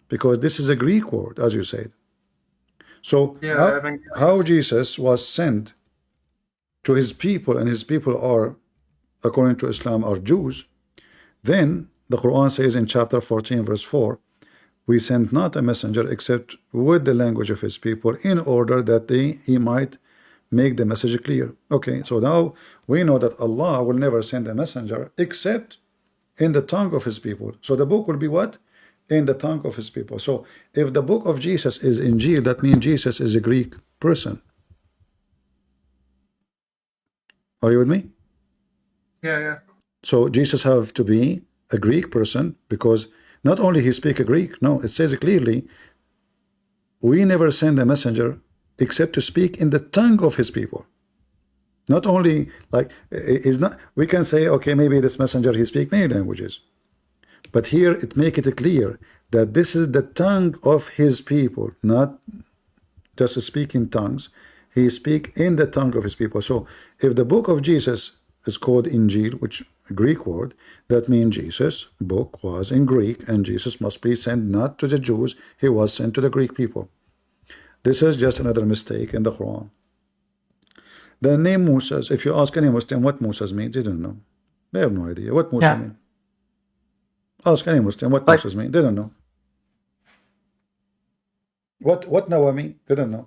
Speaker 1: Because this is a Greek word, as you said. So how Jesus was sent to his people, and his people are, according to Islam, are Jews, then the Quran says in chapter 14 verse 4, we sent not a messenger except with the language of his people, in order that he might make the message clear. Okay, so now we know that Allah will never send a messenger except in the tongue of his people. So the book will be what? In the tongue of his people. So if the book of Jesus is Injil, that means Jesus is a Greek person. Are you with me?
Speaker 9: Yeah.
Speaker 1: So Jesus have to be a Greek person, because not only he speak a Greek, no, it says clearly, we never send a messenger except to speak in the tongue of his people. Not only like is not, we can say, okay, maybe this messenger he speak many languages, but here it make it clear that this is the tongue of his people, not just speaking tongues. He speak in the tongue of his people. So if the book of Jesus is called Injil, which a Greek word, that means Jesus' book was in Greek, and Jesus must be sent not to the Jews, he was sent to the Greek people. This is just another mistake in the Quran. The name Moses, if you ask any Muslim what Moses means, they don't know. They have no idea what Moses means. Ask any Muslim what Moses means, they don't know. What Noah mean? They don't know.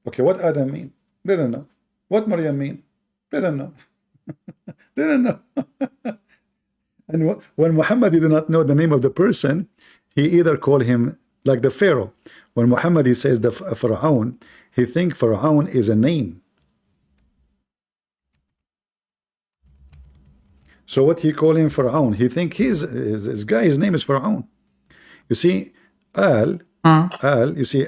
Speaker 1: Okay, what Adam mean? They don't know. What Maryam mean? They don't know. They don't know. And when Muhammad did not know the name of the person, he either called him Like the Pharaoh. When Muhammad, he says the Pharaoh, he thinks Pharaoh is a name. So what he call him Pharaoh? He think his guy, his name is Pharaoh. You see, you see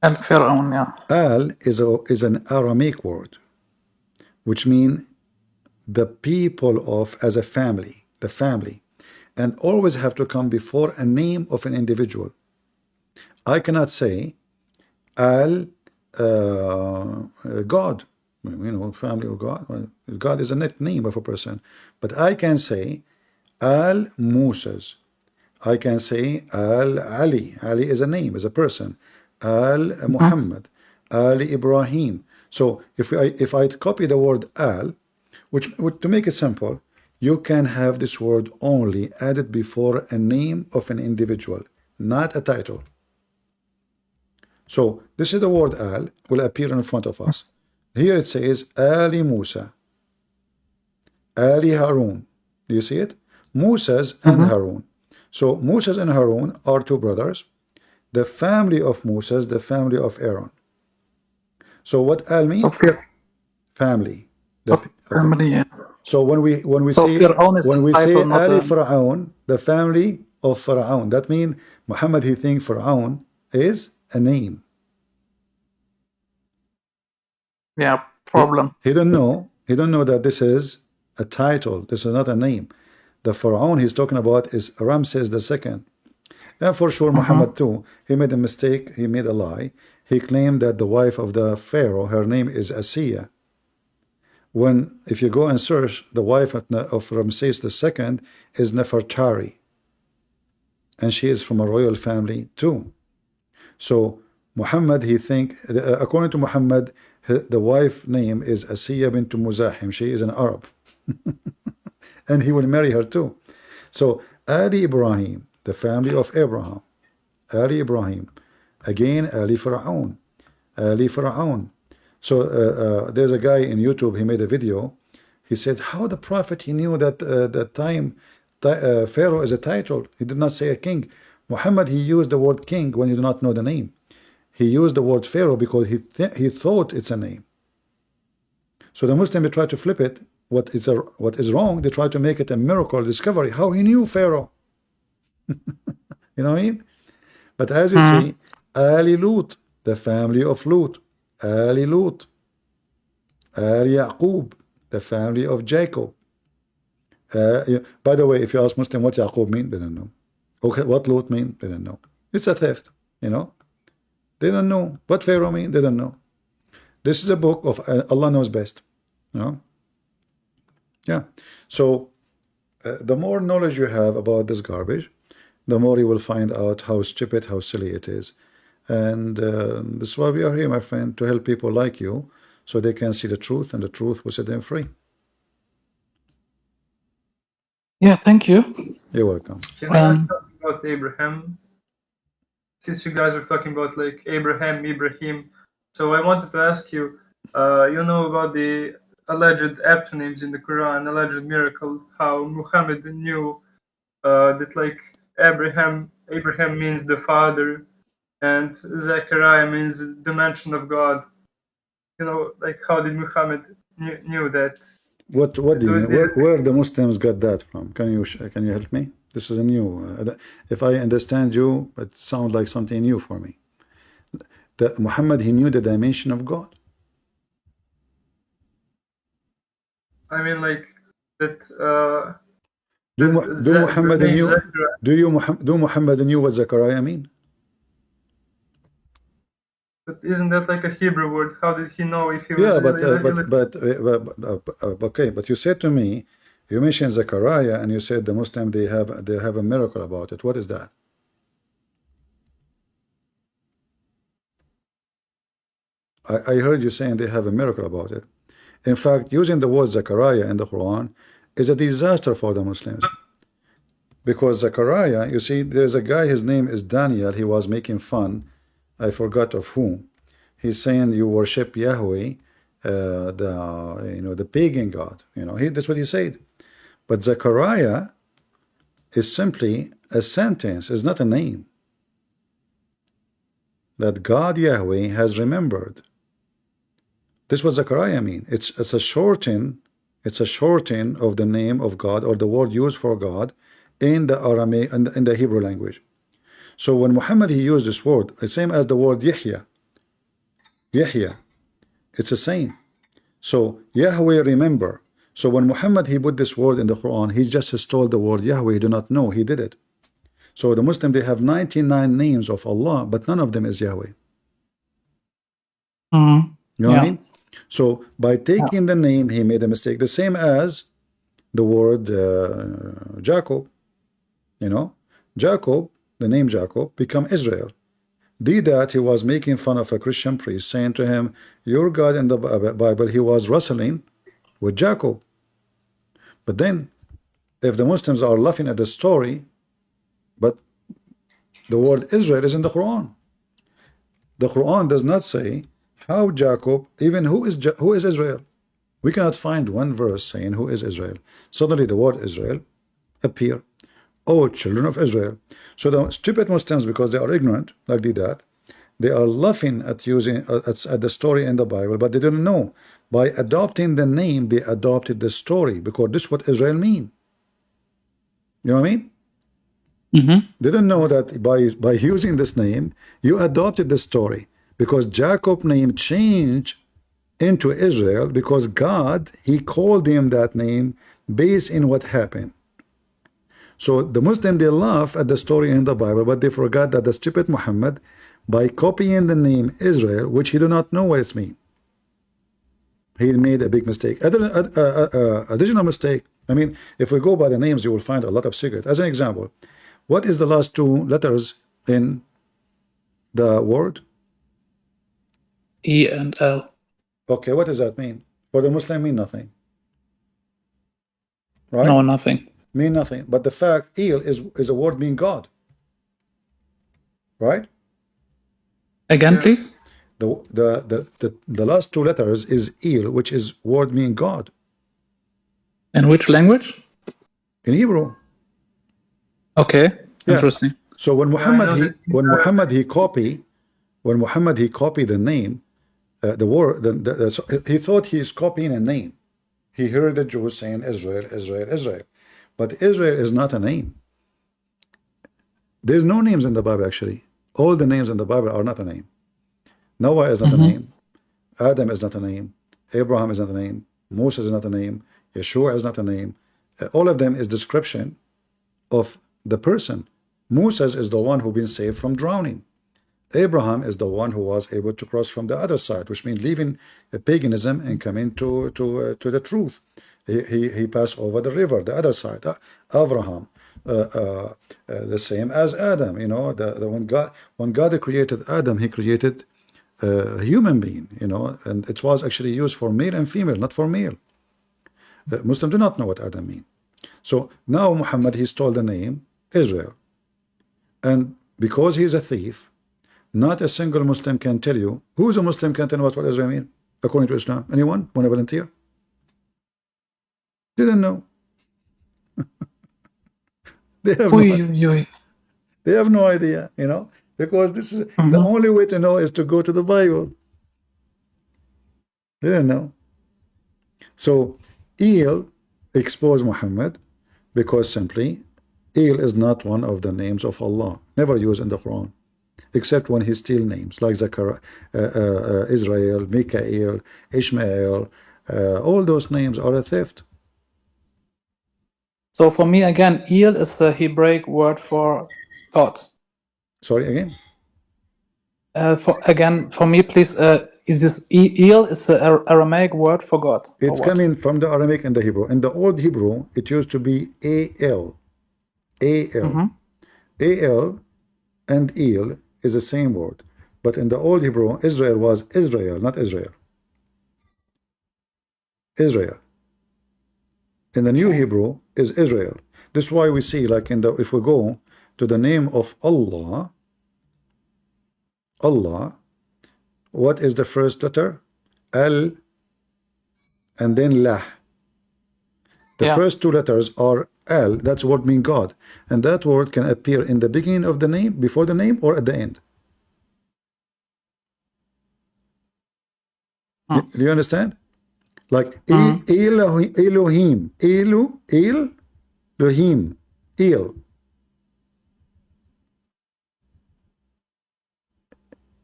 Speaker 12: Al-Fir'aun, yeah.
Speaker 1: Al is an Aramaic word, which mean the people of, as a family, the family, and always have to come before a name of an individual. I cannot say Al God, you know, family of God. Well, God is a name of a person, but I can say Al Musa's. I can say Al Ali. Ali is a name, is a person. Al Muhammad, Al Ibrahim. So if I copy the word Al, which to make it simple, you can have this word only added before a name of an individual, not a title. So this is the word Al will appear in front of us. Here it says Ali Musa, Ali Harun. Do you see it? Musa's and Harun. So Musa's and Harun are two brothers. The family of Musa's, the family of Aaron. So what Al means? Family.
Speaker 12: Family, yeah.
Speaker 1: So when we
Speaker 12: So
Speaker 1: say Ali Pharaoh, the family of Pharaoh, that means Muhammad, he thinks Pharaoh is a name.
Speaker 12: Yeah, problem.
Speaker 1: He don't know that this is a title. This is not a name. The Pharaoh he's talking about is Ramses II. And for sure, Muhammad too, he made a mistake, he made a lie. He claimed that the wife of the Pharaoh, her name is Asiya. When, if you go and search, the wife of Ramses II is Nefertari. And she is from a royal family too. So Muhammad, he think, according to Muhammad, the wife name is Asiya bint Muzahim. She is an Arab. And he will marry her too. So Ali Ibrahim, the family of Abraham, Ali Ibrahim, again Ali Pharaoh, Ali Pharaoh. So there's a guy in YouTube, he made a video. He said how the prophet, he knew that Pharaoh is a title. He did not say a king. Muhammad, he used the word king when you do not know the name. He used the word Pharaoh because he thought it's a name. So the Muslim, they try to flip it. What is wrong, they try to make it a miracle discovery. How he knew Pharaoh. You know what I mean? But as you see, Ali Lut, the family of Lut, Ali Lut, Ali Yaqub, the family of Jacob. By the way, if you ask Muslim what Yaqub mean, they don't know. Okay, what Lut mean, they don't know. It's a theft, you know. They don't know what Pharaoh mean, they don't know. This is a book of Allah knows best, you know. Yeah. So the more knowledge you have about this garbage, the more you will find out how stupid, how silly it is. And this is why we are here, my friend, to help people like you so they can see the truth, and the truth will set them free.
Speaker 12: Yeah, thank you.
Speaker 1: You're welcome.
Speaker 9: Can I talk about Abraham? Since you guys were talking about like Ibrahim, so I wanted to ask you, you know about the alleged eponyms in the Quran, alleged miracle, how Muhammad knew that like Abraham means the father, and Zechariah means the mention of God. You know, like how did Muhammad knew that?
Speaker 1: What do you mean? Where the Muslims got that from? Can you help me? This is a new. If I understand you, it sounds like something new for me. That Muhammad, he knew the dimension of God.
Speaker 9: I mean, like that.
Speaker 1: Do Muhammad knew what Zechariah mean?
Speaker 9: But isn't that like a Hebrew word? How did he know if he was?
Speaker 1: Yeah, okay. But you said to me, you mentioned Zechariah, and you said the Muslim they have a miracle about it. What is that? I heard you saying they have a miracle about it. In fact, using the word Zechariah in the Quran is a disaster for the Muslims. Because Zechariah, you see, there's a guy, his name is Daniel, he was making fun, I forgot of whom. He's saying you worship Yahweh, the pagan god. You know, that's what he said. But Zechariah is simply a sentence, it's not a name. that God Yahweh has remembered. This was Zechariah mean. It's a shorten of the name of God, or the word used for God in the Aramaic and in the Hebrew language. So when Muhammad he used this word, the same as the word Yahya, it's the same. So Yahweh remember. So when Muhammad he put this word in the Quran, he just stole the word Yahweh. He do not know he did it. So the Muslim, they have 99 names of Allah, but none of them is Yahweh.
Speaker 12: Mm-hmm.
Speaker 1: You know what I mean? So by taking the name, he made a mistake. The same as the word Jacob. You know, Jacob, the name Jacob, become Israel. Be that he was making fun of a Christian priest, saying to him, your God in the Bible, he was wrestling with Jacob. But then, if the Muslims are laughing at the story, but the word Israel is in the Quran. The Quran does not say how Jacob, even who is Israel. We cannot find one verse saying who is Israel. Suddenly the word Israel appear. Oh, children of Israel. So the stupid Muslims, because they are ignorant, like that, they are laughing at using at the story in the Bible, but they don't know. By adopting the name, they adopted the story, because this is what Israel mean. You know what I mean?
Speaker 12: Mm-hmm.
Speaker 1: They don't know that by using this name, you adopted the story, because Jacob's name changed into Israel because God, he called him that name based in what happened. So the Muslim, they laugh at the story in the Bible, but they forgot that the stupid Muhammad, by copying the name Israel, which he do not know what it means, he made a big mistake. Additional mistake. I mean, if we go by the names, you will find a lot of secret. As an example, what is the last two letters in the word?
Speaker 12: E and L.
Speaker 1: Okay, what does that mean? For the Muslim, mean nothing. Right?
Speaker 12: No, nothing.
Speaker 1: Mean nothing. But the fact, El is a word mean God. Right?
Speaker 12: Again, please.
Speaker 1: The last two letters is El, which is word mean God.
Speaker 12: In which language?
Speaker 1: In Hebrew.
Speaker 12: Okay,
Speaker 1: yeah.
Speaker 12: Interesting.
Speaker 1: So when Muhammad he copied the name, the word, so he thought he is copying a name. He heard the Jews saying Israel, Israel, Israel, but Israel is not a name. There's no names in the Bible actually. All the names in the Bible are not a name. Noah is not a name. Adam is not a name. Abraham is not a name. Moses is not a name. Yeshua is not a name. All of them is description of the person. Moses is the one who been saved from drowning. Abraham is the one who was able to cross from the other side, which means leaving paganism and coming to the truth. He passed over the river, the other side. Abraham, the same as Adam. You know, when God created Adam, he created a human being. You know, and it was actually used for male and female, not for male. Muslims do not know what Adam means. So now Muhammad, he stole the name Israel, and because he's a thief, not a single Muslim can tell you. Who's a Muslim can tell you what Israel means according to Islam? Anyone want to volunteer? Didn't know. They have no idea, you know, because this is the only way to know is to go to the Bible. They didn't know. So El exposed Muhammad because simply El is not one of the names of Allah, never used in the Quran, except when he steals names like Zechariah, Israel, Mikael, Ishmael. All those names are a theft.
Speaker 12: So for me, again, El is the Hebraic word for God.
Speaker 1: Sorry, again?
Speaker 12: For me, please, is this El is the Aramaic word for God?
Speaker 1: It's coming from the Aramaic and the Hebrew. In the old Hebrew, it used to be A-L. A-L. A-L and El is the same word. But in the old Hebrew, Israel was Israel, not Israel. Israel. In the new Hebrew is Israel. This is why we see, like if we go to the name of Allah, what is the first letter? Al, and then Lah. The first two letters are Al. That's what mean God, and that word can appear in the beginning of the name, before the name, or at the end. Do you understand? Like Elohim, Elohim, El.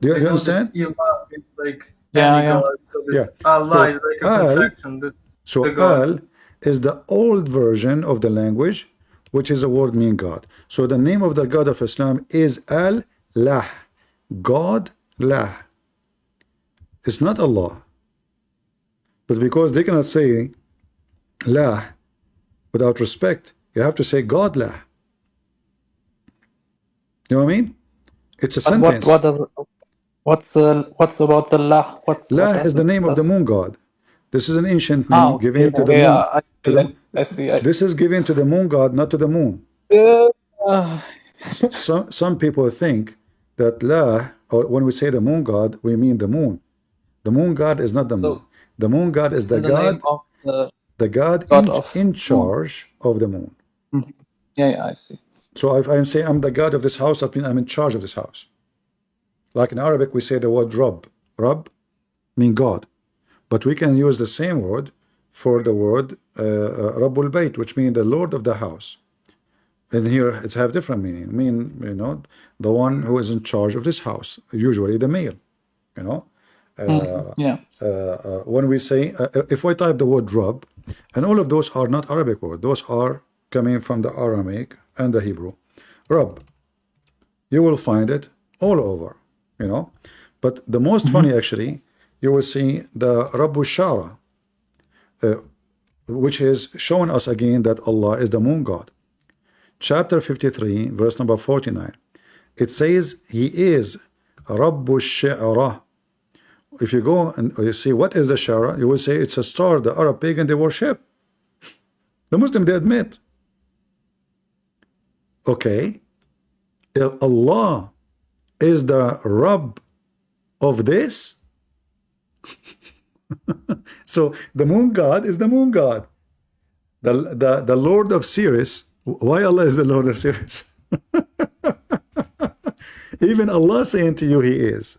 Speaker 1: Do you understand?
Speaker 9: Ilah is like
Speaker 12: Yeah,
Speaker 9: demigod, so
Speaker 1: Yeah.
Speaker 9: Allah
Speaker 1: So
Speaker 9: is like a
Speaker 1: Al,
Speaker 9: contraction.
Speaker 1: so
Speaker 9: The God.
Speaker 1: Al is the old version of the language, which is the word mean God. So the name of the God of Islam is Al-Lah, God Lah. It's not Allah. But because they cannot say Lah without respect, you have to say God Lah. You know what I mean? It's a sentence.
Speaker 12: What does what's about the lah?
Speaker 1: Lah is the name of the moon god. This is an ancient name given to the moon.
Speaker 12: I see.
Speaker 1: This is given to the moon god, not to the moon. Some people think that Lah, or when we say the moon god, we mean the moon. The moon god is not the moon. The moon god is the god, the god in charge of the moon.
Speaker 12: Yeah, I see.
Speaker 1: So if I'm saying I'm the god of this house, that means I'm in charge of this house. Like in Arabic, we say the word Rabb. Rabb mean God. But we can use the same word for the word Rabbul Bayt, which means the Lord of the house. And here it's have different meaning. You know, the one who is in charge of this house, usually the male. You know, when we say, if we type the word Rabb, and all of those are not Arabic words, those are coming from the Aramaic and the Hebrew. Rabb, you will find it all over. You know, but the most funny actually, you will see the Rabbu Shara, which is showing us again that Allah is the moon god. Chapter 53, verse number 49. It says he is Rabbu Shara. If you go and you see what is the Shara, you will say it's a star the Arab pagan they worship. The Muslim they admit. Okay, Allah is the Rabb of this. So the moon god is the moon god, the Lord of Sirius. Why Allah is the Lord of Sirius? Even Allah saying to you he is.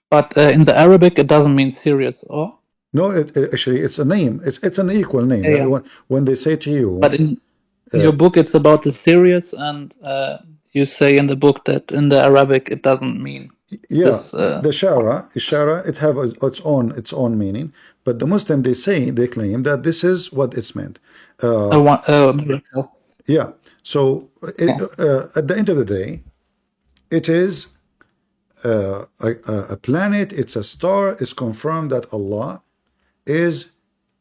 Speaker 12: But in the Arabic it doesn't mean serious, or?
Speaker 1: No, actually it's a name. It's an equal name.
Speaker 12: Yeah.
Speaker 1: When they say to you,
Speaker 12: but in your book it's about the serious, and you say in the book that in the Arabic it doesn't mean.
Speaker 1: Yeah, the Shara, it have its own meaning, but the Muslim they claim that this is what it's meant.
Speaker 12: Miracle.
Speaker 1: Yeah. So at the end of the day, it is a planet. It's a star. It's confirmed that Allah is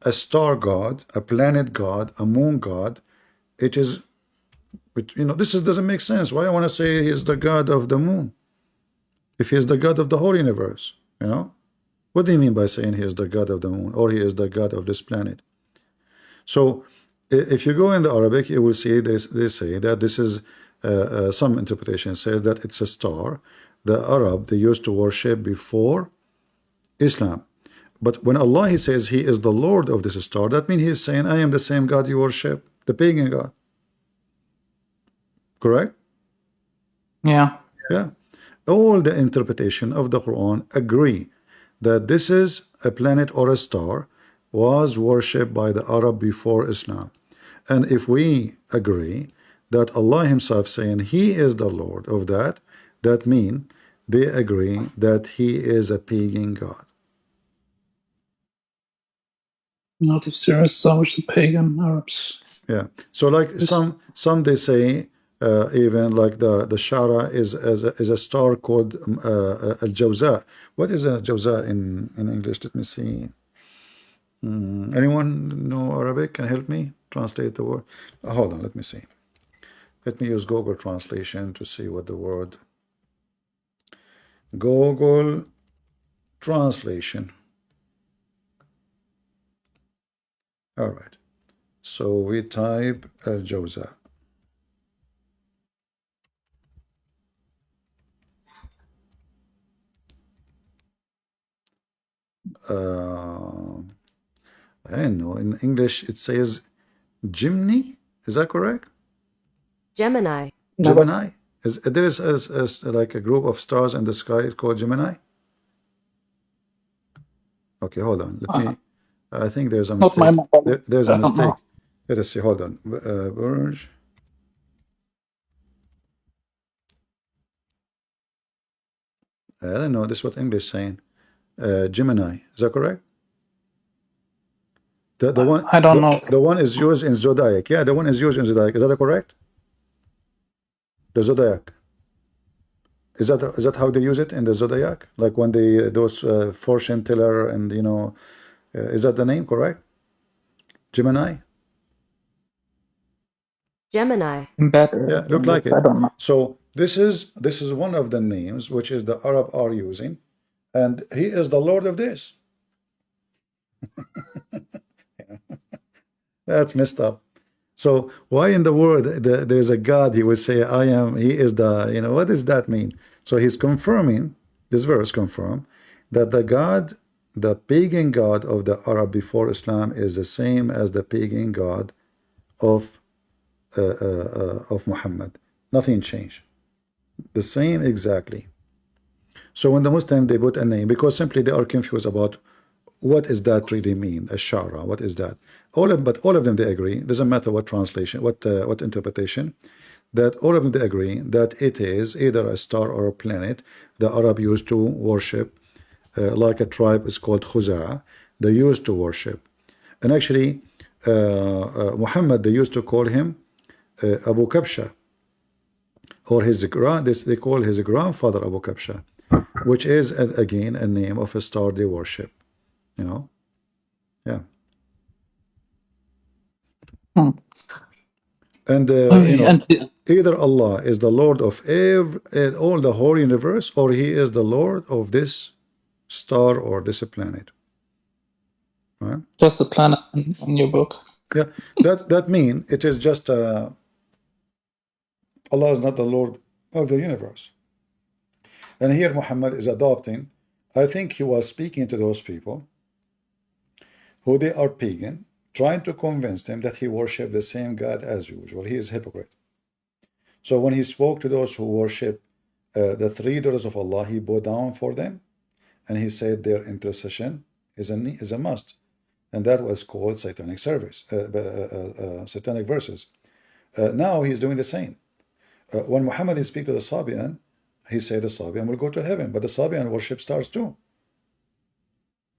Speaker 1: a star god, a planet god, a moon god. It is, you know, this doesn't make sense. Why I want to say he is the god of the moon? If he is the God of the whole universe, you know, what do you mean by saying he is the God of the moon or he is the God of this planet? So if you go in the Arabic, you will see they say that this is some interpretation says that it's a star the Arab they used to worship before Islam. But when Allah he says he is the Lord of this star, that means he is saying I am the same God you worship, the pagan God. Correct?
Speaker 12: Yeah.
Speaker 1: All the interpretation of the Quran agree that this is a planet or a star was worshipped by the Arab before Islam. And if we agree that Allah himself saying he is the Lord of that, that means they agree that he is a pagan God.
Speaker 12: Not if there is so much the pagan Arabs.
Speaker 1: Yeah. So like some they say even like the Shara is a star called al-Jawza. What is a Jawza in English? Let me see. Anyone know Arabic? Can help me translate the word? Hold on, let me see. Let me use Google translation to see what the word. Google translation. All right. So we type al-Jawza. I know in English it says Gemini. Is that correct?
Speaker 10: Gemini.
Speaker 1: There is like a group of stars in the sky called Gemini. Okay, hold on. Let me. I think there's a
Speaker 12: Not my
Speaker 1: mistake.
Speaker 12: mobile.
Speaker 1: There's a
Speaker 12: I don't know.
Speaker 1: mistake. Let us see. Hold on. Burj. I don't know. This is what English saying. Gemini. Is that correct? The one.
Speaker 12: I don't know.
Speaker 1: The one is used in zodiac. Yeah, the one is used in zodiac. Is that correct? The zodiac. Is that how they use it in the zodiac? Like when they those fortune teller and you know, is that the name correct? Gemini.
Speaker 10: Gemini.
Speaker 12: Better.
Speaker 1: Yeah, look like it.
Speaker 12: I don't know.
Speaker 1: So this is one of the names which is the Arab are using, and he is the Lord of this. That's messed up. So why in the world there's a God, he would say, I am, he is the, you know, what does that mean? So he's confirming, this verse confirm that the God, the pagan God of the Arab before Islam is the same as the pagan God of Muhammad. Nothing changed. The same exactly. So when the Muslim, they put a name, because simply they are confused about what is that really mean, Ashara, what is that? But all of them, they agree, doesn't matter what translation, what interpretation, that all of them, they agree that it is either a star or a planet the Arab used to worship, like a tribe is called Khuza'a, they used to worship. And actually, Muhammad, they used to call him Abu Kabsha, or they call his grandfather Abu Kabsha, which is again a name of a star they worship. You know, yeah. And you know, either Allah is the Lord of all the whole universe, or He is the Lord of this star or this planet. Right?
Speaker 12: Just a planet in your book.
Speaker 1: Yeah, that mean it is just Allah is not the Lord of the universe. And here Muhammad is adopting. I think he was speaking to those people who they are pagan, trying to convince them that he worship the same God as usual. He is a hypocrite. So when he spoke to those who worship the three daughters of Allah, he bowed down for them, and he said their intercession is a must, and that was called satanic service, satanic verses. Now he's doing the same. When Muhammad is speaking to the Sabian, he said the Sabian will go to heaven, but the Sabian worship stars too.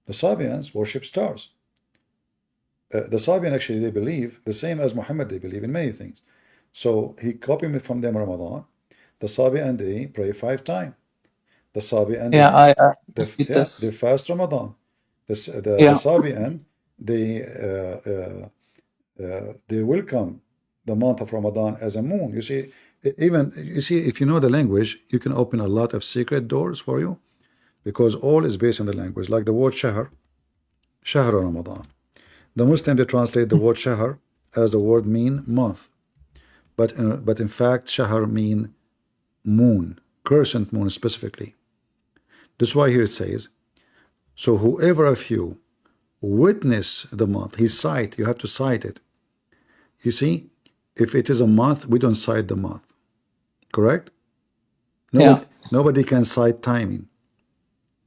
Speaker 1: The Sabians worship stars. The Sabian actually, they believe the same as Muhammad, they believe in many things. So he copied me from them Ramadan. The Sabian, they pray 5 times. The Sabian, they fast Ramadan. The Sabian, they welcome the month of Ramadan as a moon. You see, if you know the language, you can open a lot of secret doors for you, because all is based on the language. Like the word Shahr Ramadan. The Muslim, they translate the word Shahr as the word mean month, but in fact Shahr mean moon, crescent moon specifically. That's why here it says, so whoever of you witness the month, he sight, you have to sight it. You see, if it is a month, we don't sight the month, correct? Nobody can sight timing.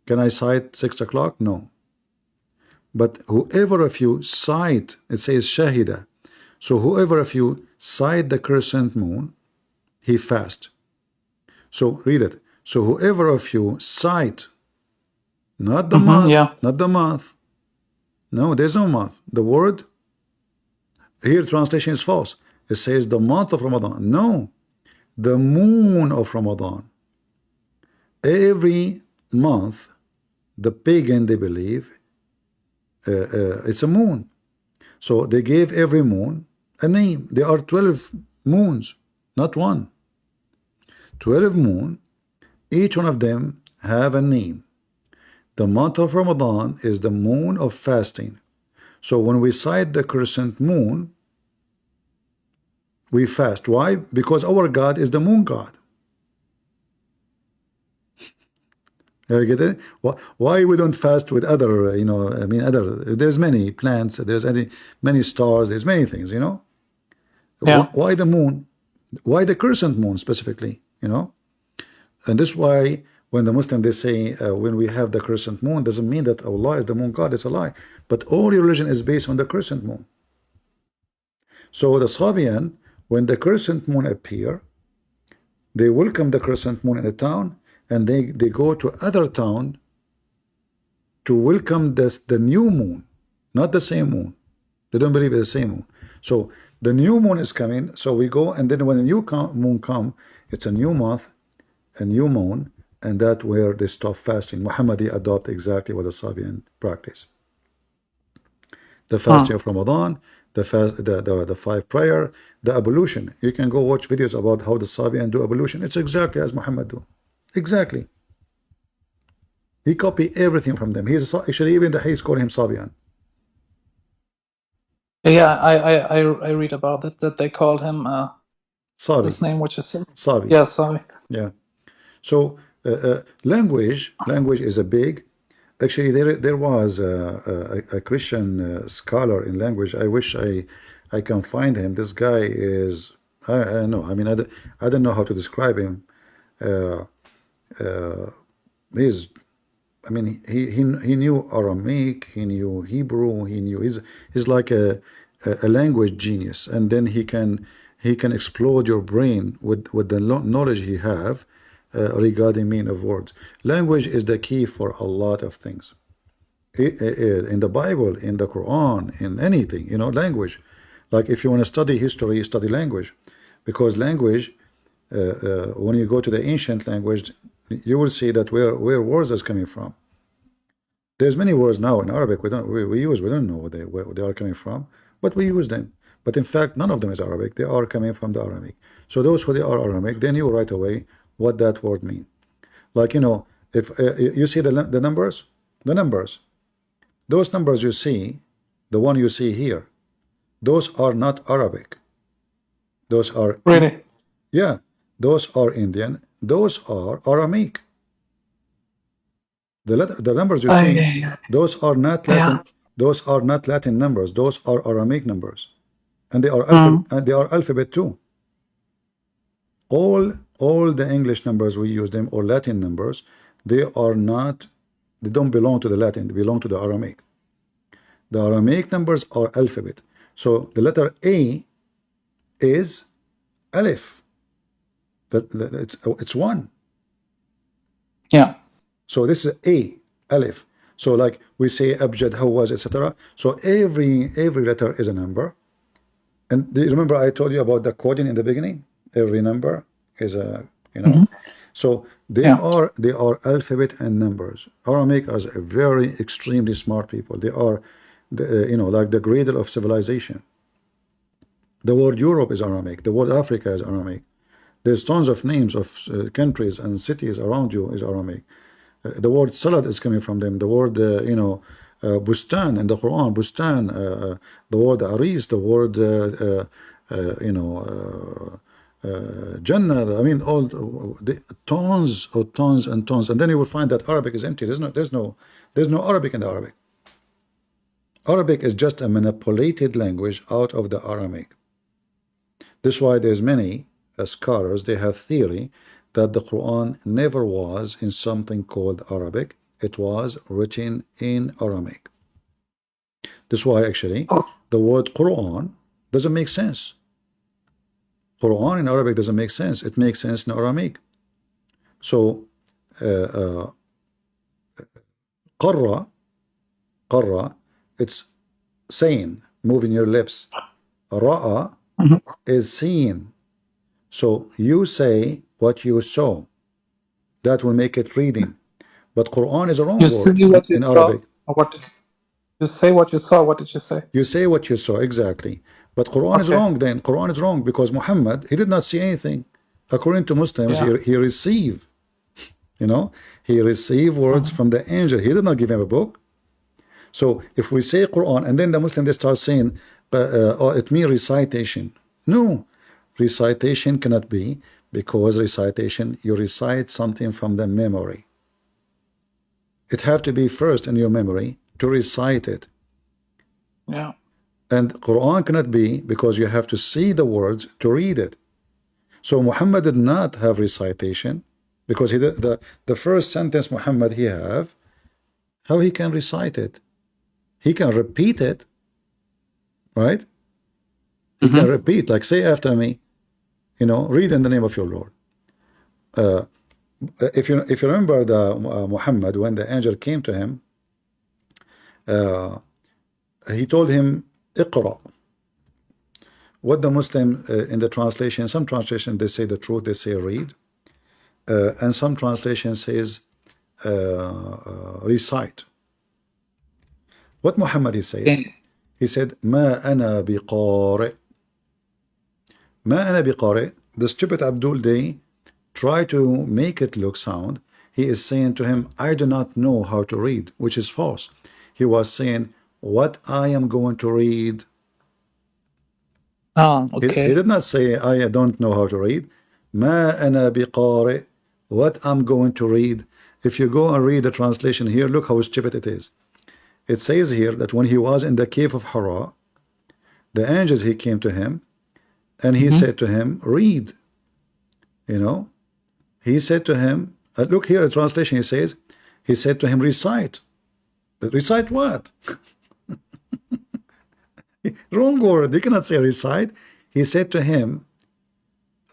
Speaker 1: Can I sight 6 o'clock? No. But whoever of you sight, it says shahida. So whoever of you sight the crescent moon, he fast. So read it. So whoever of you sight, not the month, not the month. No, there's no month. The word here translation is false. It says the month of Ramadan. No, the moon of Ramadan. Every month, the pagan, they believe, it's a moon. So they gave every moon a name. There are 12 moons, not one. 12 moon, each one of them have a name. The month of Ramadan is the moon of fasting. So when we sight the crescent moon, we fast. Why? Because our God is the moon God. You get it? Why we don't fast with other, you know, I mean, there's many plants, there's many stars, there's many things, you know? Why the moon? Why the crescent moon specifically, you know? And this is why When the Muslim they say when we have the crescent moon, doesn't mean that Allah is the moon god. It's a lie. But all religion is based on the crescent moon. So the Sabian, when the crescent moon appear, they welcome the crescent moon in a town, and they go to other town to welcome the new moon, not the same moon. They don't believe it's the same moon. So the new moon is coming, so we go, and then when the new moon come, it's a new month, a new moon, and that where they stop fasting. Muhammad adopt exactly what the Sabian practice. The fasting of Ramadan, the 5 prayer, the ablution. You can go watch videos about how the Sabian do ablution. It's exactly as Muhammad do. Exactly. He copy everything from them. He's actually even the Hayes call him Sabian.
Speaker 12: Yeah, I read about it that they called him
Speaker 1: Sabi.
Speaker 12: his name, which is
Speaker 1: Sabi.
Speaker 12: Yeah, Sabi.
Speaker 1: Yeah. So language is a big. Actually, there was a Christian scholar in language. I wish I can find him. This guy is I know. I mean, I don't know how to describe him. He's. I mean, he knew Aramaic. He knew Hebrew. He knew he's like a language genius. And then he can explode your brain with the knowledge he have. Regarding meaning of words. Language is the key for a lot of things. In the Bible, in the Quran, in anything, language. Like if you want to study history, you study language. Because language, when you go to the ancient language, you will see that where words is coming from. There's many words now in Arabic we don't know where they are coming from, but we use them. But in fact, none of them is Arabic. They are coming from the Aramaic. So those who they are Aramaic, they knew right away what that word mean. Like, if you see the numbers, those numbers you see, the one you see here, those are not Arabic. Those are
Speaker 12: really,
Speaker 1: yeah, those are Indian. Those are Aramaic. The numbers you see, those are not Latin. Yeah. Those are not Latin numbers. Those are Aramaic numbers, and they are alphabet too. All the English numbers we use them, or Latin numbers, they don't belong to the Latin, they belong to the Aramaic. The Aramaic numbers are alphabet. So the letter A is Aleph. It's 1.
Speaker 12: Yeah.
Speaker 1: So this is A, Aleph. So like we say Abjad, Hawaz, etc. So every letter is a number. And do you remember I told you about the coding in the beginning? Every number is a So they are alphabet and numbers. Aramaic is a very extremely smart people. They are like the cradle of civilization. The word Europe is Aramaic. The word Africa is Aramaic. There's tons of names of countries and cities around you is Aramaic. The word salad is coming from them. The word bustan in the Quran, bustan, the word aris, the word Jannah. I mean, all the tons and tons, and then you will find that Arabic is empty. There's no Arabic in the Arabic. Arabic is just a manipulated language out of the Aramaic. This is why there's many scholars, they have theory that the Quran never was in something called Arabic. It was written in Aramaic. This is why actually the word Quran doesn't make sense. Quran in Arabic doesn't make sense. It makes sense in Aramaic. So qarra, it's saying, moving your lips. Ra'a is seeing. So you say what you saw. That will make it reading. But Quran is a wrong word in Arabic.
Speaker 12: You say what you saw. What did you say?
Speaker 1: You say what you saw, exactly. But Quran is wrong then. Quran is wrong because Muhammad, he did not see anything. According to Muslims, he received, he received words from the angel. He did not give him a book. So if we say Quran and then the Muslim, they start saying, it means recitation. No, recitation cannot be, because recitation, you recite something from the memory. It have to be first in your memory to recite it.
Speaker 12: Yeah.
Speaker 1: And Quran cannot be, because you have to see the words to read it. So Muhammad did not have recitation. Because the first sentence Muhammad he have, how he can recite it? He can repeat it, right? He can repeat, like say after me, you know, read in the name of your Lord. If you remember the Muhammad, when the angel came to him, he told him Iqra. What the Muslim in the translation, some translation they say the truth, they say read, and some translation says recite. What Muhammad he says, he said ما أنا بقارئ. ما أنا بقارئ. The stupid Abdul, they try to make it look sound. He is saying to him, I do not know how to read, which is false. He was saying, what I am going to read.
Speaker 12: Okay.
Speaker 1: He did not say, I don't know how to read. ما أنا بقارئ. What I'm going to read. If you go and read the translation here, look how stupid it is. It says here that when he was in the cave of Hira, the angels, he came to him, and he said to him, read. You know, he said to him, look here, the translation, he says, he said to him, recite. But recite what? Wrong word. You cannot say recite. He said to him,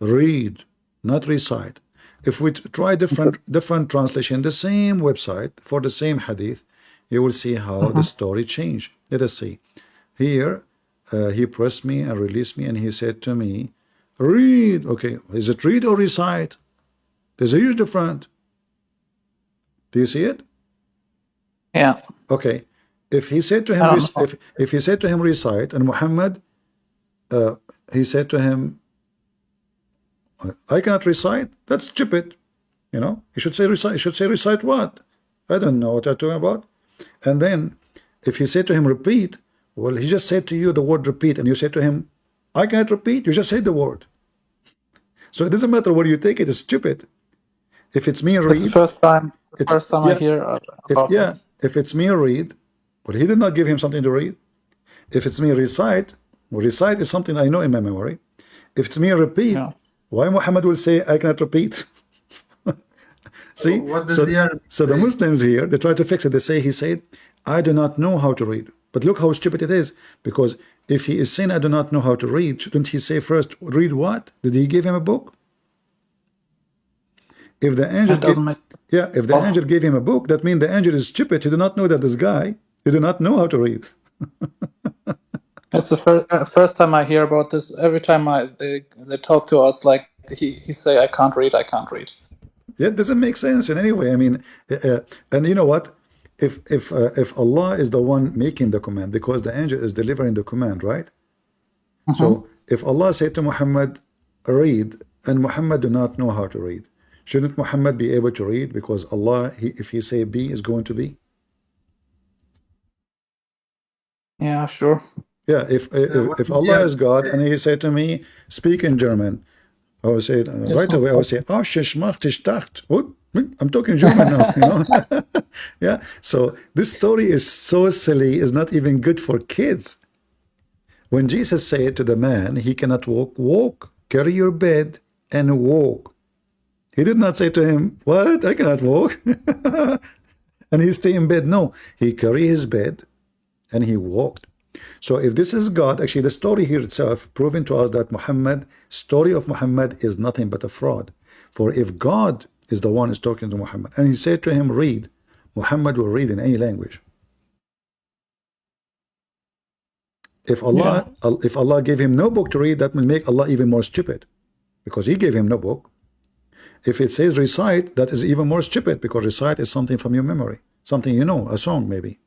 Speaker 1: read, not recite. If we try different translation, the same website for the same hadith, you will see how the story changed. Let us see. Here, he pressed me and released me, and he said to me, read. Okay, is it read or recite? There's a huge difference. Do you see it?
Speaker 12: Yeah.
Speaker 1: Okay. If he said to him, if he said to him recite, and Muhammad, he said to him, I cannot recite. That's stupid. You know, you should say recite. You should say recite what? I don't know what you're talking about. And then, if he said to him repeat, well, he just said to you the word repeat, and you said to him, I can't repeat. You just said the word. So it doesn't matter where you take it. It's stupid. If it's me read,
Speaker 12: it's the first time. I hear about it.
Speaker 1: If it's me read, well, he did not give him something to read. If it's me recite, well, recite is something I know in my memory. If it's me repeat, why Muhammad will say I cannot repeat? See, so the Muslims here, they try to fix it. They say, he said, I do not know how to read. But look how stupid it is. Because if he is saying, I do not know how to read, shouldn't he say first, read what? Did he give him a book? If the angel, if the angel gave him a book, that means the angel is stupid. He do not know that this guy, he do not know how to read.
Speaker 12: It's the first time I hear about this. Every time they talk to us, like he say, I can't read, I can't read.
Speaker 1: It doesn't make sense in any way. I mean, and you know what? If Allah is the one making the command, because the angel is delivering the command, right? So if Allah said to Muhammad, read, and Muhammad do not know how to read, shouldn't Muhammad be able to read? Because Allah, if he say be, is going to be.
Speaker 12: Yeah, sure.
Speaker 1: Yeah, if Allah is God and he said to me, speak in German, I would say right away, I would say, I'm talking German now, you know. Yeah, so this story is so silly, is not even good for kids. When Jesus said to the man, he cannot walk, carry your bed and walk. He did not say to him, what? I cannot walk. And he stay in bed. No, he carried his bed and he walked. So if this is God, actually the story here itself proving to us that story of Muhammad is nothing but a fraud. For if God is the one who is talking to Muhammad, and he said to him, read, Muhammad will read in any language. If Allah gave him no book to read, that will make Allah even more stupid, because he gave him no book. If it says recite, that is even more stupid, because recite is something from your memory, something you know, a song maybe.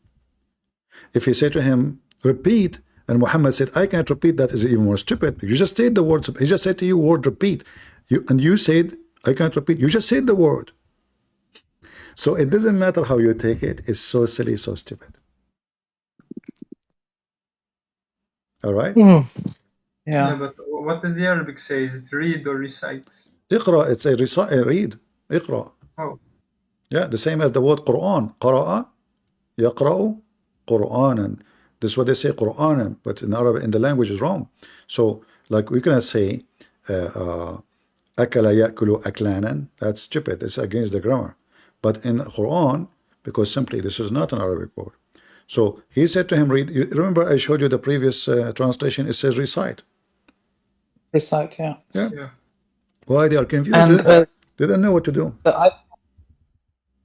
Speaker 1: If he said to him, repeat, and Muhammad said, I can't repeat, that is even more stupid. You just said the words. He just said to you, word repeat. And you said, I can't repeat. You just said the word. So it doesn't matter how you take it. It's so silly, so stupid. All right?
Speaker 9: Yeah, but what does the Arabic say? Is it read or recite?
Speaker 1: Iqra, it's a recite, read. Iqra.
Speaker 9: Oh.
Speaker 1: Yeah, the same as the word Quran. Qara'a, yaqra'u, Qur'anan. This is what they say, Qur'anan, but in Arabic, in the language is wrong. So, like we cannot say, Akala yakulu aklanan. That's stupid. It's against the grammar. But in Quran, because simply this is not an Arabic word. So he said to him, read. Remember I showed you the previous translation. It says recite.
Speaker 12: Recite, yeah.
Speaker 1: Yeah. Why they are confused?
Speaker 12: And
Speaker 1: they don't know what to do.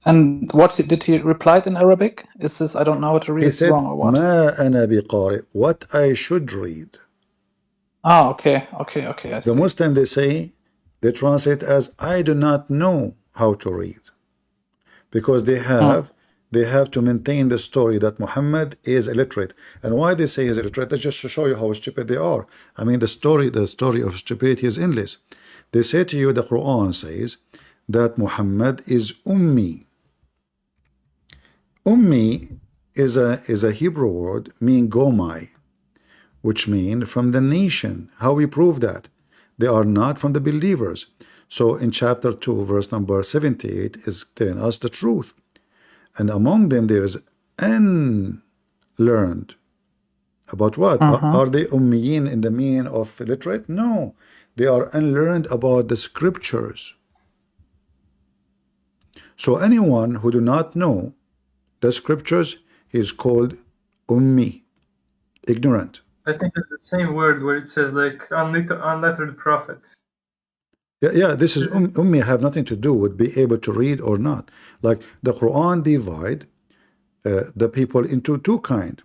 Speaker 12: And what did he reply in Arabic? Is this, I don't know how to read.
Speaker 1: He
Speaker 12: It's
Speaker 1: said,
Speaker 12: wrong or what?
Speaker 1: Ma ana biqari. What I should read.
Speaker 12: Ah, okay. I
Speaker 1: The
Speaker 12: see.
Speaker 1: Muslim, they say, they translate as I do not know how to read, because they have to maintain the story that Muhammad is illiterate. And why they say he's illiterate? That's just to show you how stupid they are. I mean, the story of stupidity is endless. They say to you, the Quran says that Muhammad is ummi. Ummi is a Hebrew word meaning gomai, which mean from the nation. How we prove that? They are not from the believers. So in chapter 2, verse number 78 is telling us the truth. And among them there is unlearned. About what? Are they ummiyin in the meaning of illiterate? No. They are unlearned about the scriptures. So anyone who do not know the scriptures is called ummi, ignorant.
Speaker 9: I think it's the same word where it says like unlettered prophet.
Speaker 1: Yeah, this is ummi have nothing to do with be able to read or not. Like the Quran divide the people into two kind.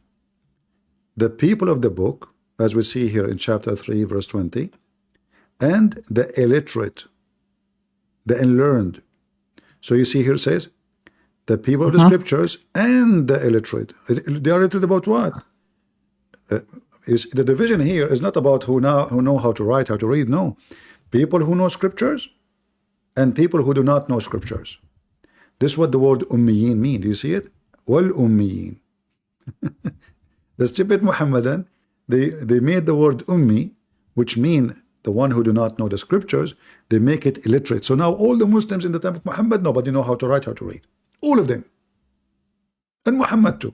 Speaker 1: The people of the book, as we see here in chapter 3, verse 20, and the illiterate, the unlearned. So you see here it says, the people of the scriptures and the illiterate. They are illiterate about what? The division here is not about who know how to write, how to read. No. People who know scriptures and people who do not know scriptures. This is what the word ummiyin mean. Do you see it? Wal ummiyin. The stupid Muhammadan, they made the word ummi, which mean the one who do not know the scriptures, they make it illiterate. So now all the Muslims in the time of Muhammad, nobody know how to write, how to read. All of them. And Muhammad too.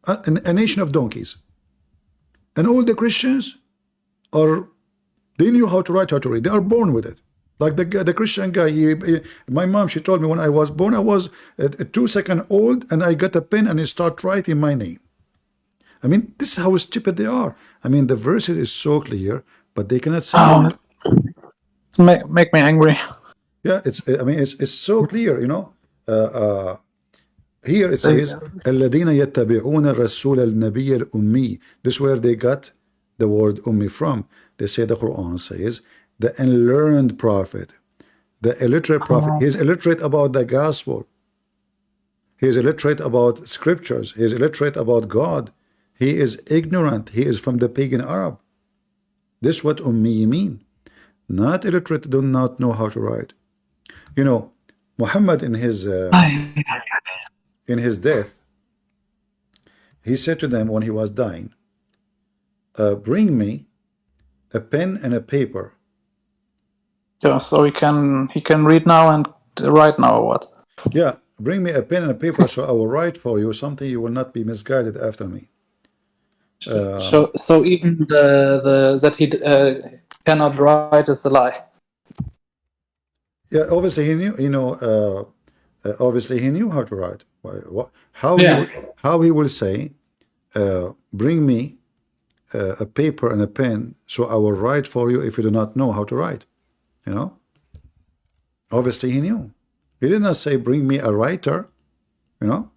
Speaker 1: A nation of donkeys. And all the Christians they knew how to write, how to read. They are born with it. Like the Christian guy, my mom, she told me when I was born, I was 2 seconds old and I got a pen and I start writing my name. I mean, this is how stupid they are. I mean, the verses is so clear, but they cannot say it.
Speaker 12: Make me angry.
Speaker 1: Yeah, it's so clear, you know. Here it says, الَّذِينَ يَتَّبِعُونَ الرَّسُولَ النَّبِيَّ الْأُمِّيِّ. This is where they got the word ummi from. They say the Quran says, the unlearned prophet, the illiterate prophet. He's illiterate about the gospel. He is illiterate about scriptures. He is illiterate about God. He is ignorant. He is from the pagan Arab. This is what ummi mean. Not illiterate, do not know how to write. You know, Muhammad in his death, he said to them when he was dying, bring me a pen and a paper.
Speaker 12: Yeah, so he can read now and write now or what?
Speaker 1: Yeah, bring me a pen and a paper so I will write for you something you will not be misguided after me.
Speaker 12: So even the that he cannot write is a lie.
Speaker 1: Yeah, obviously he knew. You know, obviously he knew how to write. How he will say, bring me a paper and a pen so I will write for you if you do not know how to write. You know, obviously he knew. He did not say bring me a writer. You know,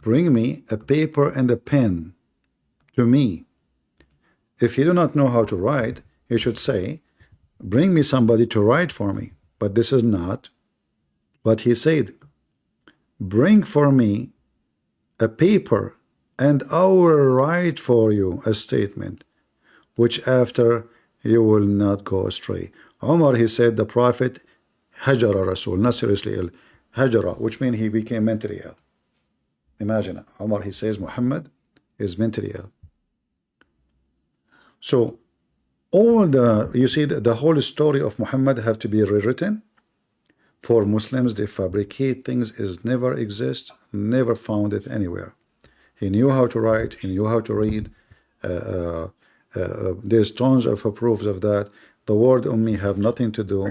Speaker 1: bring me a paper and a pen to me. If you do not know how to write, you should say, bring me somebody to write for me. But this is not what he said. Bring for me a paper and I will write for you a statement which after you will not go astray. Umar, he said the prophet hajara Rasul, not seriously ill, hajara, which means he became mentally ill. Imagine, Umar, he says Muhammad is mentally ill. So all you see the whole story of Muhammad have to be rewritten. For Muslims, they fabricate things is never exist, never found it anywhere. He knew how to write, he knew how to read. There's tons of proofs of that. The word ummi have nothing to do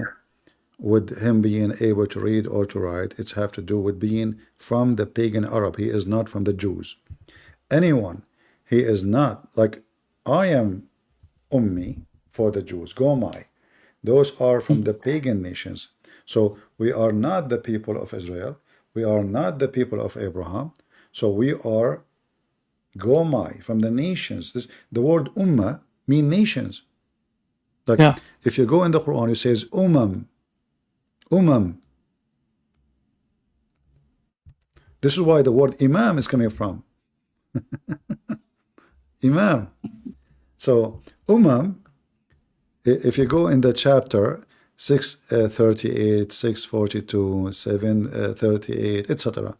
Speaker 1: with him being able to read or to write. It's have to do with being from the pagan Arab. He is not from the Jews. Anyone, he is not, like I am ummi for the Jews, Gomai. Those are from the pagan nations. So we are not the people of Israel. We are not the people of Abraham. So we are Gomai, from the nations. The word ummah mean nations. Like if you go in the Quran, it says umam. This is why the word imam is coming from. Imam. So if you go in the chapter 638, 642, 738, etc.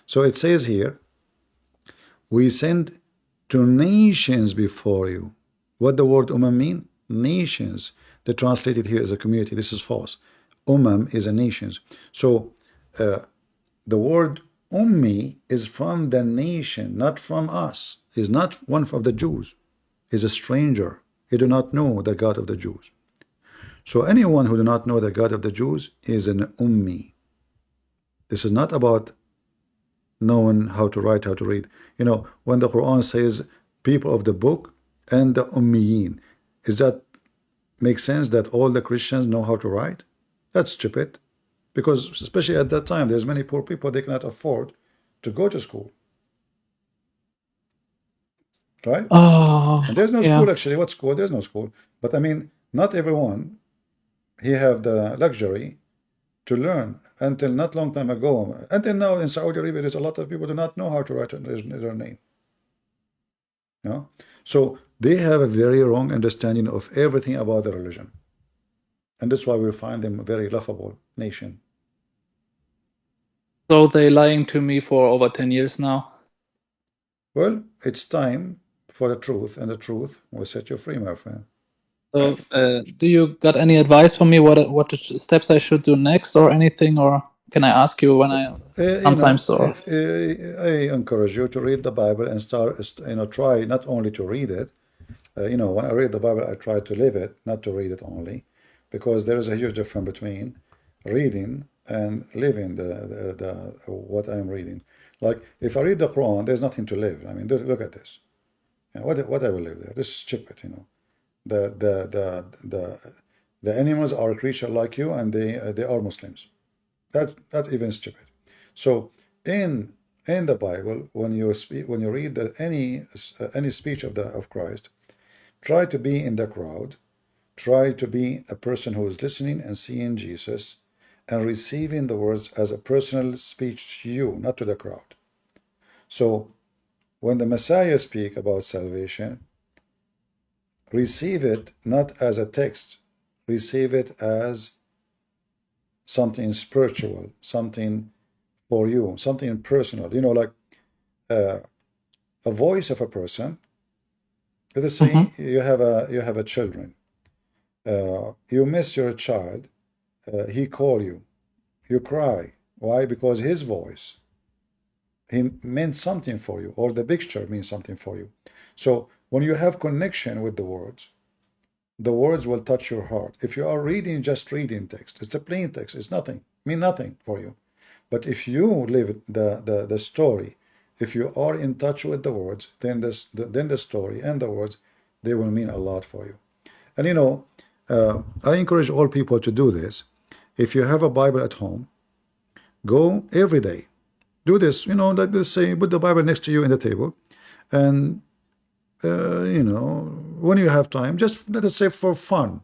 Speaker 1: So it says here, we send to nations before you. What the word mean? Nations. They translated here as a community. This is false. Is a nations. So the word ummi is from the nation, not from us. He's not one of the Jews. He's a stranger. He do not know the God of the Jews. So anyone who do not know the God of the Jews is an ummi. This is not about knowing how to write, how to read. You know, when the Quran says people of the book and the ummiyin, is that make sense that all the Christians know how to write? That's stupid. Because especially at that time, there's many poor people, they cannot afford to go to school. Right? And there's no school actually. What school? There's no school. But I mean, not everyone, he have the luxury to learn. Until not long time ago, until now in Saudi Arabia, there's a lot of people do not know how to write their name. You know? So they have a very wrong understanding of everything about the religion. And that's why we find them a very laughable nation.
Speaker 12: So they lying to me for over 10 years now.
Speaker 1: Well, it's time for the truth, and the truth will set you free, my friend.
Speaker 12: So, do you got any advice for me? What steps I should do next, or anything, or can I ask you when I sometimes?
Speaker 1: I encourage you to read the Bible and start. Try not only to read it. When I read the Bible, I try to live it, not to read it only, because there is a huge difference between reading and living the what I'm reading. Like if I read the Quran, there's nothing to live. I mean, look at this. What I will live there? This is stupid. The animals are a creature like you, and they are Muslims. That's even stupid. So in the Bible, when you read any speech of Christ, try to be in the crowd. Try to be a person who is listening and seeing Jesus and receiving the words as a personal speech to you, not to the crowd. So when the Messiah speak about salvation, receive it not as a text, receive it as something spiritual, something for you, something personal. Like a voice of a person. Let us say you have a children. You miss your child. He call you. You cry. Why? Because his voice, he meant something for you, or the picture means something for you. So when you have connection with the words will touch your heart. If you are just reading text, it's a plain text, it's nothing, mean nothing for you. But if you live the story, if you are in touch with the words, then the story and the words, they will mean a lot for you. And I encourage all people to do this. If you have a Bible at home, go every day. Do this, like let's say, put the Bible next to you in the table, and when you have time, just let us say for fun,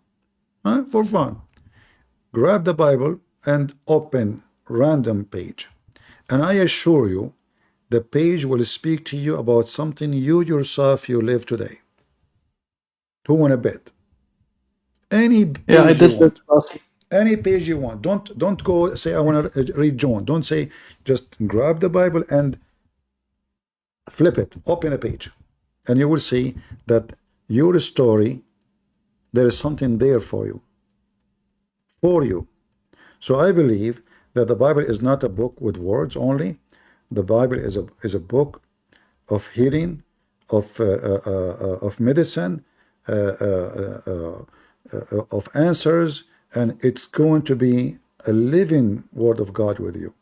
Speaker 1: grab the Bible and open random page, and I assure you, the page will speak to you about something you yourself live today. Who want to bet? Any page you want. Any page you want. Don't go say I want to read John. Don't say, just grab the Bible and flip it, open a page, and you will see that your story, there is something there for you. So I believe that the Bible is not a book with words only. The Bible is a book of healing, of medicine, of answers, and it's going to be a living word of God with you.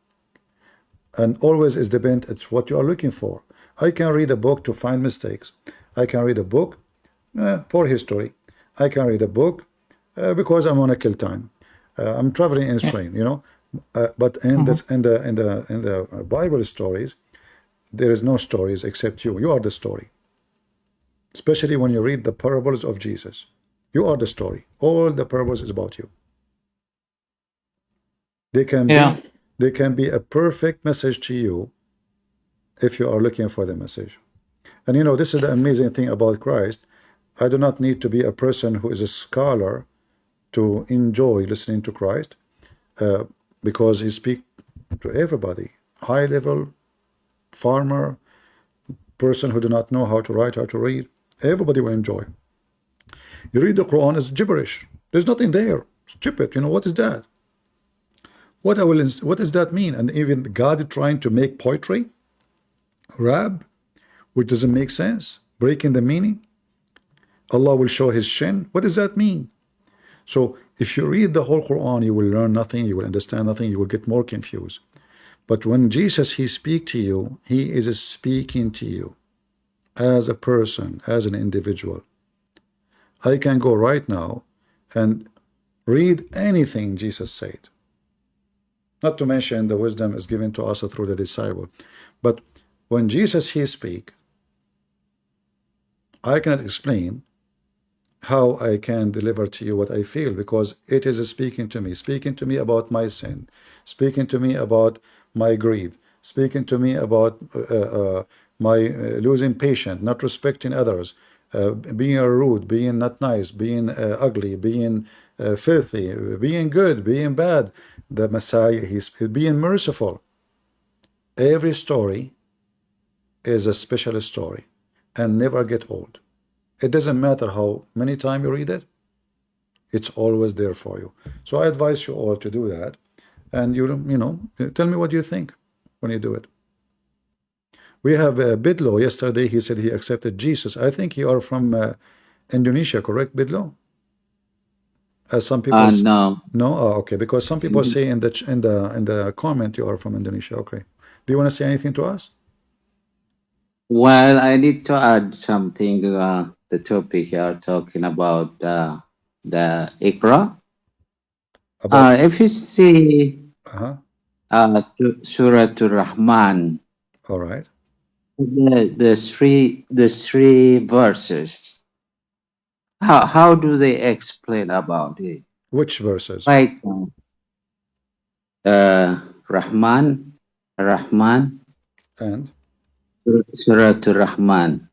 Speaker 1: And always is depend it's what you are looking for. I can read a book to find mistakes. I can read a book for history. I can read a book because I want to kill time. I'm traveling in a train, you know. But in the Bible stories, there is no stories except you. You are the story. Especially when you read the parables of Jesus. You are the story. All the parables is about you. They can be a perfect message to you if you are looking for the message. And you know, this is the amazing thing about Christ. I do not need to be a person who is a scholar to enjoy listening to Christ, because he speaks to everybody, high level, farmer, person who do not know how to write, how to read. Everybody will enjoy. You read the Quran, it's gibberish. There's nothing there. Stupid. You know, what is that? What does that mean? And even God trying to make poetry, rap, which doesn't make sense, breaking the meaning. Allah will show his shin. What does that mean? So if you read the whole Quran, you will learn nothing, you will understand nothing, you will get more confused. But when Jesus, he speaks to you, he is speaking to you as a person, as an individual. I can go right now and read anything Jesus said. Not to mention the wisdom is given to us through the disciple. But when Jesus, he speak, I cannot explain how I can deliver to you what I feel, because it is speaking to me about my sin, speaking to me about my greed, speaking to me about my losing patience, not respecting others, being rude, being not nice, being ugly, being filthy, being good, being bad. The Messiah, he's being merciful. Every story is a special story and never get old. It doesn't matter how many times you read it, it's always there for you. So I advise you all to do that. And you know, tell me what you think when you do it. We have Bidlo. Yesterday he said he accepted Jesus. I think you are from Indonesia, correct, Bidlo? As some people
Speaker 8: no.
Speaker 1: No? Oh, okay. Because some people say in the comment you are from Indonesia. Okay. Do you want to say anything to us?
Speaker 8: Well, I need to add something. The topic you are talking about, the Iqra. If you see Surah Ar-Rahman,
Speaker 1: all right,
Speaker 8: the three verses, how do they explain about it?
Speaker 1: Which verses?
Speaker 8: Like Rahman,
Speaker 1: and
Speaker 8: Surah Ar-Rahman.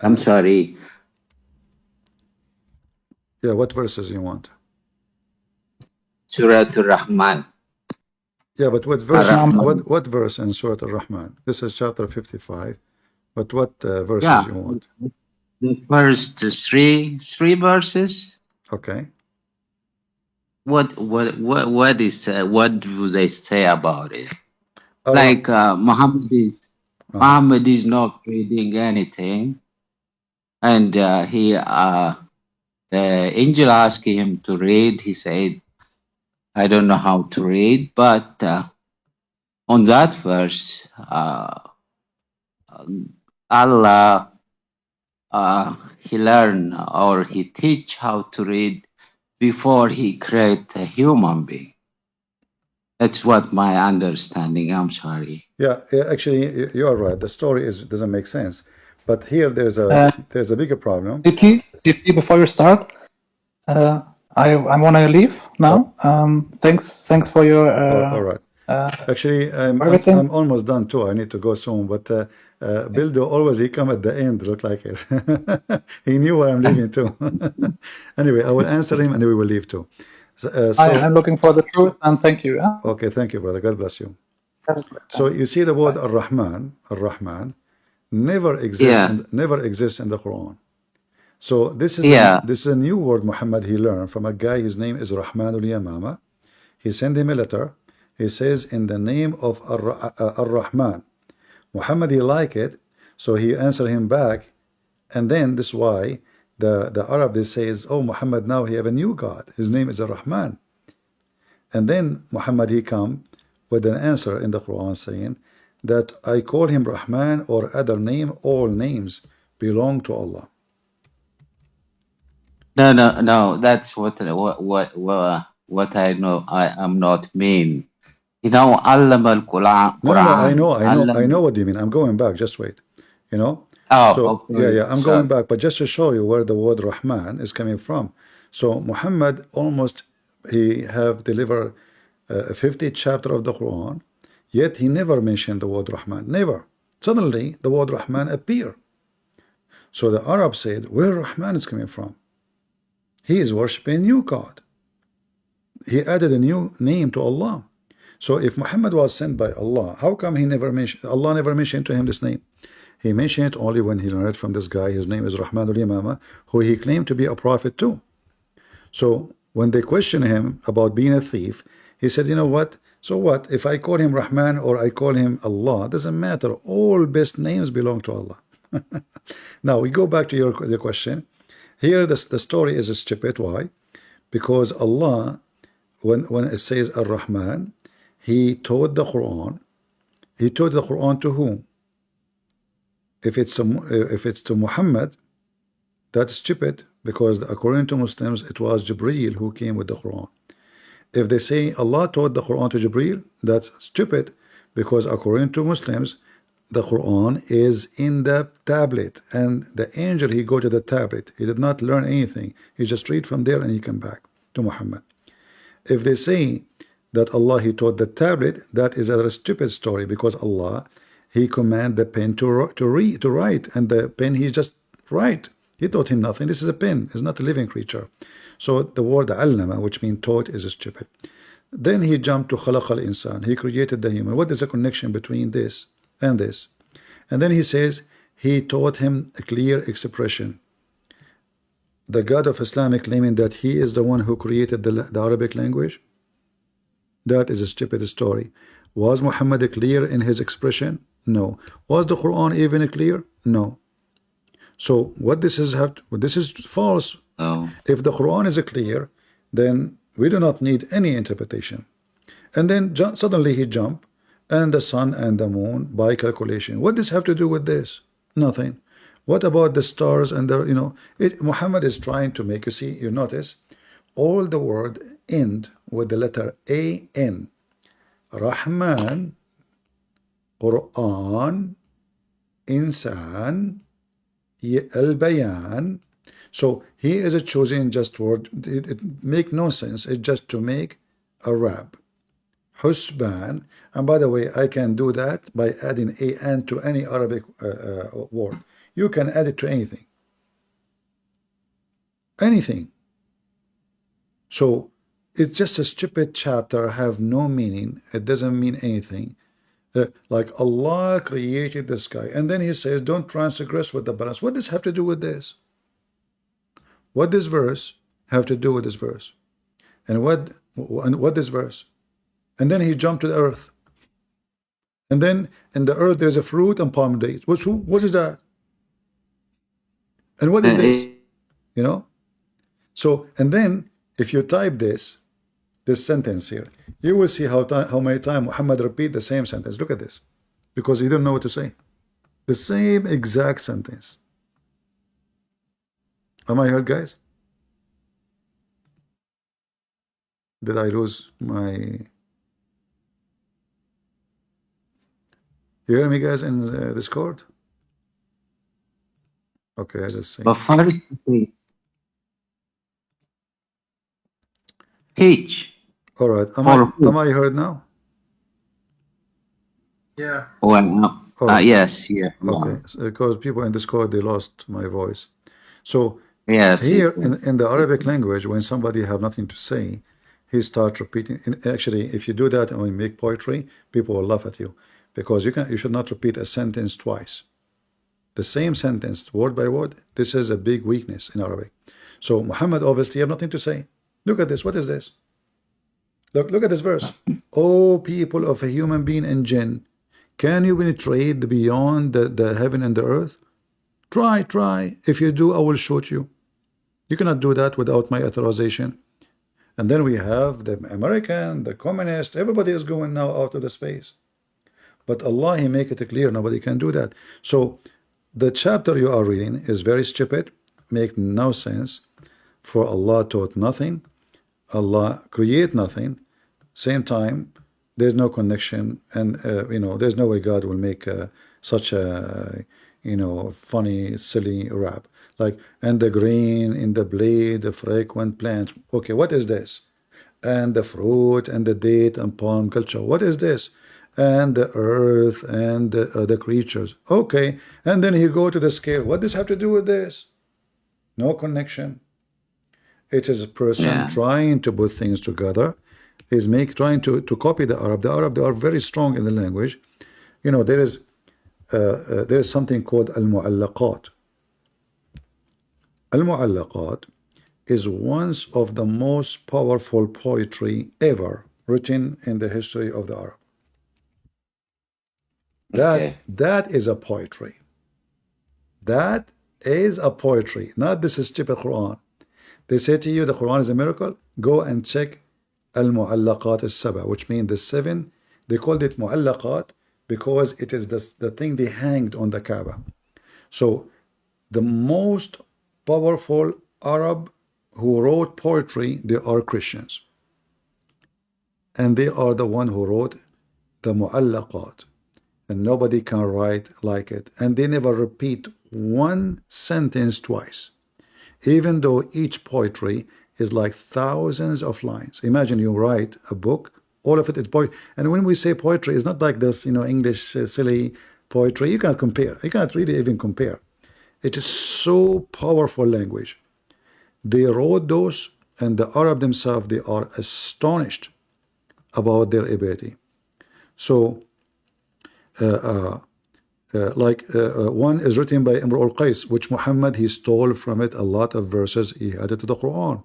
Speaker 8: I'm sorry.
Speaker 1: Yeah, what verses you want?
Speaker 8: Surah Ar-Rahman.
Speaker 1: Yeah, but what verse? What verse in Surah Ar-Rahman? This is chapter 55. But what verses you want?
Speaker 8: The first three verses.
Speaker 1: Okay.
Speaker 8: What do they say about it? Like Muhammad is not reading anything, and the angel asked him to read. He said, "I don't know how to read," but on that verse, Allah he learned or he teach how to read before he create a human being. That's what my understanding. I'm sorry.
Speaker 1: Yeah, actually, you are right. The story doesn't make sense. But here there's a bigger problem.
Speaker 12: CP, before you start, I want to leave now. Thanks for your.
Speaker 1: All right. Actually, I'm almost done too. I need to go soon. But Bildo he come at the end. Look like it. He knew where I'm leaving too. Anyway, I will answer him and we will leave too.
Speaker 12: I'm looking for the truth, and thank you.
Speaker 1: Okay, thank you, brother. God bless you. So you see the word Ar-Rahman never exists in the Quran. So this is a new word Muhammad he learned from a guy. His name is Rahmanul Yamama. He sent him a letter. He says, in the name of Ar-Rahman. Muhammad he liked it, so he answered him back. And then this is why the Arab, they says, oh, Muhammad, now he have a new God. His name is Ar-Rahman. And then Muhammad, he come with an answer in the Quran saying that I call him Rahman or other name, all names belong to Allah.
Speaker 8: No. That's what I know. I am not mean. You know, علم القرآن.
Speaker 1: No, I know what you mean. I'm going back. Just wait. You know.
Speaker 8: Oh,
Speaker 1: so
Speaker 8: okay.
Speaker 1: yeah, I'm going back, but just to show you where the word Rahman is coming from. So Muhammad almost he have delivered 50 chapter of the Quran, yet he never mentioned the word Rahman. Never. Suddenly the word Rahman appear. So the Arab said, where Rahman is coming from? He is worshiping a new God. He added a new name to Allah. So if Muhammad was sent by Allah, how come he never mentioned, Allah never mentioned to him this name? He mentioned it only when he learned from this guy, his name is Rahman al-Yamama, who he claimed to be a prophet too. So when they questioned him about being a thief, he said, you know what? So what? If I call him Rahman or I call him Allah, doesn't matter. All best names belong to Allah. Now we go back to your question. Here the story is stupid. Why? Because Allah, when it says Ar-Rahman, he taught the Quran. He taught the Quran to whom? If it's to Muhammad, that's stupid, because according to Muslims it was Jibreel who came with the Quran. If they say Allah taught the Quran to Jibreel, that's stupid, because according to Muslims the Quran is in the tablet, and the angel he go to the tablet. He did not learn anything. He just read from there and he come back to Muhammad. If they say that Allah he taught the tablet, that is a stupid story, because Allah he command the pen to write, and the pen he just write. He taught him nothing. This is a pen. It's not a living creature. So the word allama, which means taught, is stupid. Then he jumped to khalaq al-insan. He created the human. What is the connection between this and this? And then he says he taught him a clear expression. The God of Islam claiming that he is the one who created the Arabic language. That is a stupid story. Was Muhammad clear in his expression? No. Was the Quran even clear? No. So what this is this is false.
Speaker 8: Oh.
Speaker 1: If the Quran is clear, then we do not need any interpretation. And then suddenly he jumped, and the sun and the moon by calculation. What does have to do with this? Nothing. What about the stars and the, you know, Muhammad is trying to make, you see, you notice, all the word end with the letter A-N. Rahman, Quran, Insan, Al-Bayan. So he is choosing just word. It make no sense. It's just to make a rap. Husban. And by the way, I can do that by adding an to any Arabic word. You can add it to anything. Anything. So it's just a stupid chapter, have no meaning. It doesn't mean anything. Like Allah created the sky, and then he says, don't transgress with the balance. What does have to do with this? What this verse have to do with this verse? And what this verse? And then he jumped to the earth. And then in the earth there's a fruit and palm dates. What is that? And what is this? You know? So, and then if you type this sentence here, you will see how many times Muhammad repeat the same sentence. Look at this. Because he didn't know what to say. The same exact sentence. Am I heard, guys? Did I lose my... You hear me, guys, in Discord? Okay, let's see.
Speaker 8: But first, teach.
Speaker 1: All right. Am I heard now?
Speaker 9: Yeah.
Speaker 8: Well, yes, yeah.
Speaker 1: Okay, so because people in Discord, they lost my voice. So
Speaker 8: yes,
Speaker 1: here in the Arabic language, when somebody have nothing to say, he start repeating. Actually, if you do that and when you make poetry, people will laugh at you, because you should not repeat a sentence twice. The same sentence, word by word. This is a big weakness in Arabic. So Muhammad obviously have nothing to say. Look at this. What is this? Look at this verse. O people of a human being and jinn, can you penetrate beyond the heaven and the earth? Try. If you do, I will shoot you. You cannot do that without my authorization. And then we have the American, the communist, everybody is going now out of the space. But Allah, He make it clear, nobody can do that. So the chapter you are reading is very stupid, make no sense. For Allah taught nothing, Allah create nothing. Same time, there's no connection, and there's no way God will make such a funny, silly rap like and the green in the blade, the frequent plants. Okay, what is this? And the fruit and the date and palm culture. What is this? And the earth and the creatures. Okay, and then you go to the scale. What does have to do with this? No connection. It is a person trying to put things together. Is trying to copy the Arab. The Arab, they are very strong in the language. There is something called al-Mu'allaqat. Al-Mu'allaqat is one of the most powerful poetry ever written in the history of the Arab. That is a poetry. That is a poetry, not this stupid Quran. They say to you the Quran is a miracle. Go and check al-Mu'allaqat al-Saba, which means the 7. They called it Mu'allaqat because it is the thing they hanged on the Kaaba. So the most powerful Arab who wrote poetry, they are Christians. And they are the one who wrote the Mu'allaqat. And nobody can write like it. And they never repeat one sentence twice. Even though each poetry is like thousands of lines. Imagine you write a book, all of it is poetry. And when we say poetry, it's not like this, English silly poetry. You cannot compare. You cannot really even compare. It is so powerful language. They wrote those, and the Arab themselves, they are astonished about their ability. So, one is written by Imr al-Qais, which Muhammad, he stole from it a lot of verses he added to the Quran.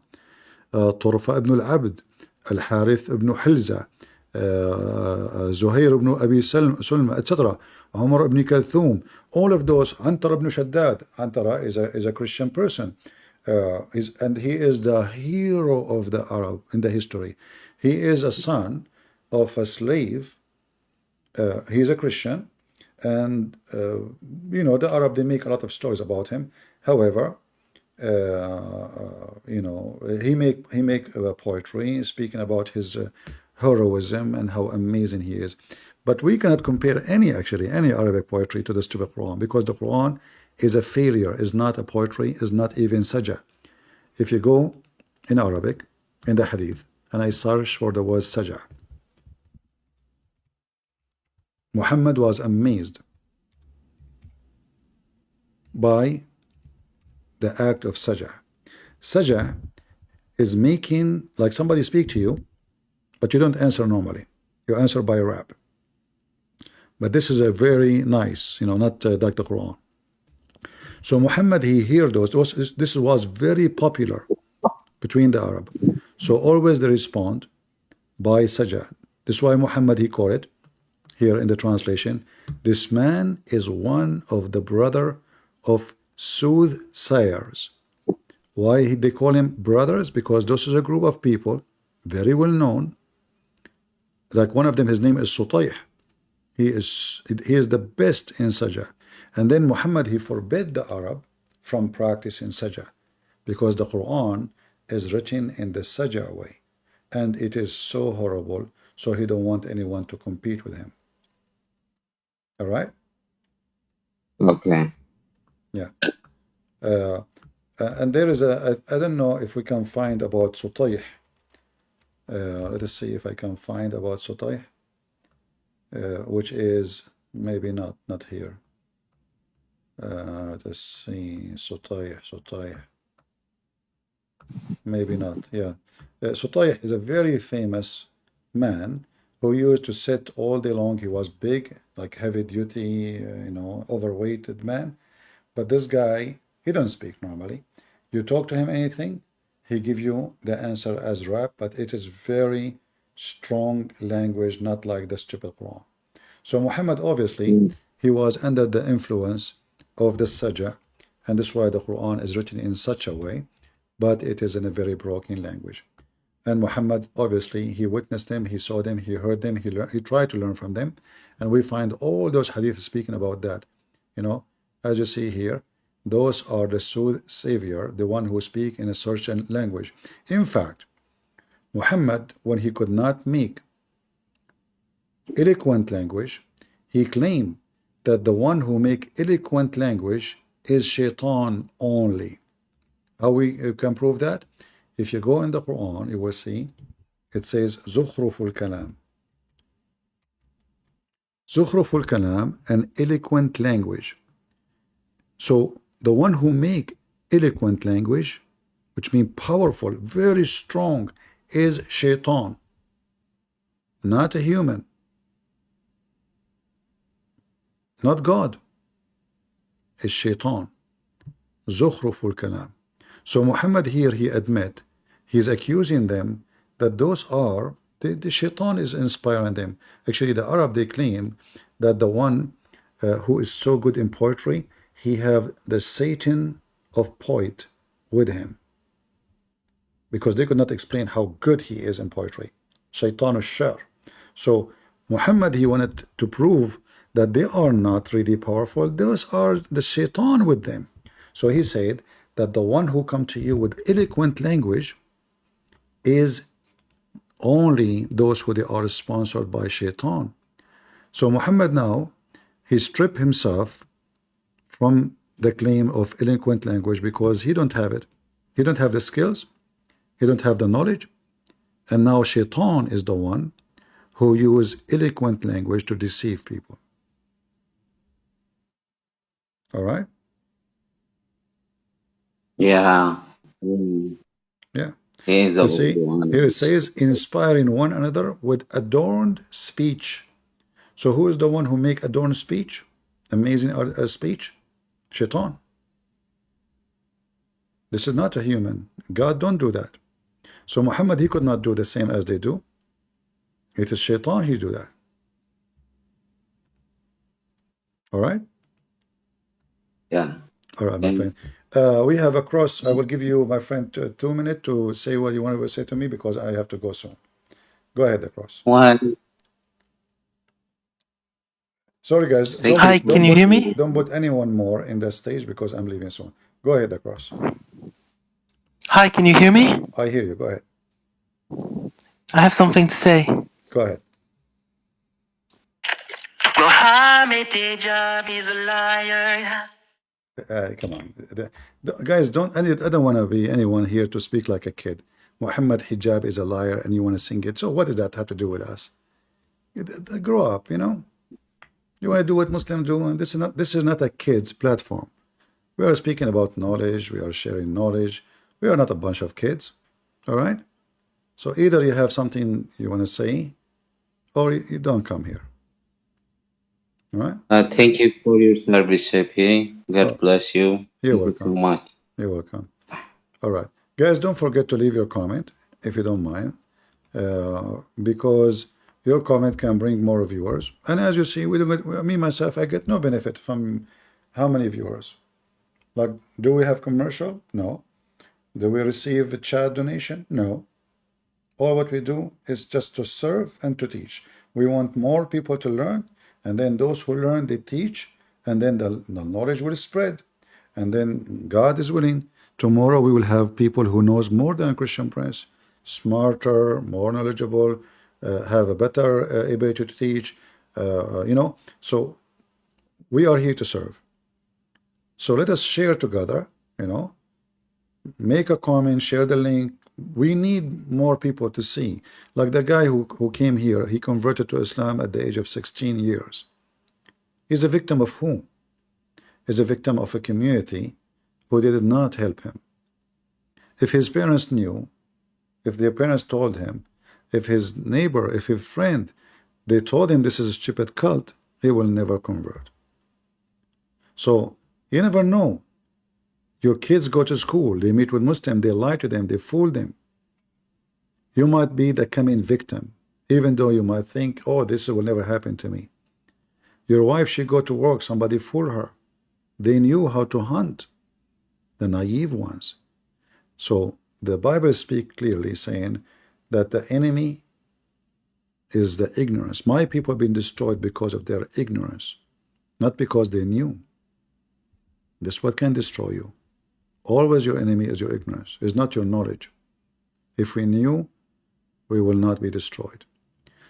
Speaker 1: Turfa ibn Abd, al-Harith ibn Hilza, Zuhair ibn Abi Sulma, etc. Umar ibn Kalthum, all of those. Antar ibn Shaddad. Antara is a Christian person, and he is the hero of the Arab in the history. He is a son of a slave. He is a Christian, and the Arab, they make a lot of stories about him. However, he make poetry speaking about his heroism and how amazing he is. But we cannot compare any Arabic poetry to the stupid Quran, because the Quran is a failure, is not a poetry, is not even sajah. If you go in Arabic, in the Hadith, and I search for the word sajah, Muhammad was amazed by the act of sajah. Sajah is making, like somebody speak to you, but you don't answer normally. You answer by rap. But this is a very nice, not like the Quran. So Muhammad, he heard those. This was very popular between the Arab. So always they respond by sajah. This is why Muhammad, he called it, here in the translation, this man is one of the brother of soothsayers. Why they call him brothers? Because this is a group of people, very well known. Like one of them, his name is Sutayh. He is the best in sajah. And then Muhammad, he forbid the Arab from practicing sajah, because the Quran is written in the sajah way, and it is so horrible. So he don't want anyone to compete with him. All right.
Speaker 8: Okay.
Speaker 1: Yeah. And there is I don't know if we can find about Sutayh. Let us see if I can find about Sutayh, which is maybe not here. Let us see. Sutayh. Maybe not. Yeah. Sutayh is a very famous man who used to sit all day long. He was big, like heavy duty, overweighted man. But this guy, he don't speak normally. You talk to him anything, he give you the answer as rap, but it is very strong language, not like the stupid Quran. So Muhammad, obviously, he was under the influence of the sajah, and that's why the Quran is written in such a way. but it is in a very broken language. And Muhammad, obviously, he witnessed them, he saw them, he heard them, he tried to learn from them. And we find all those hadiths speaking about that. You know, as you see here, those are the savior, the one who speak in a certain language. In fact, Muhammad, when he could not make eloquent language, he claimed that the one who make eloquent language is shaitan only. How we can prove that? If you go in the Quran, you will see it says Zukhruful Kalam. Zukhruful Kalam, an eloquent language. So the one who make eloquent language, which means powerful, very strong, is shaitan, not a human, not God. Is shaitan. Zukhruful Kalam. So Muhammad here, he admit, he's accusing them that those are, the shaitan is inspiring them. Actually, the Arab, they claim that the one who is so good in poetry, he have the Satan of poet with him. Because they could not explain how good he is in poetry. Shaitan al-Shar. So Muhammad, he wanted to prove that they are not really powerful. Those are the shaitan with them. So he said that the one who come to you with eloquent language is only those who they are sponsored by shaitan. So Muhammad now, he stripped himself from the claim of eloquent language because he don't have it. He don't have the skills. He don't have the knowledge. And now shaitan is the one who use eloquent language to deceive people. All right?
Speaker 8: Yeah.
Speaker 1: Yeah.
Speaker 8: You
Speaker 1: see, here it says, inspiring one another with adorned speech. So who is the one who make adorned speech? Amazing speech? Shaitan. This is not a human. God don't do that. So Muhammad, he could not do the same as they do. It is shaitan he do that. All right?
Speaker 8: Yeah.
Speaker 1: All right, my friend. We have a cross. I will give you, my friend, 2 minutes to say what you want to say to me because I have to go soon. Go ahead, the cross.
Speaker 8: One.
Speaker 1: Sorry, guys.
Speaker 13: Hi, can you hear me?
Speaker 1: Don't put anyone more in the stage because I'm leaving soon. Go ahead, the cross.
Speaker 13: Hi, can you hear me?
Speaker 1: I hear you. Go ahead.
Speaker 13: I have something to say.
Speaker 1: Go ahead.
Speaker 13: Mohammed Hijab is a liar.
Speaker 1: Come on. Guys, I don't want to be anyone here to speak like a kid. Muhammad Hijab is a liar and you want to sing it. So what does that have to do with us? Grow up, you know. You want to do what Muslims do, and this is not a kids platform. We are speaking about knowledge. We are sharing knowledge. We are not a bunch of kids. All right. So either you have something you want to say, or you don't come here. All right.
Speaker 8: Thank you for your service, Shafi. God bless you.
Speaker 1: You're
Speaker 8: Thank
Speaker 1: welcome.
Speaker 8: you so much.
Speaker 1: You're welcome. All right, guys. Don't forget to leave your comment if you don't mind, because your comment can bring more viewers. And as you see, me myself, I get no benefit from how many viewers. Like, do we have commercial? No. Do we receive a chat donation? No. All what we do is just to serve and to teach. We want more people to learn, and then those who learn, they teach, and then the knowledge will spread. And then God is willing, tomorrow we will have people who knows more than Christian Prince, smarter, more knowledgeable, have a better ability to teach, you know. So we are here to serve. So let us share together, you know, make a comment, share the link. We need more people to see. Like the guy who came here, he converted to Islam at the age of 16 years. He's a victim of whom? He's a victim of a community who did not help him. If his parents knew, if their parents told him, if his neighbor, if his friend, they told him this is a stupid cult, he will never convert. So you never know. Your kids go to school, they meet with Muslims, they lie to them, they fool them. You might be the coming victim, even though you might think, oh, this will never happen to me. Your wife, she go to work, somebody fool her. They knew how to hunt, the naive ones. So the Bible speaks clearly saying that the enemy is the ignorance. My people have been destroyed because of their ignorance, not because they knew. This is what can destroy you. Always your enemy is your ignorance, is not your knowledge. If we knew, we will not be destroyed.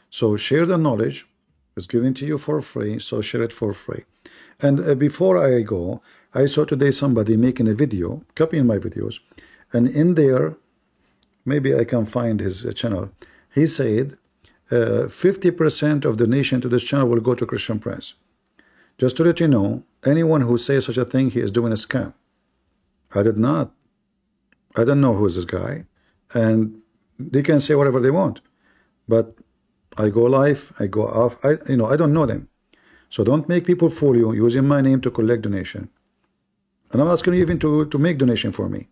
Speaker 1: So share the knowledge. It's given to you for free, so share it for free. And before I go, I saw today somebody making a video, copying my videos, and in there, maybe I can find his channel. He said 50% of the donation to this channel will go to Christian Prince. Just to let you know, anyone who says such a thing, he is doing a scam. I did not. I don't know who is this guy, and they can say whatever they want, but I go live, I go off. I don't know them, so don't make people fool you using my name to collect donation. And I'm asking you even to make donation for me.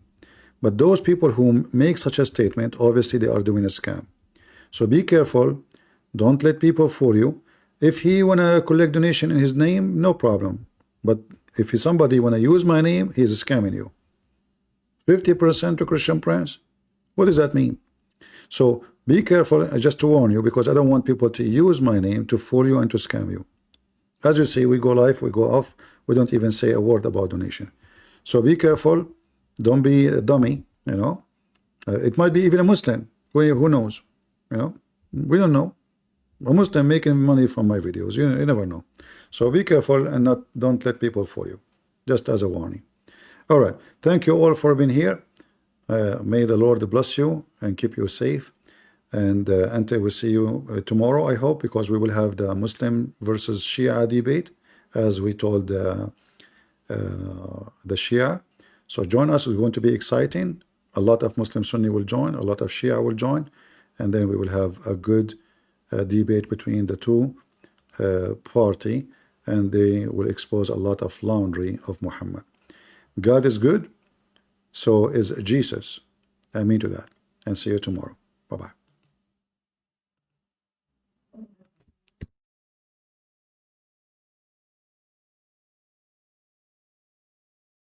Speaker 1: But those people who make such a statement, obviously they are doing a scam. So be careful. Don't let people fool you. If he wanna collect donation in his name, no problem. But if somebody wanna use my name, he's scamming you. 50% to Christian Prince. What does that mean? So be careful, just to warn you, because I don't want people to use my name to fool you and to scam you. As you see, we go live, we go off, we don't even say a word about donation. So be careful, don't be a dummy, it might be even a Muslim, who knows, we don't know. A Muslim making money from my videos, you never know. So be careful and don't let people fool you, just as a warning. All right, thank you all for being here. May the Lord bless you and keep you safe. And until we see you tomorrow, I hope, because we will have the Muslim versus Shia debate, as we told the Shia. So join us. It's going to be exciting. A lot of Muslim Sunni will join, a lot of Shia will join, and then we will have a good debate between the two party, and they will expose a lot of laundry of Muhammad. God is good, so is Jesus. Amen to that. And see you tomorrow. Bye-bye.